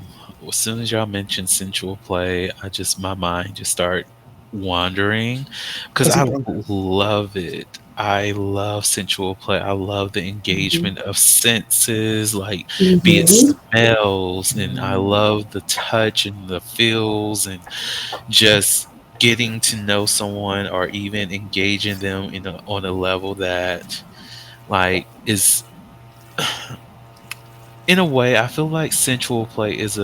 soon as y'all mentioned sensual play, my mind just start wandering because I love it. I love sensual play. I love the engagement of senses, like be it smells, and I love the touch and the feels, and just getting to know someone or even engaging them on a level that, like, is. In a way, I feel like sensual play is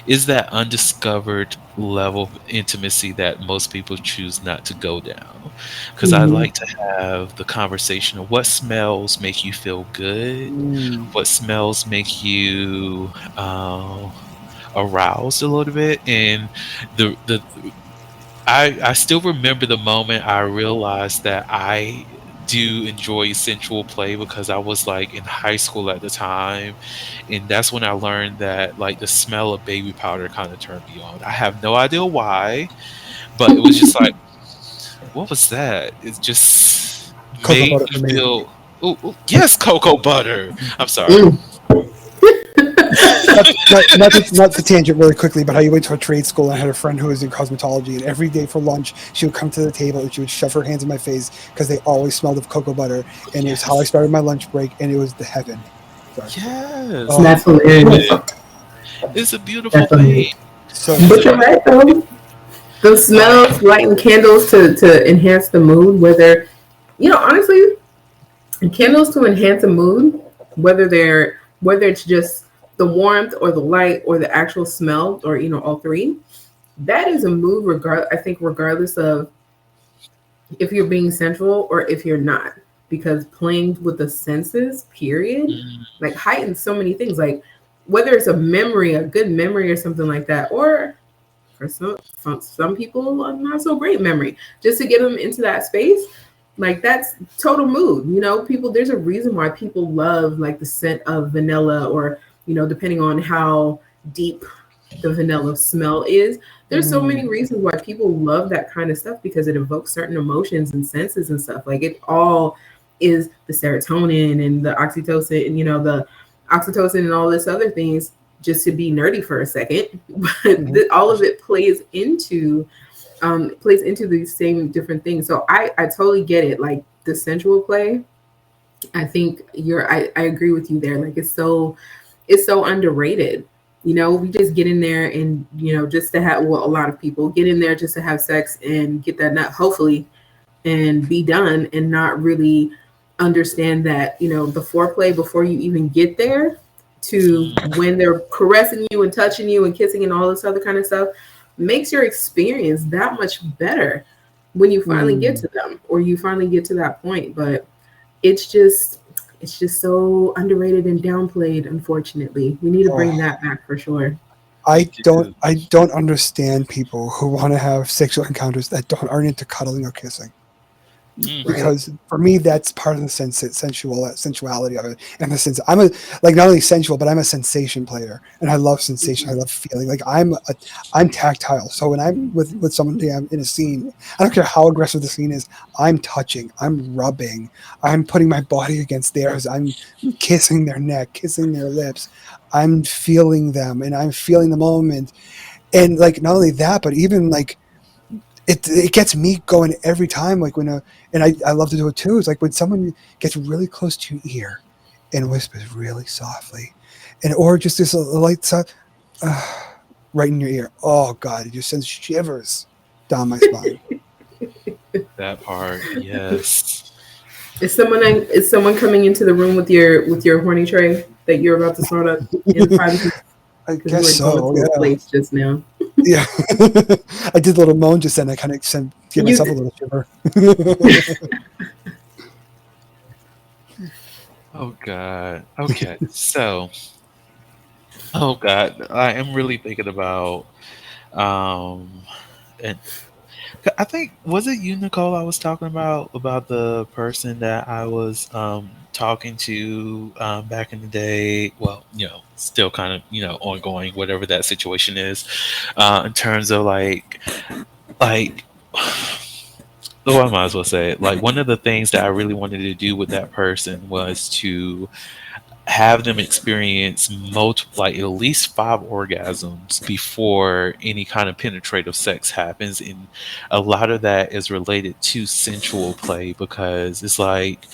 is that undiscovered level of intimacy that most people choose not to go down. Because I like to have the conversation of what smells make you feel good, what smells make you aroused a little bit, and I still remember the moment I realized that I do enjoy sensual play because I was like in high school at the time, and that's when I learned that like the smell of baby powder kind of turned me on. I have no idea why, but it was just like, what was that? It just made me feel. Oh yes, cocoa butter. I'm sorry. Not to tangent really quickly, but I went to a trade school and I had a friend who was in cosmetology, and every day for lunch she would come to the table and she would shove her hands in my face because they always smelled of cocoa butter, and it was how I started my lunch break, and it was the heaven. Sorry. Yes, that's hilarious. It's a beautiful thing. But you're right though. Those smells, lighting candles to enhance the mood. Whether honestly, candles to enhance a mood, whether it's just the warmth or the light or the actual smell, or all 3, that is a mood regardless of if you're being sensual or if you're not, because playing with the senses period like heightens so many things, like whether it's a good memory or something like that, or for some people a not so great memory, just to get them into that space. Like that's total mood. People, there's a reason why people love like the scent of vanilla, or depending on how deep the vanilla smell is. There's so many reasons why people love that kind of stuff, because it evokes certain emotions and senses and stuff. Like it all is the serotonin and the oxytocin and the oxytocin and all this other things, just to be nerdy for a second. But all of it plays into these same different things. So I totally get it. Like the sensual play, I think I agree with you there. Like it's so underrated. We just get in there and just to have, well, a lot of people get in there just to have sex and get that nut, hopefully, and be done, and not really understand that the foreplay before you even get there to when they're caressing you and touching you and kissing and all this other kind of stuff makes your experience that much better when you finally get to them, or you finally get to that point. But it's just so underrated and downplayed, unfortunately. We need to bring that back for sure. I don't understand people who want to have sexual encounters that aren't into cuddling or kissing. Mhm. because for me that's part of the sensuality of it, and the sense I'm a like not only sensual but I'm a sensation player, and I love sensation. I love feeling like I'm tactile. So when I'm with somebody, I'm in a scene, I don't care how aggressive the scene is, I'm touching, I'm rubbing, I'm putting my body against theirs, I'm kissing their neck, kissing their lips, I'm feeling them, and I'm feeling the moment. And like not only that, but even like it gets me going every time. Like when I love to do it too. It's like when someone gets really close to your ear and whispers really softly, and or just this a light right in your ear. Oh God, it just sends shivers down my spine. That part, yes. Is someone coming into the room with your horny tray that you're about to start up in privacy? I Because you guess were going so. to a Yeah, place just now. yeah. I did a little moan just then. I kind of gave You myself a little shiver. Oh God. Okay. So, oh God, I am really thinking about um and I think was it you, Nicole, I was talking about the person that I was talking to back in the day. Well, still kind of, ongoing, whatever that situation is, in terms of like oh, I might as well say it. Like one of the things that I really wanted to do with that person was to have them experience multiple, like at least 5 orgasms before any kind of penetrative sex happens. And a lot of that is related to sensual play, because it's like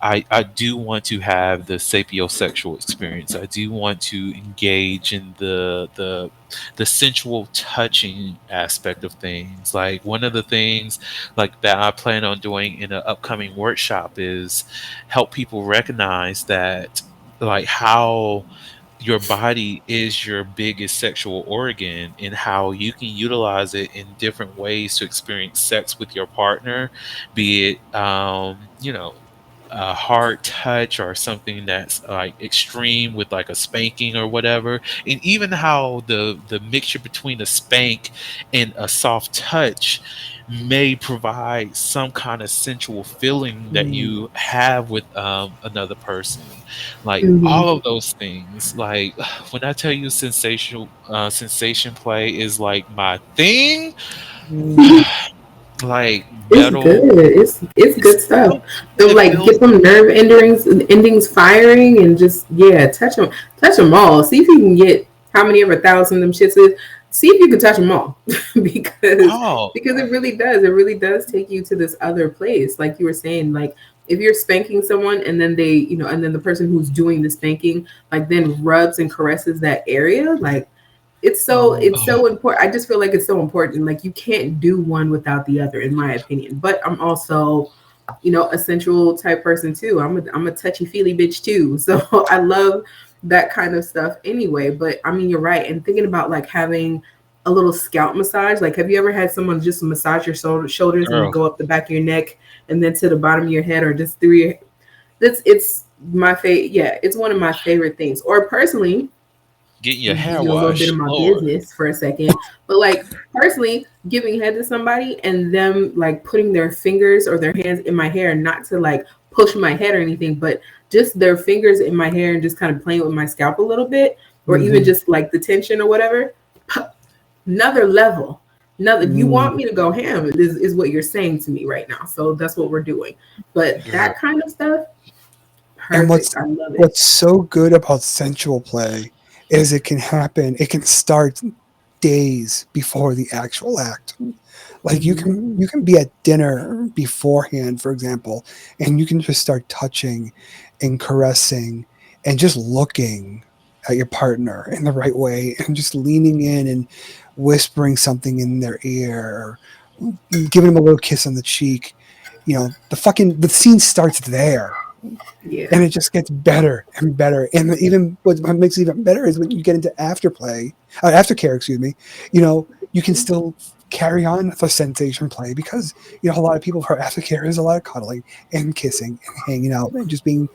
I do want to have the sapiosexual experience. I do want to engage in the sensual touching aspect of things. Like one of the things like that I plan on doing in an upcoming workshop is help people recognize that, like, how your body is your biggest sexual organ and how you can utilize it in different ways to experience sex with your partner, be it a hard touch or something that's like extreme with like a spanking or whatever. And even how the mixture between a spank and a soft touch may provide some kind of sensual feeling that Mm. you have with another person. Like Hmm. all of those things, like when I tell you sensational sensation play is like my thing, Mm. like It's good. metal. It's It's good stuff. so, So it like feels get them nerve endings firing and just touch them all. See if you can get how many ever thousand them shits is. See if you can touch them all because oh it really does take you to this other place. Like you were saying, like if you're spanking someone and then they and then the person who's doing the spanking like then rubs and caresses that area like it's oh so important. I just feel like it's so important. Like you can't do one without the other, in my opinion. But I'm also, a sensual type person too. I'm a touchy feely bitch too. So I love that kind of stuff anyway. But I mean, you're right. And thinking about like having a little scalp massage. Like, have you ever had someone just massage your shoulders and then girl. go up the back of your neck and then to the bottom of your head, or just through your? That's it's my favorite. Yeah, it's one of my favorite things. Or personally, Getting your give hair you a little bit of washed, my Lord. business for a second. But like personally, giving head to somebody and them like putting their fingers or their hands in my hair, not to like push my head or anything, but just their fingers in my hair and just kind of playing with my scalp a little bit, or even Mhm. just like the tension or whatever. Another level. Another, you Mm. want me to go ham is what you're saying to me right now. So that's what we're doing. But Girl. that kind of stuff, And perfect. I love it. what's so good about sensual play is it can happen. It can start days before the actual act. Like Mhm. you can be at dinner beforehand, for example, and you can just start touching and caressing and just looking at your partner in the right way and just leaning in and whispering something in their ear or giving them a little kiss on the cheek. The scene starts there, Yeah. and it just gets better and better. And even what makes it even better is when you get into aftercare, excuse me. You can still carry on the sensation play because a lot of people for aftercare is a lot of cuddling and kissing and hanging out and just being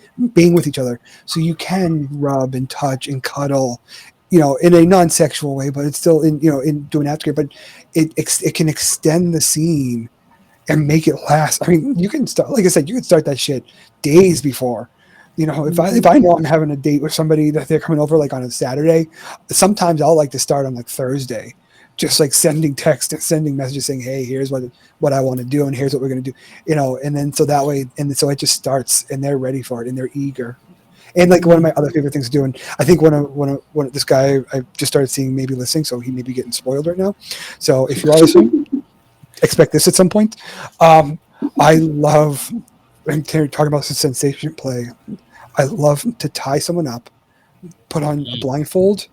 with each other. So you can rub and touch and cuddle, in a non-sexual way, but it's still in doing aftercare. But it can extend the scene and make it last. I mean, you can start, like I said, you can start that shit days before. You know, if I know I'm having a date with somebody that they're coming over like on a Saturday, sometimes I'll like to start on like Thursday, just like sending text and sending messages saying, hey, here's what I want to do and here's what we're going to do, you know, and then so that way, and so it just starts and they're ready for it and they're eager. And like one of my other favorite things to do, and I think when this guy I just started seeing maybe listening, so he may be getting spoiled right now. So if you are listening, expect this at some point. I love, and talking about some sensation play, I love to tie someone up, put on a blindfold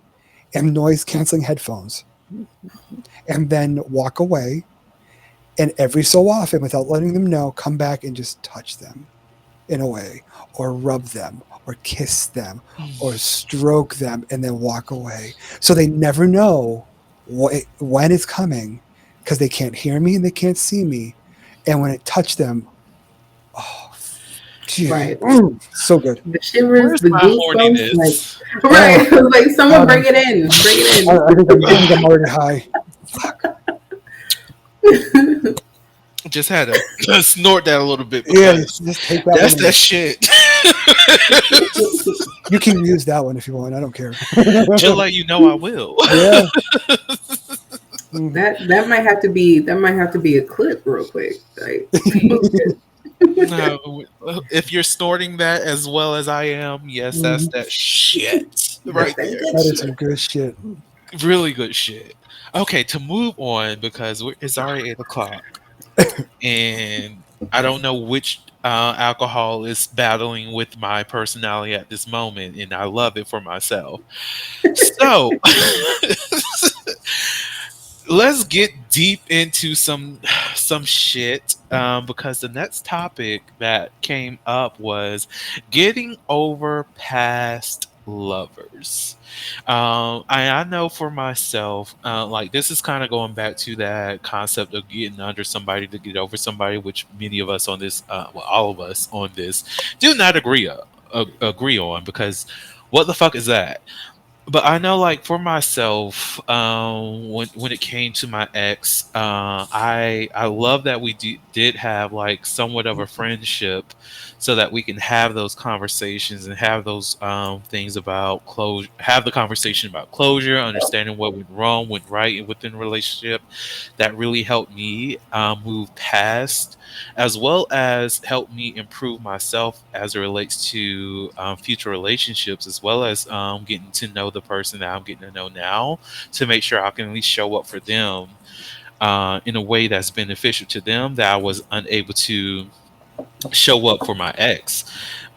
and noise canceling headphones, and then walk away. And every so often, without letting them know, come back and just touch them in a way, or rub them, or kiss them, or stroke them, and then walk away. So they never know when it's coming, because they can't hear me and they can't see me. And when it touched them, oh, geez, Right. So good. The shivers, Where's the my goosebumps, like horniness? right. Like someone bring it in, bring it I think I'm already high. in. Just had to snort that a little bit. Yeah, Because just take that that's one. that shit. You can use that one if you want. I don't care. Just like you know I will. Yeah. That might have to be a clip real quick. Like, No, if you're snorting that as well as I am, yes, that's that shit right there. That is some good shit. Really good shit. Okay, to move on because it's already 8:00, and I don't know which alcohol is battling with my personality at this moment, and I love it for myself. So let's get deep into some shit because the next topic that came up was getting over past lovers. I know for myself, like this is kind of going back to that concept of getting under somebody to get over somebody, which many of us on this, well, all of us on this, do not agree on because what the fuck is that? But I know, like for myself, when it came to my ex, I love that we did have like somewhat of a friendship, so that we can have those conversations and have those things about closure, have the conversation about closure, understanding what went wrong, went right within the relationship. That really helped me move past, as well as help me improve myself as it relates to future relationships, as well as getting to know the person that I'm getting to know now, to make sure I can at least show up for them in a way that's beneficial to them that I was unable to show up for my ex.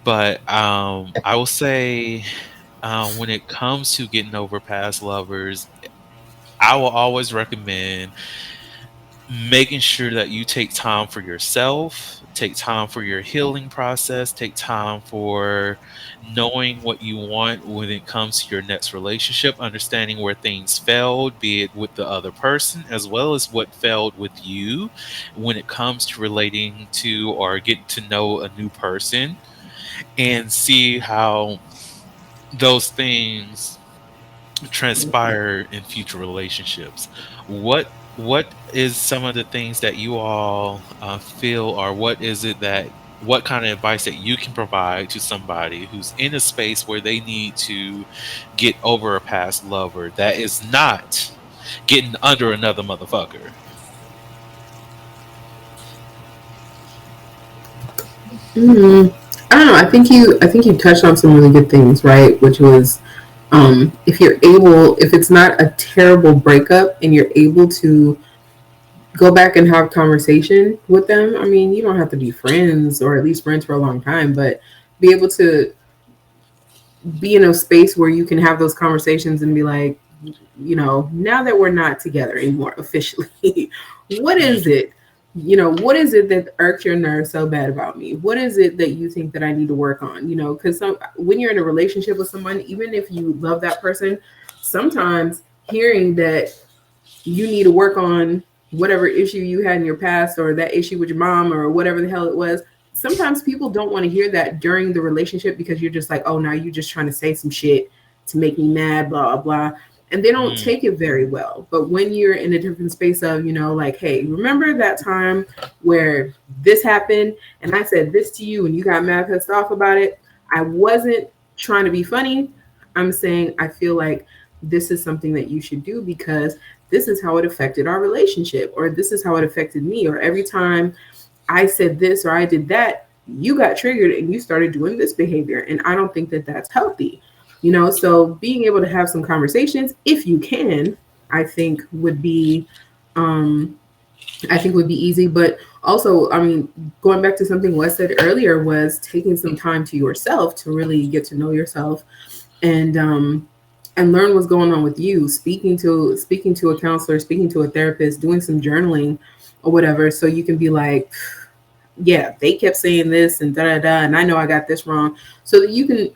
But I will say, when it comes to getting over past lovers, I will always recommend making sure that you take time for yourself, take time for your healing process, take time for knowing what you want when it comes to your next relationship, understanding where things failed, be it with the other person as well as what failed with you when it comes to relating to or getting to know a new person, and see how those things transpire in future relationships. What is some of the things that you all feel, or what kind of advice that you can provide to somebody who's in a space where they need to get over a past lover that is not getting under another motherfucker? I don't know. I think you touched on some really good things, right? Which was, if it's not a terrible breakup and you're able to go back and have conversation with them. I mean, you don't have to be friends, or at least friends for a long time, but be able to be in a space where you can have those conversations and be like, now that we're not together anymore officially, what is it? What is it that irks your nerves so bad about me? What is it that you think that I need to work on? Because when you're in a relationship with someone, even if you love that person, sometimes hearing that you need to work on whatever issue you had in your past, or that issue with your mom, or whatever the hell it was, sometimes people don't want to hear that during the relationship, because you're just like, oh, now you're just trying to say some shit to make me mad, blah, blah, blah. and they don't take it very well. But when you're in a different space of, like, hey, remember that time where this happened and I said this to you and you got mad pissed off about it? I wasn't trying to be funny. I'm saying I feel like this is something that you should do because this is how it affected our relationship, or this is how it affected me, or every time I said this or I did that, you got triggered and you started doing this behavior. And I don't think that that's healthy. So being able to have some conversations, if you can, I think would be easy. But also, going back to something Wes said earlier, was taking some time to yourself to really get to know yourself and learn what's going on with you, speaking to a counselor, speaking to a therapist, doing some journaling or whatever, so you can be like, yeah, they kept saying this and and I know I got this wrong, so that you can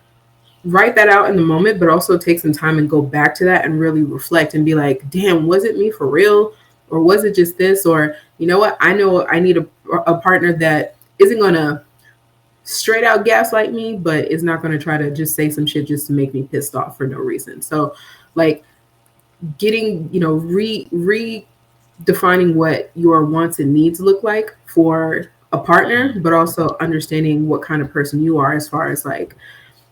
write that out in the moment, but also take some time and go back to that and really reflect and be like, damn, was it me for real? Or was it just this? Or, you know what? I know I need a partner that isn't going to straight out gaslight me, but is not going to try to just say some shit just to make me pissed off for no reason. So like getting, redefining what your wants and needs look like for a partner, but also understanding what kind of person you are as far as like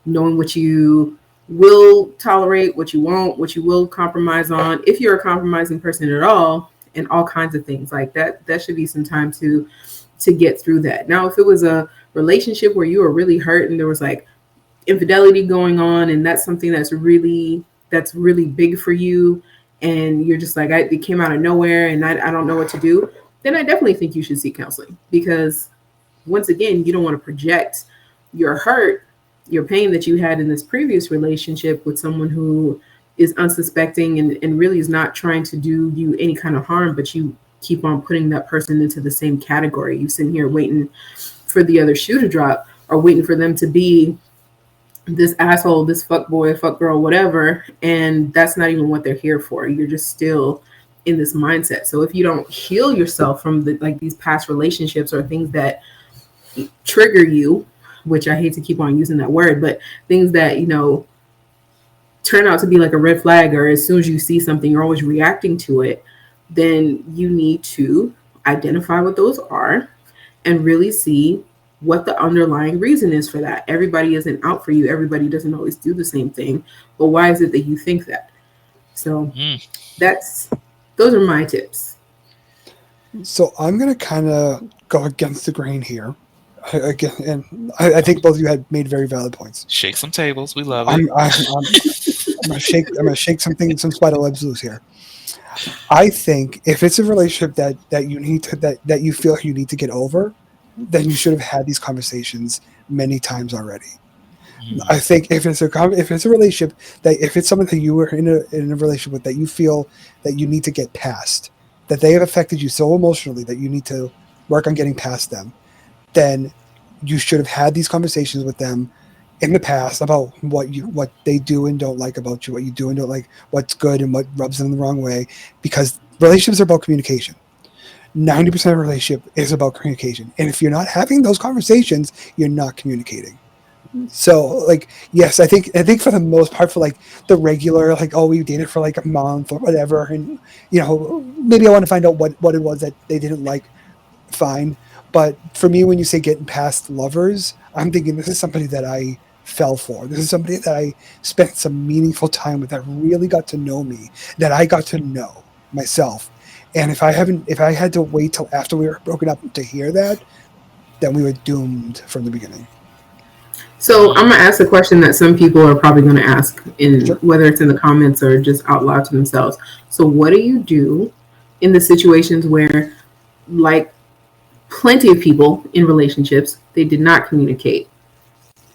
knowing what you will tolerate, what you won't, what you will compromise on, if you're a compromising person at all, and all kinds of things like that. That should be some time to get through that. Now, if it was a relationship where you were really hurt and there was like infidelity going on, and that's something that's really big for you, and you're just like, it came out of nowhere and I don't know what to do, then I definitely think you should seek counseling, because once again, you don't want to project your hurt, your pain that you had in this previous relationship with someone who is unsuspecting and really is not trying to do you any kind of harm, but you keep on putting that person into the same category. You sitting here waiting for the other shoe to drop, or waiting for them to be this asshole, this fuck boy, fuck girl, whatever. And that's not even what they're here for. You're just still in this mindset. So if you don't heal yourself from these past relationships or things that trigger you, which I hate to keep on using that word, but things that, turn out to be like a red flag, or as soon as you see something, you're always reacting to it, then you need to identify what those are and really see what the underlying reason is for that. Everybody isn't out for you. Everybody doesn't always do the same thing. But why is it that you think that? So those are my tips. So I'm going to kind of go against the grain here. Again, and I think both of you had made very valid points. Shake some tables. We love it. I'm gonna shake some spider webs loose here. I think if it's a relationship that you need to that you feel you need to get over, then you should have had these conversations many times already. I think if it's a relationship if it's someone that you were in a relationship with that you feel that you need to get past, that they have affected you so emotionally that you need to work on getting past them, then you should have had these conversations with them in the past about what they do and don't like about you, what you do and don't like, what's good and what rubs them the wrong way, because relationships are about communication. 90% of a relationship is about communication. And if you're not having those conversations, you're not communicating. So yes, I think for the most part, for the regular, we dated for a month or whatever, and maybe I want to find out what it was that they didn't like, fine. But for me, when you say getting past lovers, I'm thinking this is somebody that I fell for. This is somebody that I spent some meaningful time with, that really got to know me, that I got to know myself. And if I had to wait till after we were broken up to hear that, then we were doomed from the beginning. So I'm going to ask a question that some people are probably going to ask, Sure. whether it's in the comments or just out loud to themselves. So what do you do in the situations where, plenty of people in relationships, they did not communicate?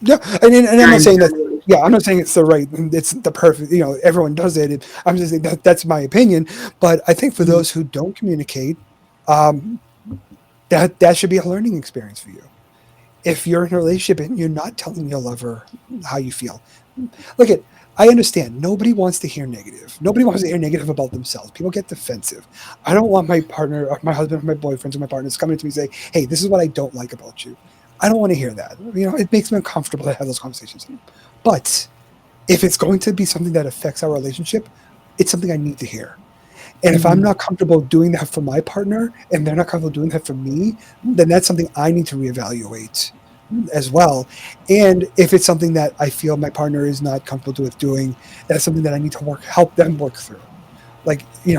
Yeah, and I'm not saying that. Yeah, I'm not saying it's the perfect. Everyone does it. I'm just saying that's my opinion. But I think for those who don't communicate, that should be a learning experience for you. If you're in a relationship and you're not telling your lover how you feel, I understand. Nobody wants to hear negative. Nobody wants to hear negative about themselves. People get defensive. I don't want my partner, or my husband, or my boyfriends, or my partners coming to me and say, "Hey, this is what I don't like about you." I don't want to hear that. It makes me uncomfortable to have those conversations. But if it's going to be something that affects our relationship, it's something I need to hear. And if I'm not comfortable doing that for my partner and they're not comfortable doing that for me, then that's something I need to reevaluate as well. And if it's something that I feel my partner is not comfortable with doing, that's something that I need to help them work through. Like, and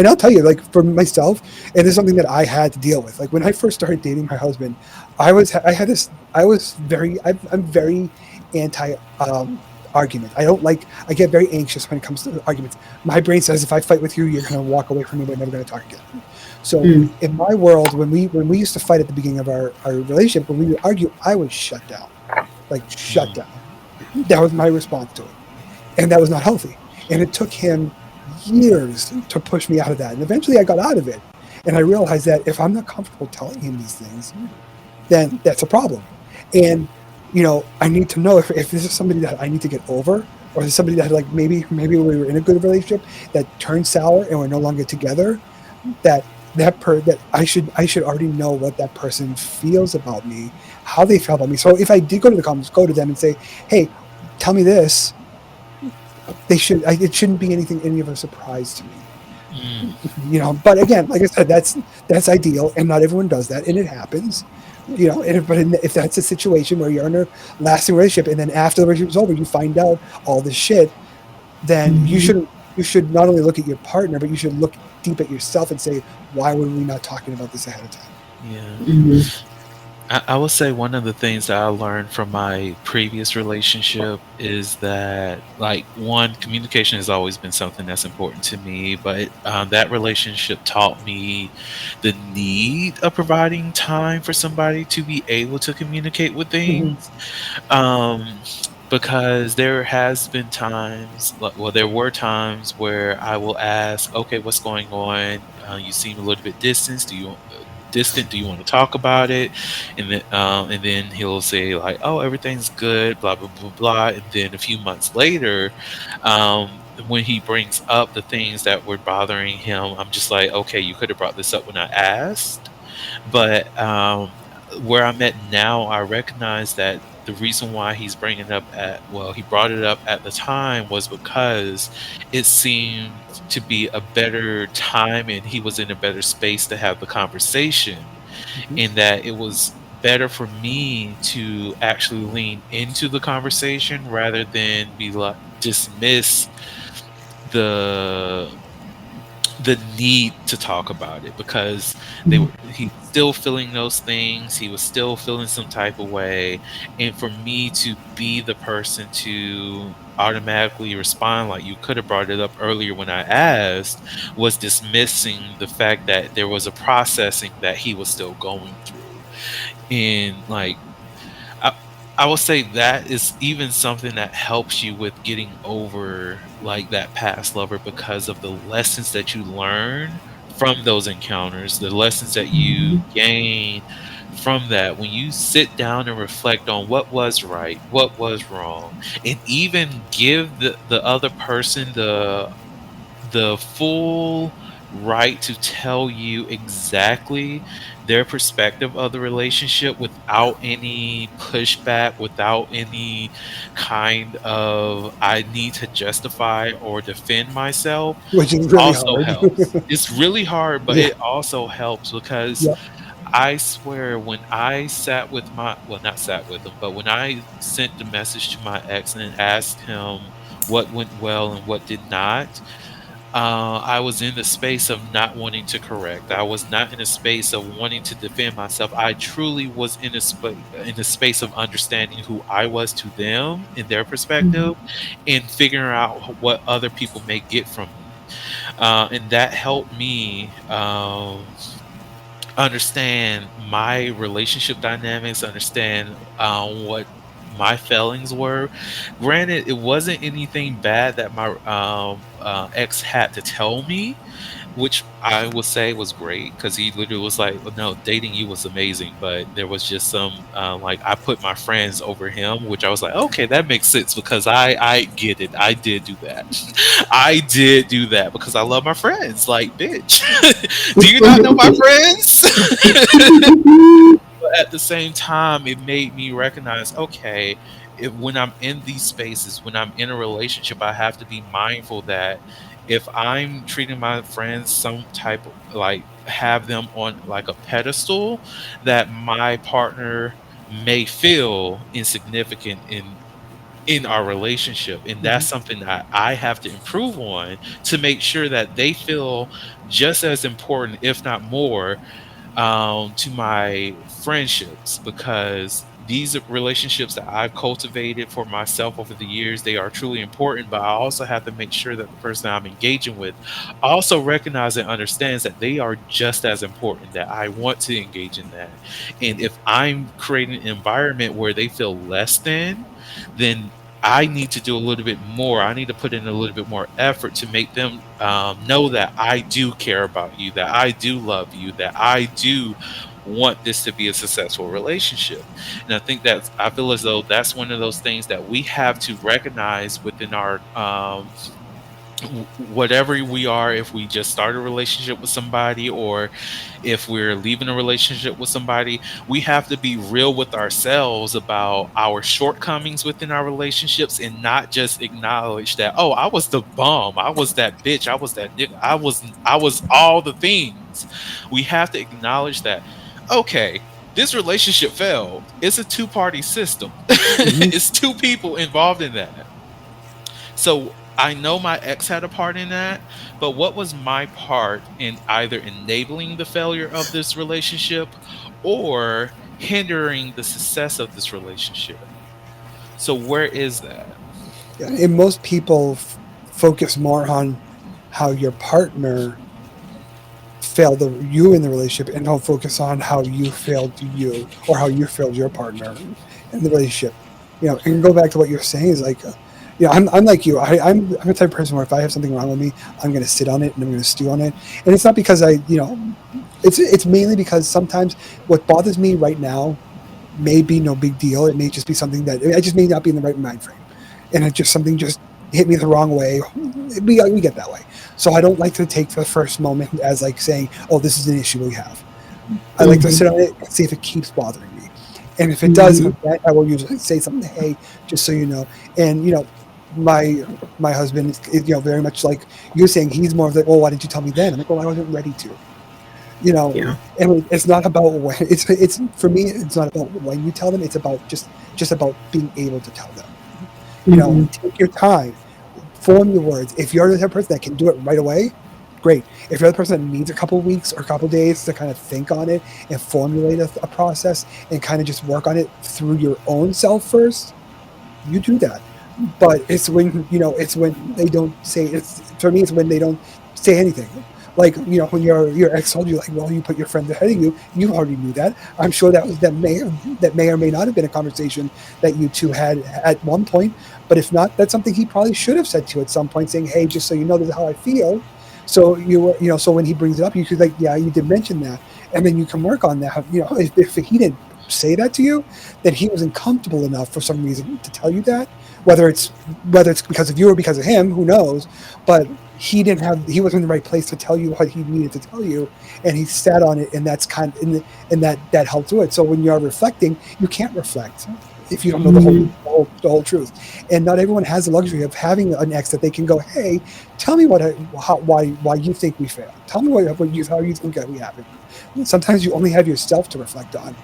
I'll tell you, like, for myself, and it's something that I had to deal with. Like, when I first started dating my husband, I'm very anti argument. I get very anxious when it comes to arguments. My brain says, if I fight with you, you're going to walk away from me. We're never going to talk again. So in my world, when we used to fight at the beginning of our relationship, when we would argue, I was shut down, like shut down. That was my response to it. And that was not healthy. And it took him years to push me out of that. And eventually I got out of it. And I realized that if I'm not comfortable telling him these things, then that's a problem. And, I need to know if this is somebody that I need to get over, or is it somebody that, like, maybe we were in a good relationship that turned sour and we're no longer together, that I should already know what that person feels about me, how they feel about me. So if I did go to the comments, go to them and say, hey, tell me this, it shouldn't be any of a surprise to me. But again, like I said, that's ideal, and not everyone does that, and it happens. If that's a situation where you're in a lasting relationship, and then after the relationship's over, you find out all this shit, then you should not only look at your partner, but you should look deep at yourself and say, why were we not talking about this ahead of time? Yeah. I would say one of the things that I learned from my previous relationship is that, like, one, communication has always been something that's important to me, but that relationship taught me the need of providing time for somebody to be able to communicate with things. Because there has been times, there were times where I will ask, okay, what's going on? You seem a little bit distant. Do you want to talk about it? And then he'll say, like, oh, everything's good, blah blah blah blah. And then a few months later, when he brings up the things that were bothering him, I'm just like, okay, you could have brought this up when I asked. But where I'm at now, I recognize that the reason why he brought it up at the time was because it seemed to be a better time and he was in a better space to have the conversation, in that it was better for me to actually lean into the conversation rather than be like dismiss the need to talk about it, because he was still feeling those things, he was still feeling some type of way, and for me to be the person to automatically respond like, you could have brought it up earlier when I asked, was dismissing the fact that there was a processing that he was still going through. And, like, I will say that is even something that helps you with getting over, like, that past lover, because of the lessons that you learn from those encounters, the lessons that you gain from that. When you sit down and reflect on what was right, what was wrong, and even give the other person the full right to tell you exactly their perspective of the relationship without any pushback, without any kind of I need to justify or defend myself, Which is really also hard. helps. It's really hard, but Yeah. it also helps because Yeah. I swear, when I sat with not sat with him, but when I sent the message to my ex and asked him what went well and what did not, I was in the space of not wanting to correct. I was not in a space of wanting to defend myself. I truly was in a space of understanding who I was to them in their perspective, and figuring out what other people may get from me. And that helped me understand my relationship dynamics, understand what my failings were. Granted, it wasn't anything bad that my ex had to tell me, which I would say was great, because he literally was like, "Well, no, dating you was amazing," but there was just some like, I put my friends over him, which I was like, okay, that makes sense, because I get it. I did do that. I did do that because I love my friends. Like, bitch, do you not know my friends? But at the same time, it made me recognize, okay, when I'm in these spaces, when I'm in a relationship, I have to be mindful that if I'm treating my friends some type of like have them on like a pedestal, that my partner may feel insignificant in our relationship, and that's something that I have to improve on to make sure that they feel just as important, if not more, to my friendships, because these relationships that I've cultivated for myself over the years, they are truly important, but I also have to make sure that the person I'm engaging with also recognize and understands that they are just as important, that I want to engage in that. And if I'm creating an environment where they feel less than, then I need to do a little bit more. I need to put in a little bit more effort to make them know that I do care about you, that I do love you, that I do want this to be a successful relationship. And I think I feel as though that's one of those things that we have to recognize within our whatever we are, if we just start a relationship with somebody or if we're leaving a relationship with somebody, we have to be real with ourselves about our shortcomings within our relationships and not just acknowledge that, oh, I was the bum, I was that bitch, I was that nigga, I was all the things. We have to acknowledge that, okay, this relationship failed. It's a two-party system. Mhm. It's two people involved in that. So I know my ex had a part in that, but what was my part in either enabling the failure of this relationship or hindering the success of this relationship? So where is that? Yeah, and most people focus more on how your partner failed you in the relationship, and don't focus on how you failed you, or how you failed your partner in the relationship. And go back to what you're saying is like, I'm like you. I'm the type of person where if I have something wrong with me, I'm going to sit on it and I'm going to stew on it. And it's not because it's mainly because sometimes what bothers me right now may be no big deal. It may just be something that I just may not be in the right mind frame, and it just something just hit me the wrong way. We get that way, so I don't like to take the first moment as like saying, "Oh, this is an issue we have." I like to sit on it and see if it keeps bothering me, and if it does, I will usually say something. Hey, just so you know, and my husband is very much like you're saying. He's more of like, "Well, why didn't you tell me then?" I'm like, "Well, I wasn't ready to." Yeah. And it's not about when it's for me, it's not about when you tell them, it's about just about being able to tell them. Take your time, form your words. If you're the type of person that can do it right away, great. If you're the person that needs a couple of weeks or a couple of days to kind of think on it and formulate a process and kind of just work on it through your own self first, you do that. But it's when they don't say, it's for me, it's when they don't say anything. Like, when your ex told you, like, well, you put your friend ahead of you already knew that. I'm sure that may or may not have been a conversation that you two had at one point. But if not, that's something he probably should have said to you at some point, saying, hey, just so you know, this is how I feel. So so when he brings it up, you could like, yeah, you did mention that, and then you can work on that. If he didn't say that to you, then he wasn't comfortable enough for some reason to tell you that. Whether it's because of you or because of him, who knows? But he wasn't in the right place to tell you what he needed to tell you, and he sat on it, and that's and that helped do it. So when you're reflecting, you can't reflect if you don't know the whole truth. And not everyone has the luxury of having an ex that they can go, hey, tell me why you think we failed. Tell me how you think that we happened. Sometimes you only have yourself to reflect on,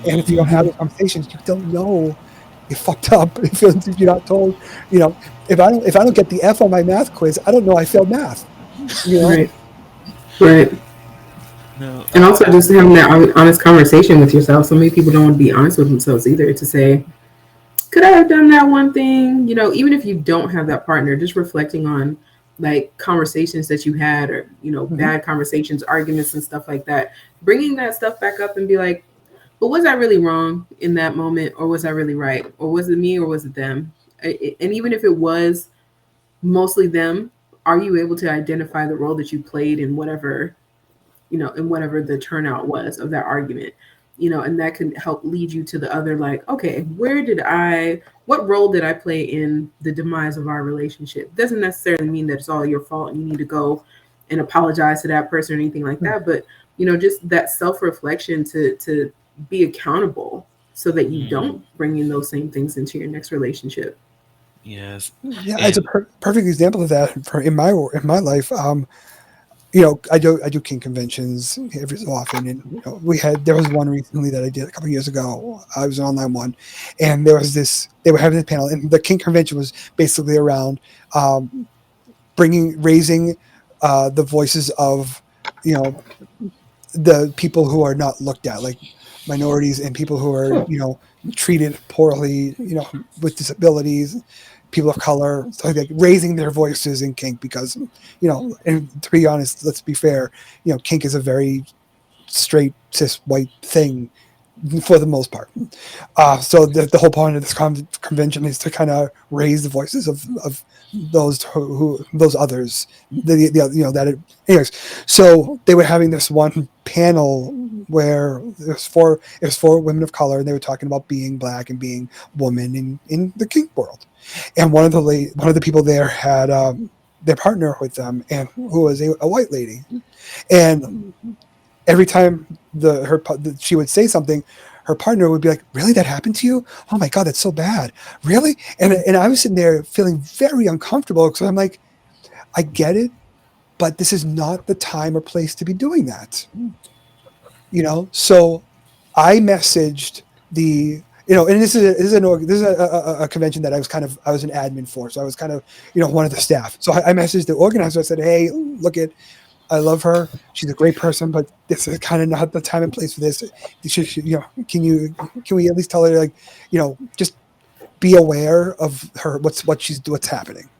and if you don't have the conversations, you don't know you fucked up. If you're not told, if I don't get the F on my math quiz, I don't know I failed math. Right. Right. No, And also just having that honest conversation with yourself. So many people don't want to be honest with themselves either, to say, could I have done that one thing? Even if you don't have that partner, just reflecting on like conversations that you had, or, bad conversations, arguments and stuff like that, bringing that stuff back up and be like, but was I really wrong in that moment, or was I really right? Or was it me, or was it them? And even if it was mostly them, are you able to identify the role that you played in whatever the turnout was of that argument? And that can help lead you to the other, like, okay, what role did I play in the demise of our relationship? Doesn't necessarily mean that it's all your fault and you need to go and apologize to that person or anything like that. But, just that self-reflection to be accountable so that you don't bring in those same things into your next relationship. Yes. Yeah, it's a And perfect example of that in my life. You know, I do kink conventions every so often, and you know, there was one recently that I did a couple of years ago. I was an online one, and they were having this panel, and the kink convention was basically around raising the voices of, you know, the people who are not looked at, like minorities and people who are, you know, treated poorly, you know, with disabilities, people of color, so like raising their voices in kink, because, you know, and to be honest, let's be fair, you know, kink is a very straight cis white thing for the most part. So the whole point of this convention is to kind of raise the voices of those those others. You know that. Anyways, so they were having this one panel where it was four women of color, and they were talking about being black and being woman in the kink world. And one of the people there had their partner with them, and who was a white lady, and every time she would say something, her partner would be like, "Really, that happened to you? Oh my God, that's so bad. Really?" And I was sitting there feeling very uncomfortable, because I'm like, I get it, but this is not the time or place to be doing that. You know, so I messaged the, you know, and this is a convention that I was an admin for, so I was kind of, you know, one of the staff. So I messaged the organizer. I said, "Hey, I love her. She's a great person, but this is kind of not the time and place for this. You know, can we at least tell her, like, you know, just be aware of her, what's happening."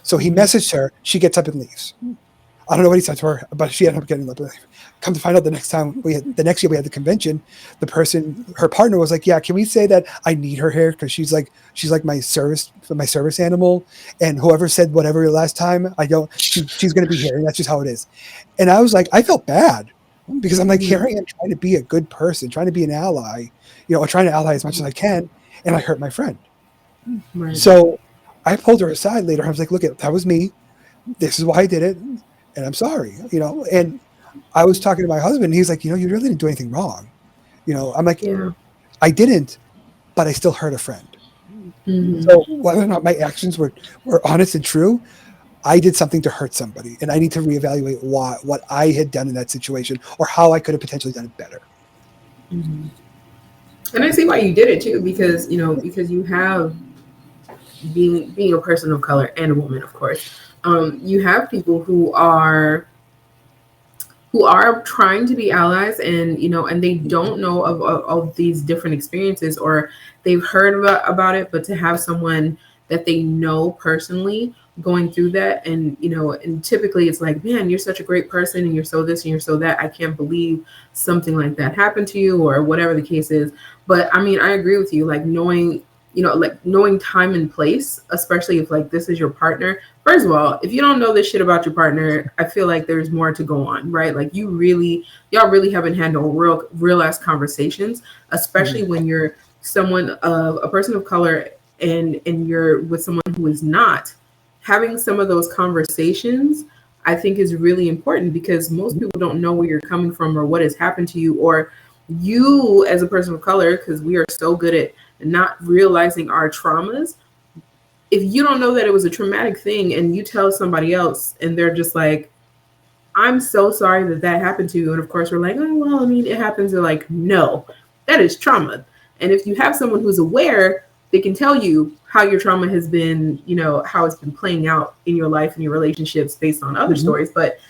So he messaged her. She gets up and leaves. I don't know what he said to her, but she ended up getting up and leave. Come to find out, the next year we had the convention, her partner was like, "Yeah, can we say that I need her here, because she's like my service animal, and whoever said whatever last time, she's going to be here, and that's just how it is." And I was like, I felt bad, because I'm like, here I am trying to be a good person, trying to be an ally, you know, or trying to ally as much as I can, and I hurt my friend. Right. So I pulled her aside later. I was like, "Look, that was me. This is why I did it, and I'm sorry," you know. And I was talking to my husband, and he's like, "You know, you really didn't do anything wrong." You know, I'm like, "Yeah, I didn't, but I still hurt a friend." Mm-hmm. So whether or not my actions were honest and true, I did something to hurt somebody, and I need to reevaluate what I had done in that situation, or how I could have potentially done it better. Mm-hmm. And I see why you did it too, because you have, being a person of color and a woman, of course, you have people who are trying to be allies, and and they don't know of these different experiences, or they've heard about it, but to have someone that they know personally going through that, and and typically it's like, "Man, you're such a great person, and you're so this and you're so that. I can't believe something like that happened to you," or whatever the case is. But I mean, I agree with you, like knowing time and place, especially if like this is your partner. First of all, if you don't know this shit about your partner, I feel like there's more to go on, right? Like y'all really haven't handled real ass conversations, especially when you're a person of color, and you're with someone who is not. Having some of those conversations, I think, is really important, because most people don't know where you're coming from or what has happened to you, or you as a person of color, because we are so good at not realizing our traumas. If you don't know that it was a traumatic thing, and you tell somebody else and they're just like, "I'm so sorry that happened to you," and of course we're like, "Oh, well, I mean, it happens," they're like, "No, that is trauma." And if you have someone who's aware, they can tell you how your trauma has been, how it's been playing out in your life and your relationships based on other stories. But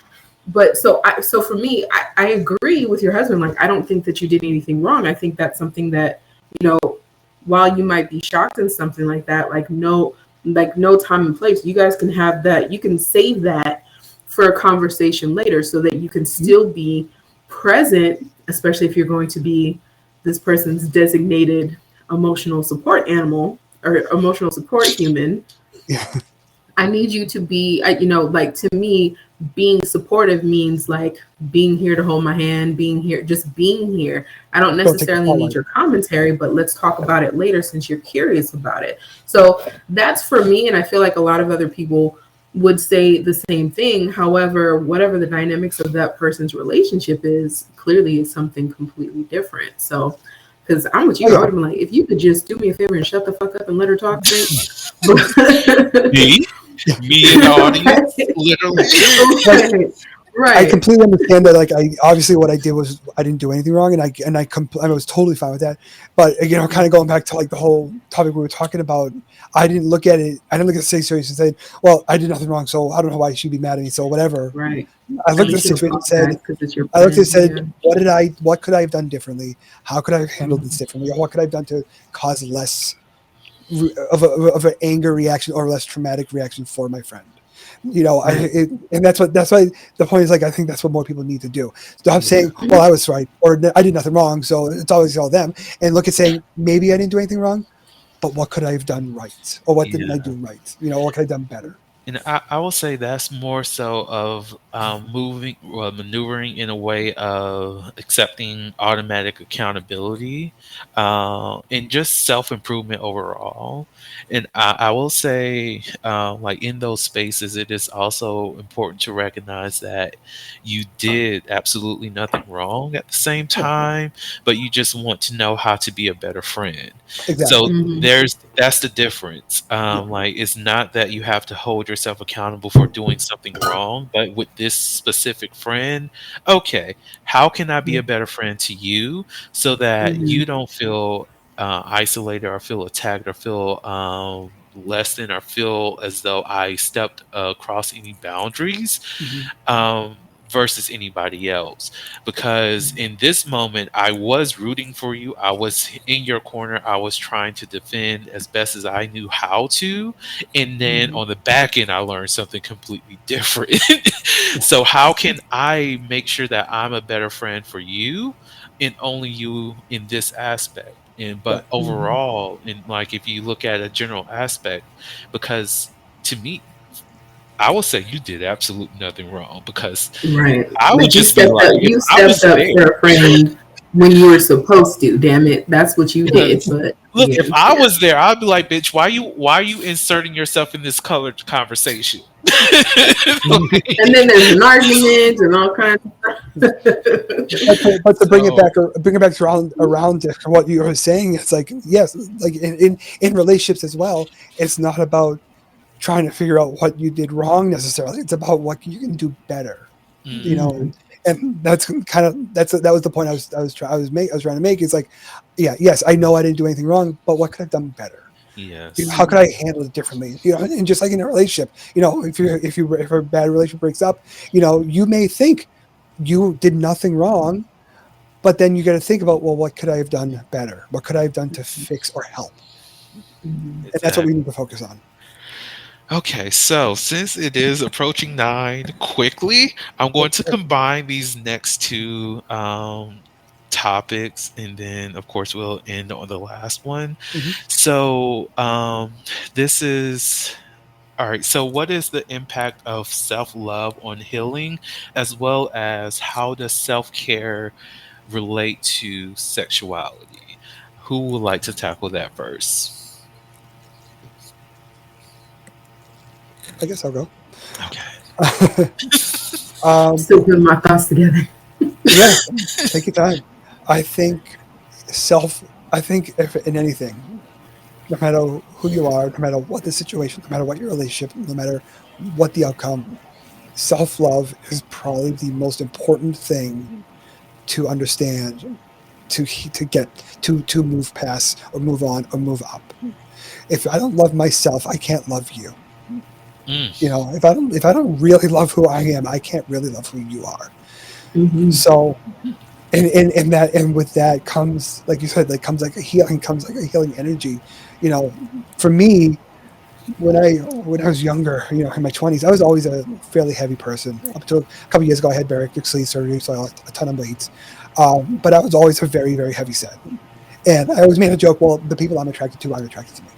so for me, I agree with your husband. Like, I don't think that you did anything wrong. I think that's something that, while you might be shocked in something like that, no time and place, you guys can have that. You can save that for a conversation later, so that you can still be present, especially if you're going to be this person's designated emotional support animal or emotional support human. Yeah. I need you to be, to me, being supportive means like being here to hold my hand, being here, just being here. I don't necessarily need your commentary, but let's talk about it later since you're curious about it. So that's for me. And I feel like a lot of other people would say the same thing. However, whatever the dynamics of that person's relationship is, clearly is something completely different. So, Because I'm with you. Oh, yeah. I would have been like, if you could just do me a favor and shut the fuck up and let her talk straight. Me in the audience, literally. Right. I completely understand that. Like, I obviously what I did was I didn't do anything wrong, and I was totally fine with that. But kind of going back to like the whole topic we were talking about, I didn't look at it. I didn't look at the situation and say, "Well, I did nothing wrong, so I don't know why she'd be mad at me." So whatever. Right. I looked at the situation and said, "What could I have done differently? How could I have handled this differently? Or what could I have done to cause less of an anger reaction or less traumatic reaction for my friend?" And that's why the point is, like, I think that's what more people need to do. Stop saying, "Well, I was right," or "I did nothing wrong," so it's always all them, and look at saying, "Maybe I didn't do anything wrong, but what could I have done right, or what didn't I do right? What could I have done better?" And I will say that's more so of maneuvering in a way of accepting automatic accountability and just self-improvement overall. And I will say, like in those spaces, it is also important to recognize that you did absolutely nothing wrong at the same time, but you just want to know how to be a better friend. Exactly. So that's the difference. Like, it's not that you have to hold yourself accountable for doing something wrong, but with this specific friend, okay, how can I be a better friend to you so that you don't feel isolated or feel attacked or feel less than or feel as though I stepped across any boundaries versus anybody else? Because in this moment, I was rooting for you. I was in your corner. I was trying to defend as best as I knew how to. And then on the back end, I learned something completely different. So how can I make sure that I'm a better friend for you and only you in this aspect? But overall, and like if you look at a general aspect, because to me, I will say you did absolutely nothing wrong, because Right. I would Like you just be stepped like, up. if You I was stepped up there, for a friend when you were supposed to. Damn it, that's what you did. But look, yeah. if I was there, I'd be like, bitch, why are you inserting yourself in this colored conversation? And then there's an argument and all kinds of stuff. But to bring it back to around to what you were saying, it's like, yes, like in relationships as well, it's not about trying to figure out what you did wrong necessarily. It's about what you can do better. And that's that was the point I was trying to make. It's like, yes, I know I didn't do anything wrong, but what could I have done better? Yes. How could I handle it differently? And just like in a relationship, if a bad relationship breaks up, you may think you did nothing wrong, but then you got to think about, well, what could I have done better? What could I have done to fix or help? And that's what we need to focus on. Okay, so since it is approaching 9 quickly, I'm going to combine these next two topics, and then of course we'll end on the last one. So this is all right. So what is the impact of self-love on healing, as well as how does self-care relate to sexuality? Who would like to tackle that first? I guess I'll go. Okay. Still putting my thoughts together. Yeah, take your time. I think if in anything, no matter who you are, no matter what the situation, no matter what your relationship, no matter what the outcome, self-love is probably the most important thing to understand, to get to move past or move on or move up. If I don't love myself, I can't love you. If I don't really love who I am, I can't really love who you are. So, and with that comes, like you said, comes like a healing energy. For me, when I was younger, in my 20s, I was always a fairly heavy person. Up to a couple of years ago, I had bariatric sleeve surgery, so I lost a ton of weight. But I was always a very, very heavy set. And I always made a joke, well, the people I'm attracted to aren't attracted to me.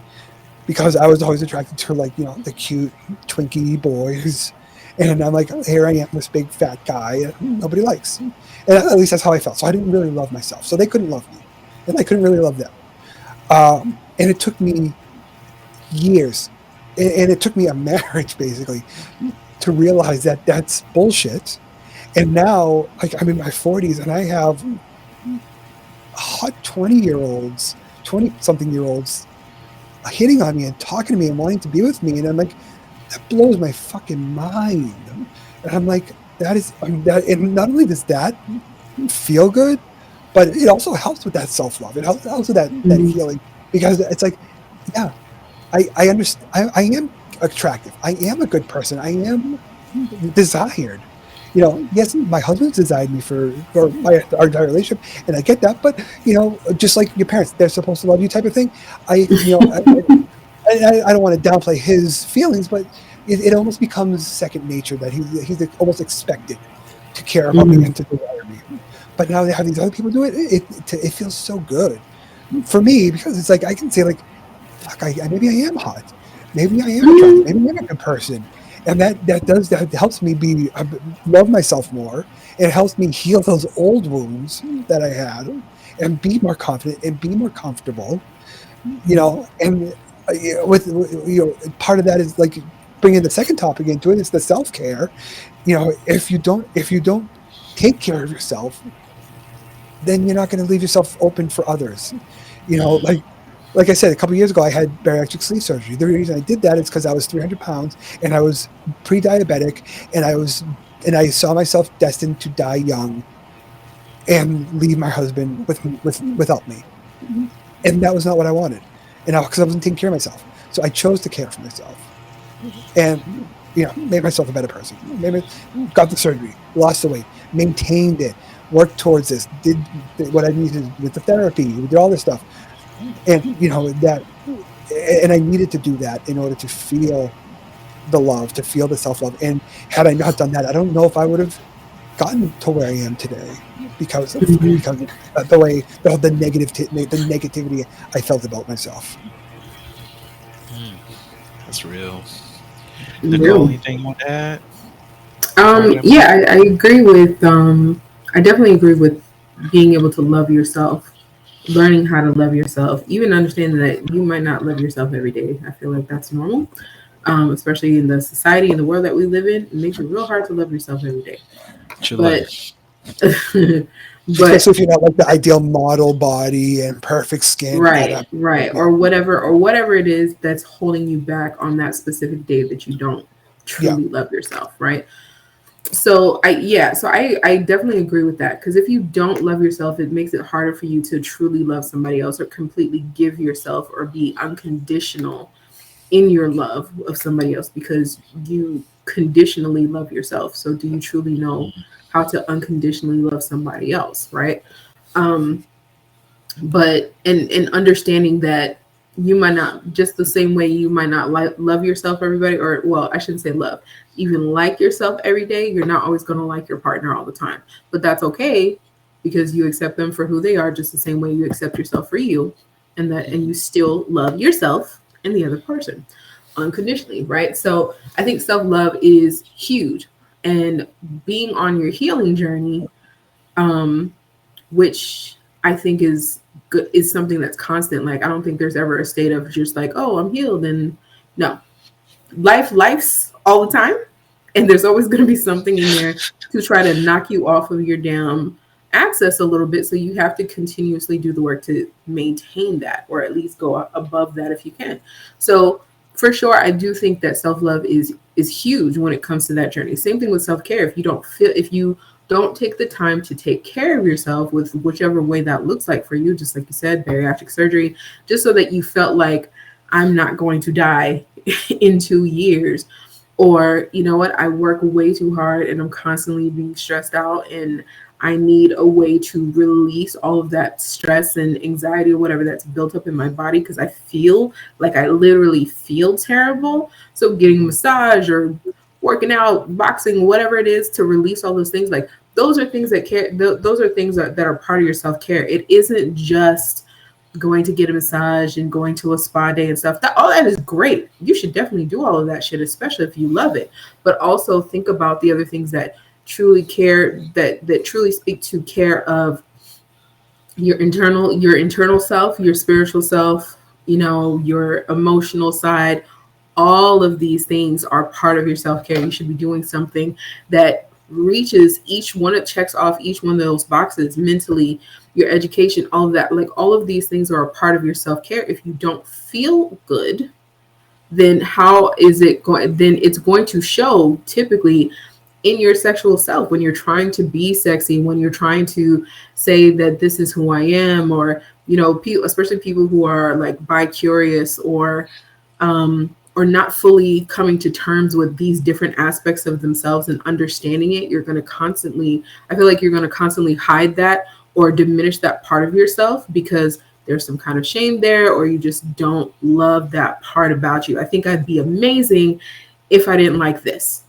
Because I was always attracted to, the cute, twinkie boys. And I'm like, here I am, this big, fat guy, and nobody likes. And at least that's how I felt. So I didn't really love myself. So they couldn't love me. And I couldn't really love them. And it took me years, and it took me a marriage, basically, to realize that that's bullshit. And now, I'm in my 40s, and I have caught 20-something-year-olds hitting on me and talking to me and wanting to be with me. And I'm like, that blows my fucking mind. And I'm like, and not only does that feel good, but it also helps with that self-love. It helps with that healing, because it's like, yeah, I understand. I am attractive. I am a good person. I am desired. Yes, my husband's desired me for our entire relationship, and I get that. But just like your parents, they're supposed to love you, type of thing. I don't want to downplay his feelings, but it almost becomes second nature that he's almost expected to care about me and to desire me. But now they have these other people do it. It feels so good for me, because it's like I can say, like, fuck, maybe I am hot, maybe I am attractive, maybe I'm a good person. And that helps me love myself more. It helps me heal those old wounds that I had, and be more confident and be more comfortable. And part of that is like bringing the second topic into it. It's the self-care. If you don't take care of yourself, then you're not going to leave yourself open for others. Like I said, a couple of years ago, I had bariatric sleeve surgery. The reason I did that is because I was 300 pounds and I was pre-diabetic, and I saw myself destined to die young and leave my husband without me. And that was not what I wanted. And because I wasn't taking care of myself. So I chose to care for myself and, made myself a better person. Got the surgery, lost the weight, maintained it, worked towards this, did what I needed with the therapy, did all this stuff. And and I needed to do that in order to feel the love, to feel the self-love. And had I not done that, I don't know if I would have gotten to where I am today, because of the way the negativity I felt about myself. That's real. Nicole, anything on that? Yeah, I agree with. I definitely agree with being able to love yourself. Learning how to love yourself, even understanding that you might not love yourself every day. I feel like that's normal, especially in the society and the world that we live in. It makes it real hard to love yourself every day. But especially if you're not like the ideal model body and perfect skin, right, or whatever it is that's holding you back on that specific day that you don't truly love yourself, right? So I definitely agree with that, because if you don't love yourself, it makes it harder for you to truly love somebody else, or completely give yourself, or be unconditional in your love of somebody else, because you conditionally love yourself. So do you truly know how to unconditionally love somebody else, right? But in understanding that you might not, just the same way you might not love yourself, everybody, or, well, I shouldn't say love, even like yourself every day. You're not always going to like your partner all the time, but that's okay, because you accept them for who they are, just the same way you accept yourself for you, and you still love yourself and the other person unconditionally, right? So I think self-love is huge, and being on your healing journey, which I think is good, is something that's constant. Like, I don't think there's ever a state of just like, oh, I'm healed. And no, life's all the time, and there's always going to be something in there to try to knock you off of your damn access a little bit. So you have to continuously do the work to maintain that, or at least go above that if you can. So for sure, I do think that self-love is huge when it comes to that journey. Same thing with self-care. If you don't take the time to take care of yourself, with whichever way that looks like for you, just like you said, bariatric surgery, just so that you felt like, I'm not going to die in 2 years, or, you know what, I work way too hard and I'm constantly being stressed out, and I need a way to release all of that stress and anxiety or whatever that's built up in my body, because I feel like I literally feel terrible. So getting a massage or working out, boxing, whatever it is, to release all those things, like, those are things that those are things that are part of your self-care. It isn't just going to get a massage and going to a spa day and stuff. All that is great. You should definitely do all of that shit, especially if you love it. But also think about the other things that truly care, that truly speak to care of your internal self, your spiritual self, your emotional side. All of these things are part of your self-care. You should be doing something that reaches each one, it checks off each one of those boxes mentally, your education, all of that. Like all of these things are a part of your self-care. If you don't feel good, then how is it going? Then it's going to show typically in your sexual self when you're trying to be sexy, when you're trying to say that this is who I am, or people, especially people who are like bi-curious or not fully coming to terms with these different aspects of themselves and understanding it. You're going to constantly, I feel like you're going to constantly hide that or diminish that part of yourself because there's some kind of shame there, or you just don't love that part about you. I think I'd be amazing if I didn't like this.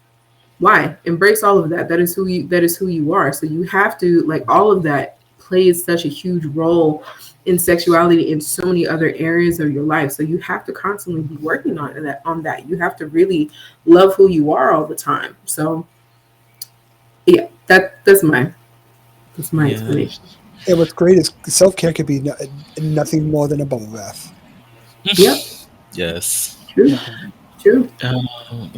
Why? Embrace all of that. That is who you are. So you have to, like, all of that plays such a huge role in sexuality in so many other areas of your life. So you have to constantly be working on that. You have to really love who you are all the time. So yeah, that's my explanation. And what's great is self-care could be nothing more than a bubble bath. Yep. Yes. True.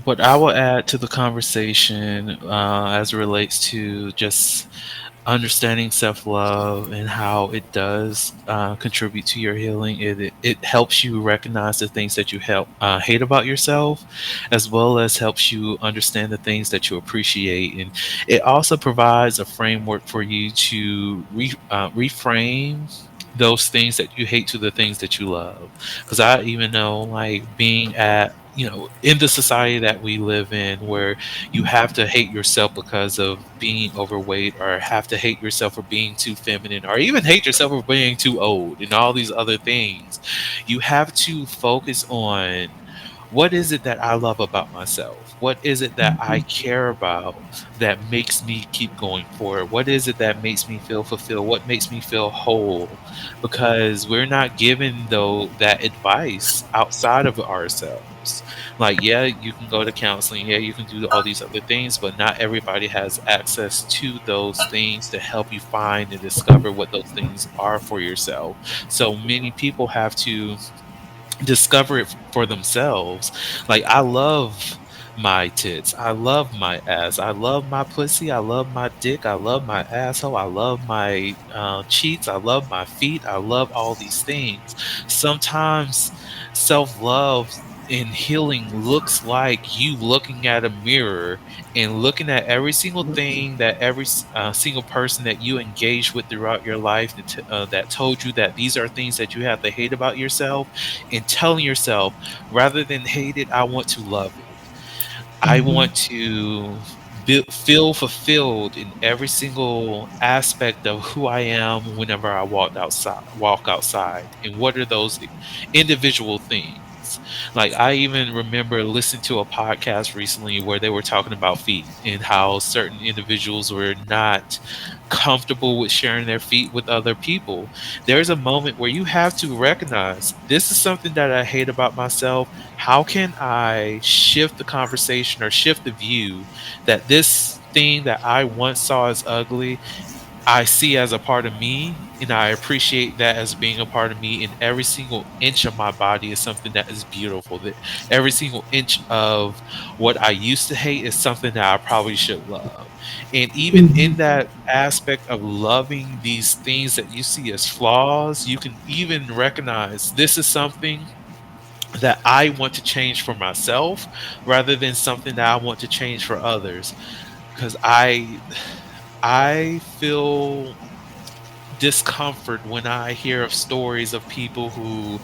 What I will add to the conversation as it relates to just understanding self-love and how it does contribute to your healing, it helps you recognize the things that you hate about yourself, as well as helps you understand the things that you appreciate. And it also provides a framework for you to reframe those things that you hate to the things that you love. Because I even know, like, being at in the society that we live in, where you have to hate yourself because of being overweight, or have to hate yourself for being too feminine, or even hate yourself for being too old, and all these other things, you have to focus on what is it that I love about myself? What is it that I care about that makes me keep going forward? What is it that makes me feel fulfilled? What makes me feel whole? Because we're not given that advice outside of ourselves. Like, yeah, you can go to counseling, yeah, you can do all these other things, but not everybody has access to those things to help you find and discover what those things are for yourself. So many people have to discover it for themselves. Like, I love my tits, I love my ass, I love my pussy, I love my dick, I love my asshole, I love my cheeks, I love my feet, I love all these things. Sometimes self-love in healing looks like you looking at a mirror and looking at every single thing that every single person that you engaged with throughout your life that told you that these are things that you have to hate about yourself, and telling yourself, rather than hate it, I want to love it. I want to feel fulfilled in every single aspect of who I am whenever I walk outside. And what are those individual things? Like, I even remember listening to a podcast recently where they were talking about feet and how certain individuals were not comfortable with sharing their feet with other people. There's a moment where you have to recognize, this is something that I hate about myself. How can I shift the conversation or shift the view that this thing that I once saw as ugly, I see as a part of me, and I appreciate that as being a part of me, and every single inch of my body is something that is beautiful. That every single inch of what I used to hate is something that I probably should love. And even in that aspect of loving these things that you see as flaws, you can even recognize, this is something that I want to change for myself, rather than something that I want to change for others. Because I feel discomfort when I hear of stories of people who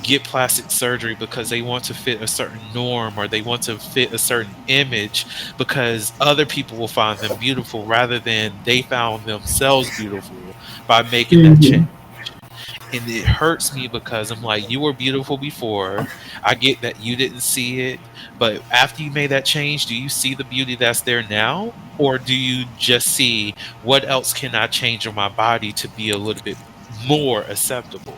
get plastic surgery because they want to fit a certain norm, or they want to fit a certain image because other people will find them beautiful, rather than they found themselves beautiful by making that change. And it hurts me because I'm like, you were beautiful before. I get that you didn't see it, but after you made that change, do you see the beauty that's there now? Or do you just see, what else can I change on my body to be a little bit more acceptable?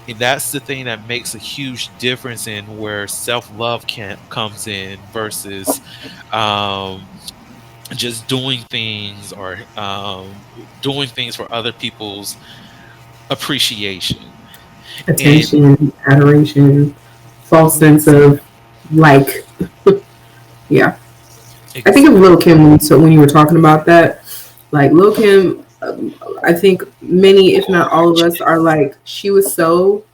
And that's the thing that makes a huge difference in where self-love comes in versus um, just doing things, or doing things for other people's appreciation. And Attention, adoration, false sense of like, yeah. I think of Lil Kim. So when you were talking about that, like Lil Kim, I think many, if not all of us, are like, she was so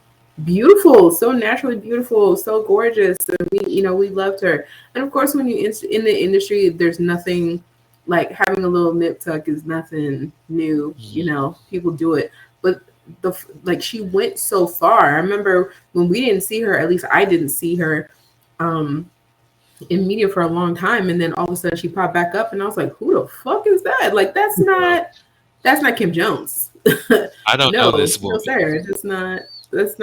beautiful, so naturally beautiful, so gorgeous, and we loved her. And of course, when you in the industry, there's nothing like having a little nip tuck is nothing new. People do it, but she went so far. I remember when we didn't see her, at least I didn't see her. In media for a long time, and then all of a sudden she popped back up, and I was like, "Who the fuck is that? Like, that's not Kim Jones." I don't know this no, movie. sir, that's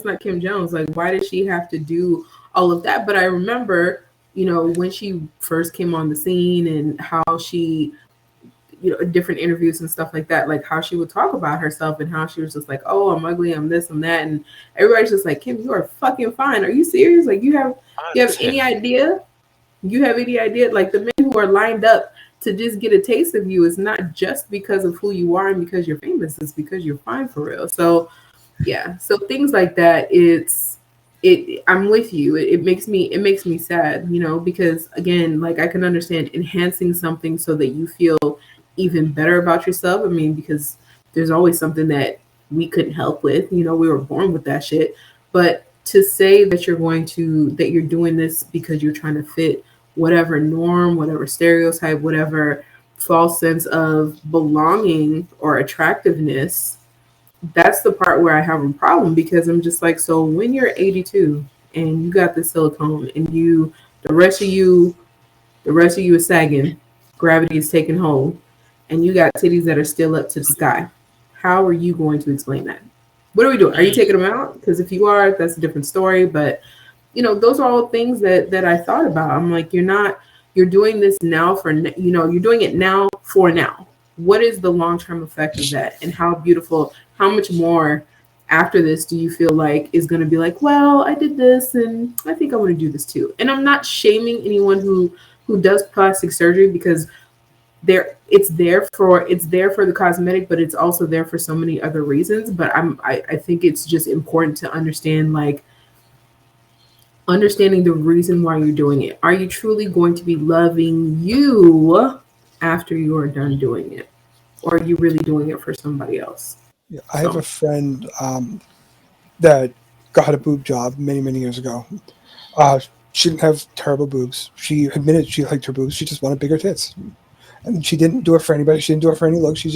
not Kim Jones. Like, why did she have to do all of that? But I remember, when she first came on the scene and how she, different interviews and stuff like that, like how she would talk about herself and how she was just like, "Oh, I'm ugly, I'm this, I'm that," and everybody's just like, "Kim, you are fucking fine. Are you serious? Like, you have any idea? You have any idea? Like, the men who are lined up to just get a taste of you is not just because of who you are and because you're famous. It's because you're fine for real." So, yeah. So things like that. I'm with you. It makes me sad, because again, like, I can understand enhancing something so that you feel even better about yourself. I mean, because there's always something that we couldn't help with. We were born with that shit. But to say that you're doing this because you're trying to fit whatever norm, whatever stereotype, whatever false sense of belonging or attractiveness, that's the part where I have a problem, because I'm just like, so when you're 82 and you got the silicone and the rest of you is sagging, gravity is taking hold, and you got titties that are still up to the sky, how are you going to explain that? What are we doing? Are you taking them out? Because if you are, that's a different story. But those are all things that I thought about. I'm like, you're doing this now you're doing it now for now. What is the long-term effect of that? And how beautiful, how much more after this do you feel like is going to be like, well, I did this and I think I want to do this too. And I'm not shaming anyone who does plastic surgery, because it's there for the cosmetic, but it's also there for so many other reasons. But I think it's just important to understand, like, understanding the reason why you're doing it. Are you truly going to be loving you after you are done doing it? Or are you really doing it for somebody else? Yeah, I have a friend that got a boob job many, many years ago. She didn't have terrible boobs. She admitted she liked her boobs. She just wanted bigger tits. And she didn't do it for anybody. She didn't do it for any look. She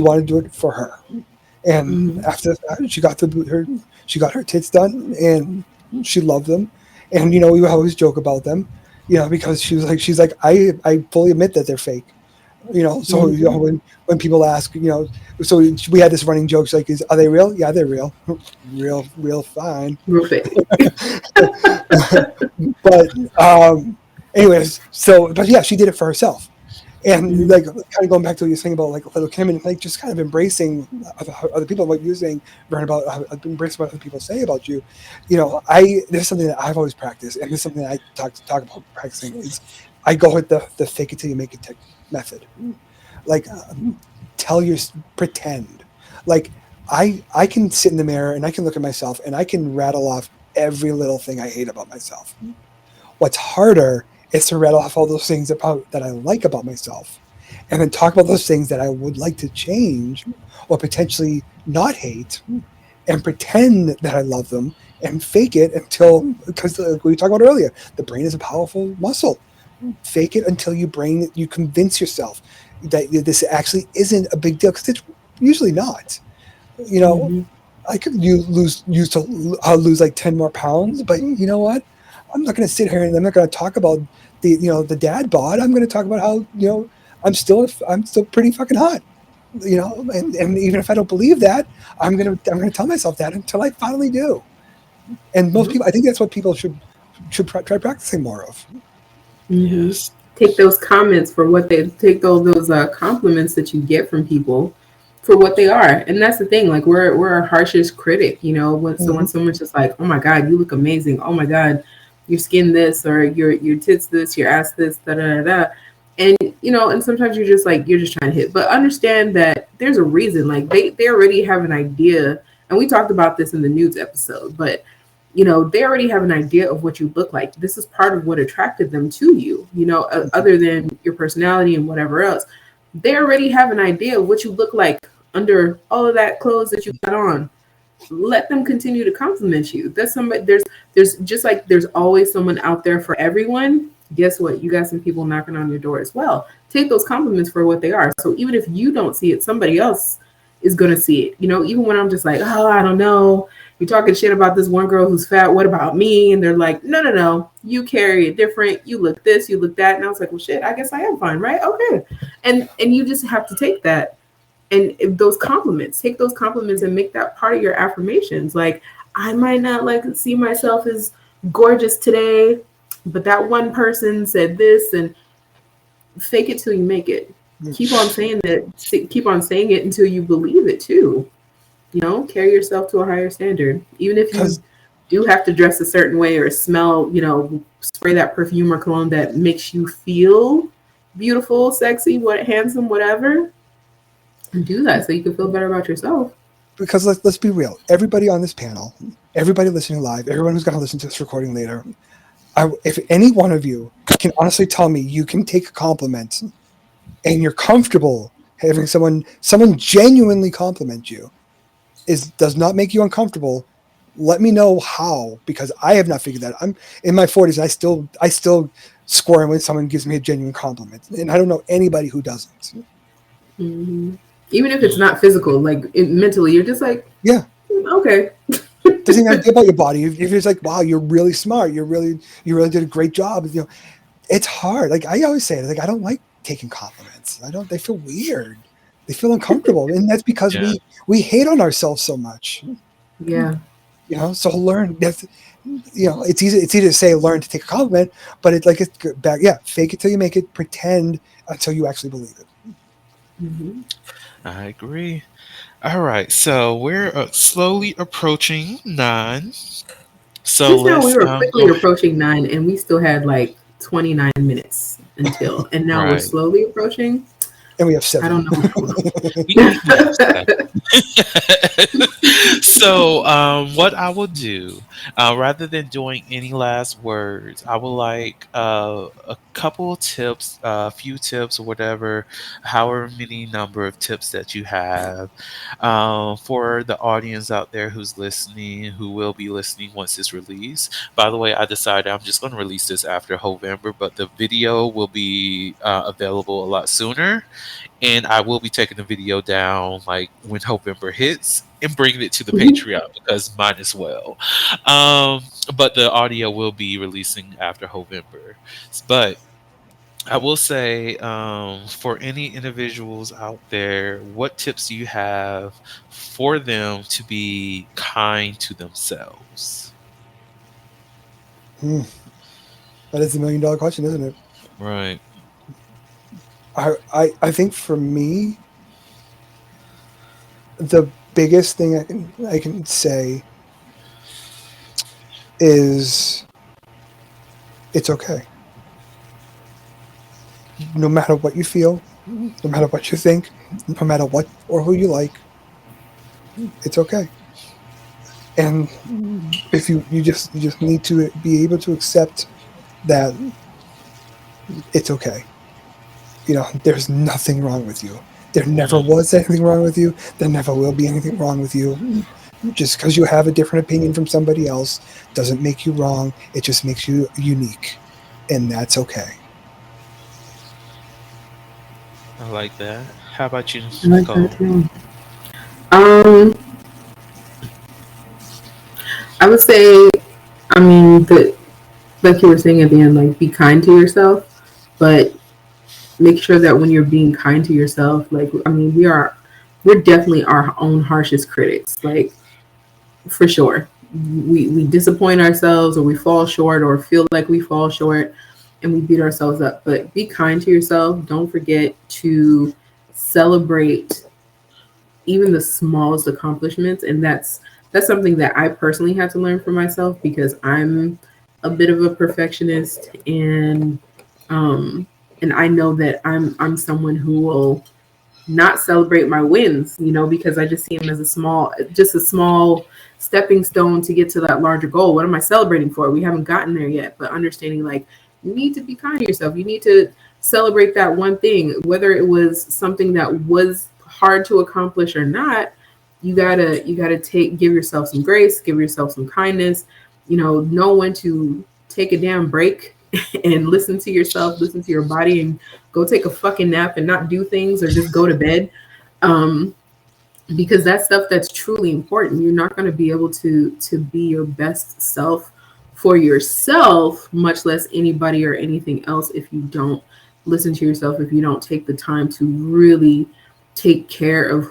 wanted to do it for her. And after that, she got her tits done, and she loved them. And we would always joke about them, because she's like, I fully admit that they're fake. So when people ask, so we had this running joke, like, are they real? Yeah, they're real. real fine. Real fake. But anyways, but yeah, she did it for herself. And like, kind of going back to what you're saying about like Little Kim, and like just kind of embracing other people, what you're saying, Vernon, about embracing what other people say about you. There's something that I've always practiced, and there's something that I talk about practicing, is I go with the fake it till you make it method. Like, pretend. Like, I can sit in the mirror and I can look at myself and I can rattle off every little thing I hate about myself. What's harder is to rattle off all those things that I like about myself, and then talk about those things that I would like to change or potentially not hate, and pretend that I love them and fake it because we talked about earlier, the brain is a powerful muscle. Fake it until you convince yourself that this actually isn't a big deal, because it's usually not. I could lose like 10 more pounds, but you know what? I'm not going to sit here and I'm not going to talk about the dad bod. I'm going to talk about how I'm still pretty fucking hot. And even if I don't believe that, I'm going to tell myself that until I finally do. And most people, I think that's what people should try practicing more of. Yes. Take those comments for what they take, those compliments that you get from people for what they are. And that's the thing, like, we're our harshest critic, when someone's just like, oh my God, you look amazing, oh my God, your skin this, or your tits this, your ass this, da da da da. And and sometimes you're just trying to hit. But understand that there's a reason. Like, they already have an idea, and we talked about this in the nudes episode, but they already have an idea of what you look like. This is part of what attracted them to you, other than your personality and whatever else. They already have an idea of what you look like under all of that clothes that you got on. Let them continue to compliment you. That's somebody. There's just like there's always someone out there for everyone. Guess what? You got some people knocking on your door as well. Take those compliments for what they are. So even if you don't see it, somebody else is going to see it. Even when I'm just like, oh, I don't know. You're talking shit about this one girl who's fat. What about me? And they're like, no. You carry it different. You look this, you look that. And I was like, well, shit, I guess I am fine, right? Okay. And you just have to take that. And if take those compliments and make that part of your affirmations. Like, I might not see myself as gorgeous today, but that one person said this, and fake it till you make it. Keep on saying that. Keep on saying it until you believe it too. Carry yourself to a higher standard. Even if you do have to dress a certain way or smell, spray that perfume or cologne that makes you feel beautiful, sexy, handsome, whatever. Do that so you can feel better about yourself. Because let's be real. Everybody on this panel, everybody listening live, everyone who's going to listen to this recording later, if any one of you can honestly tell me you can take a compliment and you're comfortable having someone genuinely compliment you, does not make you uncomfortable, let me know how, because I have not figured that. I'm in my 40s and I still squirm when someone gives me a genuine compliment, and I don't know anybody who doesn't. Mm-hmm. Even if it's not physical, mentally, you're just like, yeah, okay. Doesn't even idea about your body. If it's like, wow, you're really smart, you really did a great job. It's hard. Like I always say, I don't like taking compliments. They feel weird. They feel uncomfortable, and that's because we hate on ourselves so much. Yeah. So learn. That's it's easy to say learn to take a compliment, but it's back. Yeah, fake it till you make it. Pretend until you actually believe it. Mm-hmm. I agree. All right, so we're slowly approaching 9. So Just now we were quickly go. approaching 9, and we still had 29 minutes until, and now we're Right. slowly approaching. And we have 7. I don't know what's going on. We have 7. So, what I will do, rather than doing any last words, I would like a couple tips, a few tips, or whatever, however many number of tips that you have, for the audience out there who's listening, who will be listening once it's released. By the way, I decided I'm just going to release this after November, but the video will be available a lot sooner. And I will be taking the video down when November hits and bringing it to the Patreon because mine as well. But the audio will be releasing after November. But I will say, for any individuals out there, what tips do you have for them to be kind to themselves? That is $1 million question, isn't it? Right. I think for me, the biggest thing I can say is it's okay. No matter what you feel, no matter what you think, no matter what or who you like, it's okay. And if you just need to be able to accept that it's okay. There's nothing wrong with you. There never was anything wrong with you. There never will be anything wrong with you. Just because you have a different opinion from somebody else doesn't make you wrong. It just makes you unique. And that's okay. I like that. How about you, I like Nicole? that too. I would say, like you were saying at the end, be kind to yourself, but make sure that when you're being kind to yourself, we're definitely our own harshest critics, for sure. We disappoint ourselves, or we fall short, or feel like we fall short, and we beat ourselves up. But be kind to yourself. Don't forget to celebrate even the smallest accomplishments. And that's something that I personally had to learn for myself, because I'm a bit of a perfectionist, and I know that I'm someone who will not celebrate my wins, because I just see them as just a small stepping stone to get to that larger goal. What am I celebrating for? We haven't gotten there yet, but understanding like you need to be kind to yourself. You need to celebrate that one thing, whether it was something that was hard to accomplish or not. You gotta give yourself some grace, give yourself some kindness, know when to take a damn break and listen to yourself, listen to your body, and go take a fucking nap and not do things or just go to bed. Because that's stuff that's truly important. You're not going to be able to be your best self for yourself, much less anybody or anything else, if you don't listen to yourself, if you don't take the time to really take care of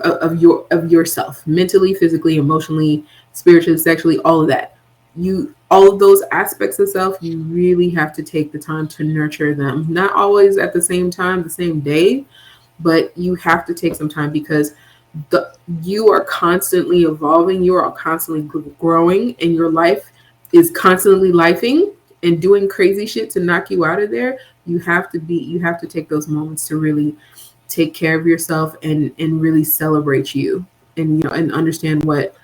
of yourself, mentally, physically, emotionally, spiritually, sexually, all of that. All of those aspects of self, you really have to take the time to nurture them. Not always at the same time, the same day, but you have to take some time, because you are constantly evolving, you are constantly growing, and your life is constantly lifing and doing crazy shit to knock you out of there. You have to take those moments to really take care of yourself and really celebrate you, and and understand what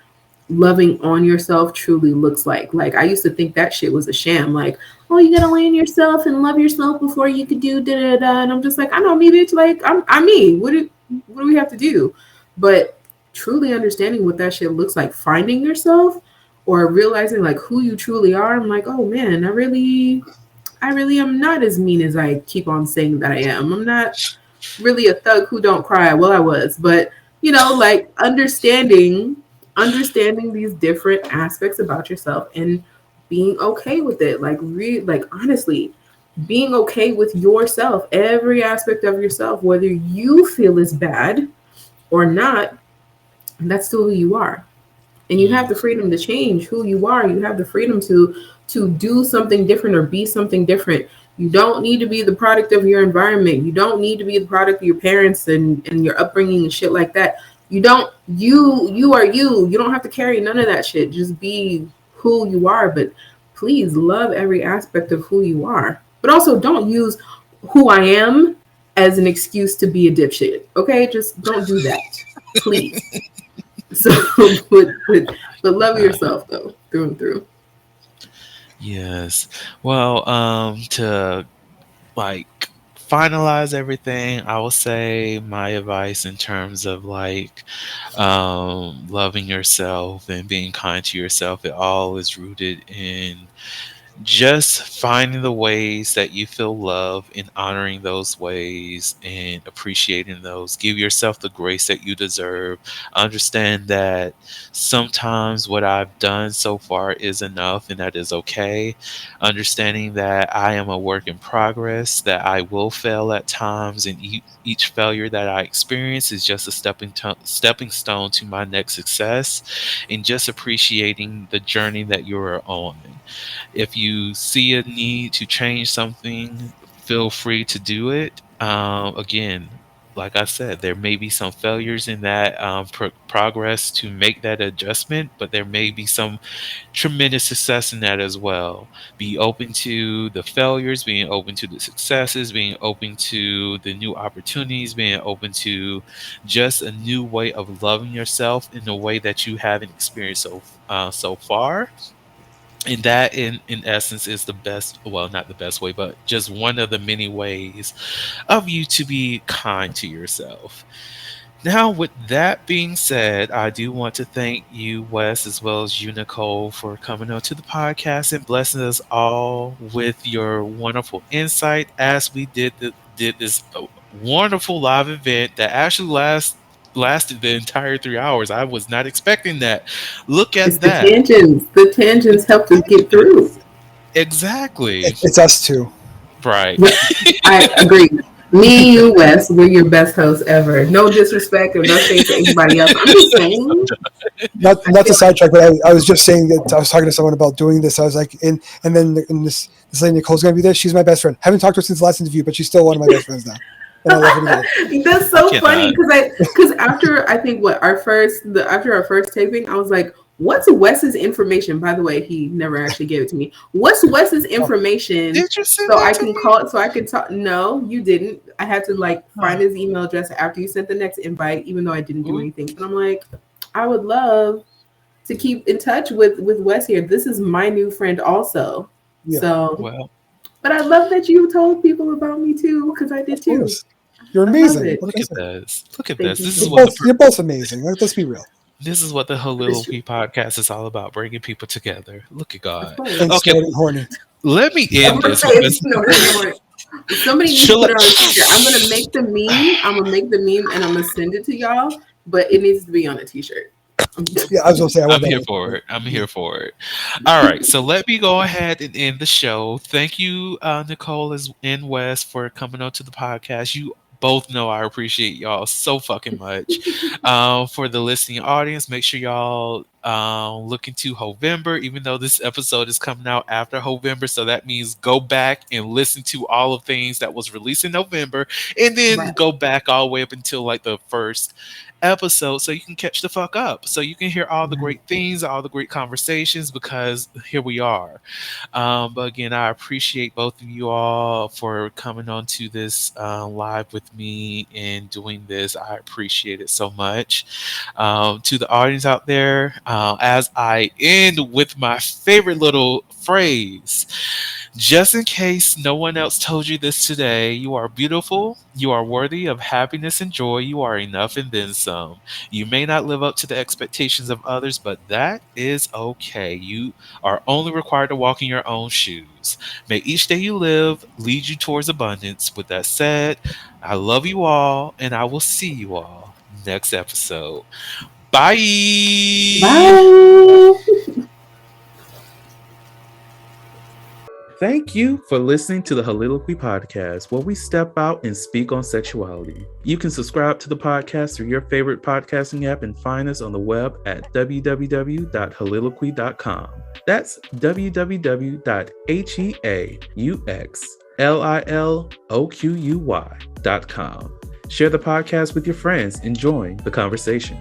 loving on yourself truly looks like. Like, I used to think that shit was a sham. Like, oh, you gotta lay in yourself and love yourself before you could do da da da. And I'm just like, I know me, bitch. Like, I'm me. What do we have to do? But truly understanding what that shit looks like, finding yourself or realizing like who you truly are. I'm like, oh man, I really am not as mean as I keep on saying that I am. I'm not really a thug who don't cry. Well, I was, but like understanding these different aspects about yourself and being okay with it. Like honestly, being okay with yourself, every aspect of yourself, whether you feel it's bad or not, that's still who you are. And you have the freedom to change who you are. You have the freedom to do something different or be something different. You don't need to be the product of your environment. You don't need to be the product of your parents and your upbringing and shit like that. You are you. You don't have to carry none of that shit. Just be who you are. But please love every aspect of who you are. But also don't use who I am as an excuse to be a dipshit. Okay? Just don't do that. Please. So, but love yourself though, through and through. Yes. Well, to like finalize everything, I will say my advice in terms of like loving yourself and being kind to yourself, it all is rooted in just finding the ways that you feel love and honoring those ways and appreciating those. Give yourself the grace that you deserve. Understand that sometimes what I've done so far is enough and that is okay. Understanding that I am a work in progress, that I will fail at times, and each failure that I experience is just a stepping stone to my next success, and just appreciating the journey that you're on. If you see a need to change something, feel free to do it. Again, like I said, there may be some failures in that progress to make that adjustment, but there may be some tremendous success in that as well. Be open to the failures, being open to the successes, being open to the new opportunities, being open to just a new way of loving yourself in a way that you haven't experienced so far. And that in essence is the best, well, not the best way, but just one of the many ways of you to be kind to yourself. Now, with that being said, I do want to thank you, Wes, as well as you, Nicole, for coming on to the podcast and blessing us all with your wonderful insight as we did this wonderful live event that actually lasted the entire 3 hours. I was not expecting that. Look It's at the that. tangents. The tangents helped us get through. Exactly. It's us too. Right. I agree. Me, you, Wes, we're your best hosts ever. No disrespect or no shade to anybody else. I'm just saying. Not to sidetrack, but I was just saying that I was talking to someone about doing this. I was like, and then this lady Nicole's gonna be there. She's my best friend. Haven't talked to her since the last interview, but she's still one of my best friends now. And I love her to death. That's so funny because after I think after our first taping, I was like, What's Wes's information? By the way, he never actually gave it to me. What's Wes's information? Did you send so that I to can me? call it, so I can talk? No, you didn't. I had to like find his email address after you sent the next invite, even though I didn't do anything. And I'm like, I would love to keep in touch with Wes here. This is my new friend also. Yeah. So, Well, but I love that you told people about me too, because I did Of too. course. You're I love amazing. it. What look can I at say? this. Look at Thank this. you This so is You're what both, you're both amazing. Let's be real. this is what the Heauxliloquy Podcast is all about, bringing people together. Look at God. And Okay, starting horny. let me I'm end gonna this say because no, somebody needs to put it on a t-shirt. I'm gonna make the meme and I'm gonna send it to y'all, but it needs to be on a t-shirt. Yeah, I was gonna say I want I'm here that. for it. I'm here for it. All right, so let me go ahead and end the show. Thank you, Nicole and Wes, for coming on to the podcast. You both know I appreciate y'all so fucking much. For the listening audience, make sure y'all look into Hovember, even though this episode is coming out after Hovember. So that means go back and listen to all of things that was released in November, and then Right. go back all the way up until like the first episode so you can catch the fuck up, so you can hear all the great things, all the great conversations, because here we are. But again, I appreciate both of you all for coming on to this live with me and doing this. I appreciate it so much. To the audience out there, as I end with my favorite little phrase, just in case no one else told you this today, you are beautiful, you are worthy of happiness and joy, you are enough and then some. You may not live up to the expectations of others, but that is okay. You are only required to walk in your own shoes. May each day you live lead you towards abundance. With that said, I love you all, and I will see you all next episode. Bye. Bye. Thank you for listening to the Heauxliloquy Podcast, where we step out and speak on sexuality. You can subscribe to the podcast through your favorite podcasting app and find us on the web at www.heauxliloquy.com. That's www.heauxliloquy.com. Share the podcast with your friends and join the conversation.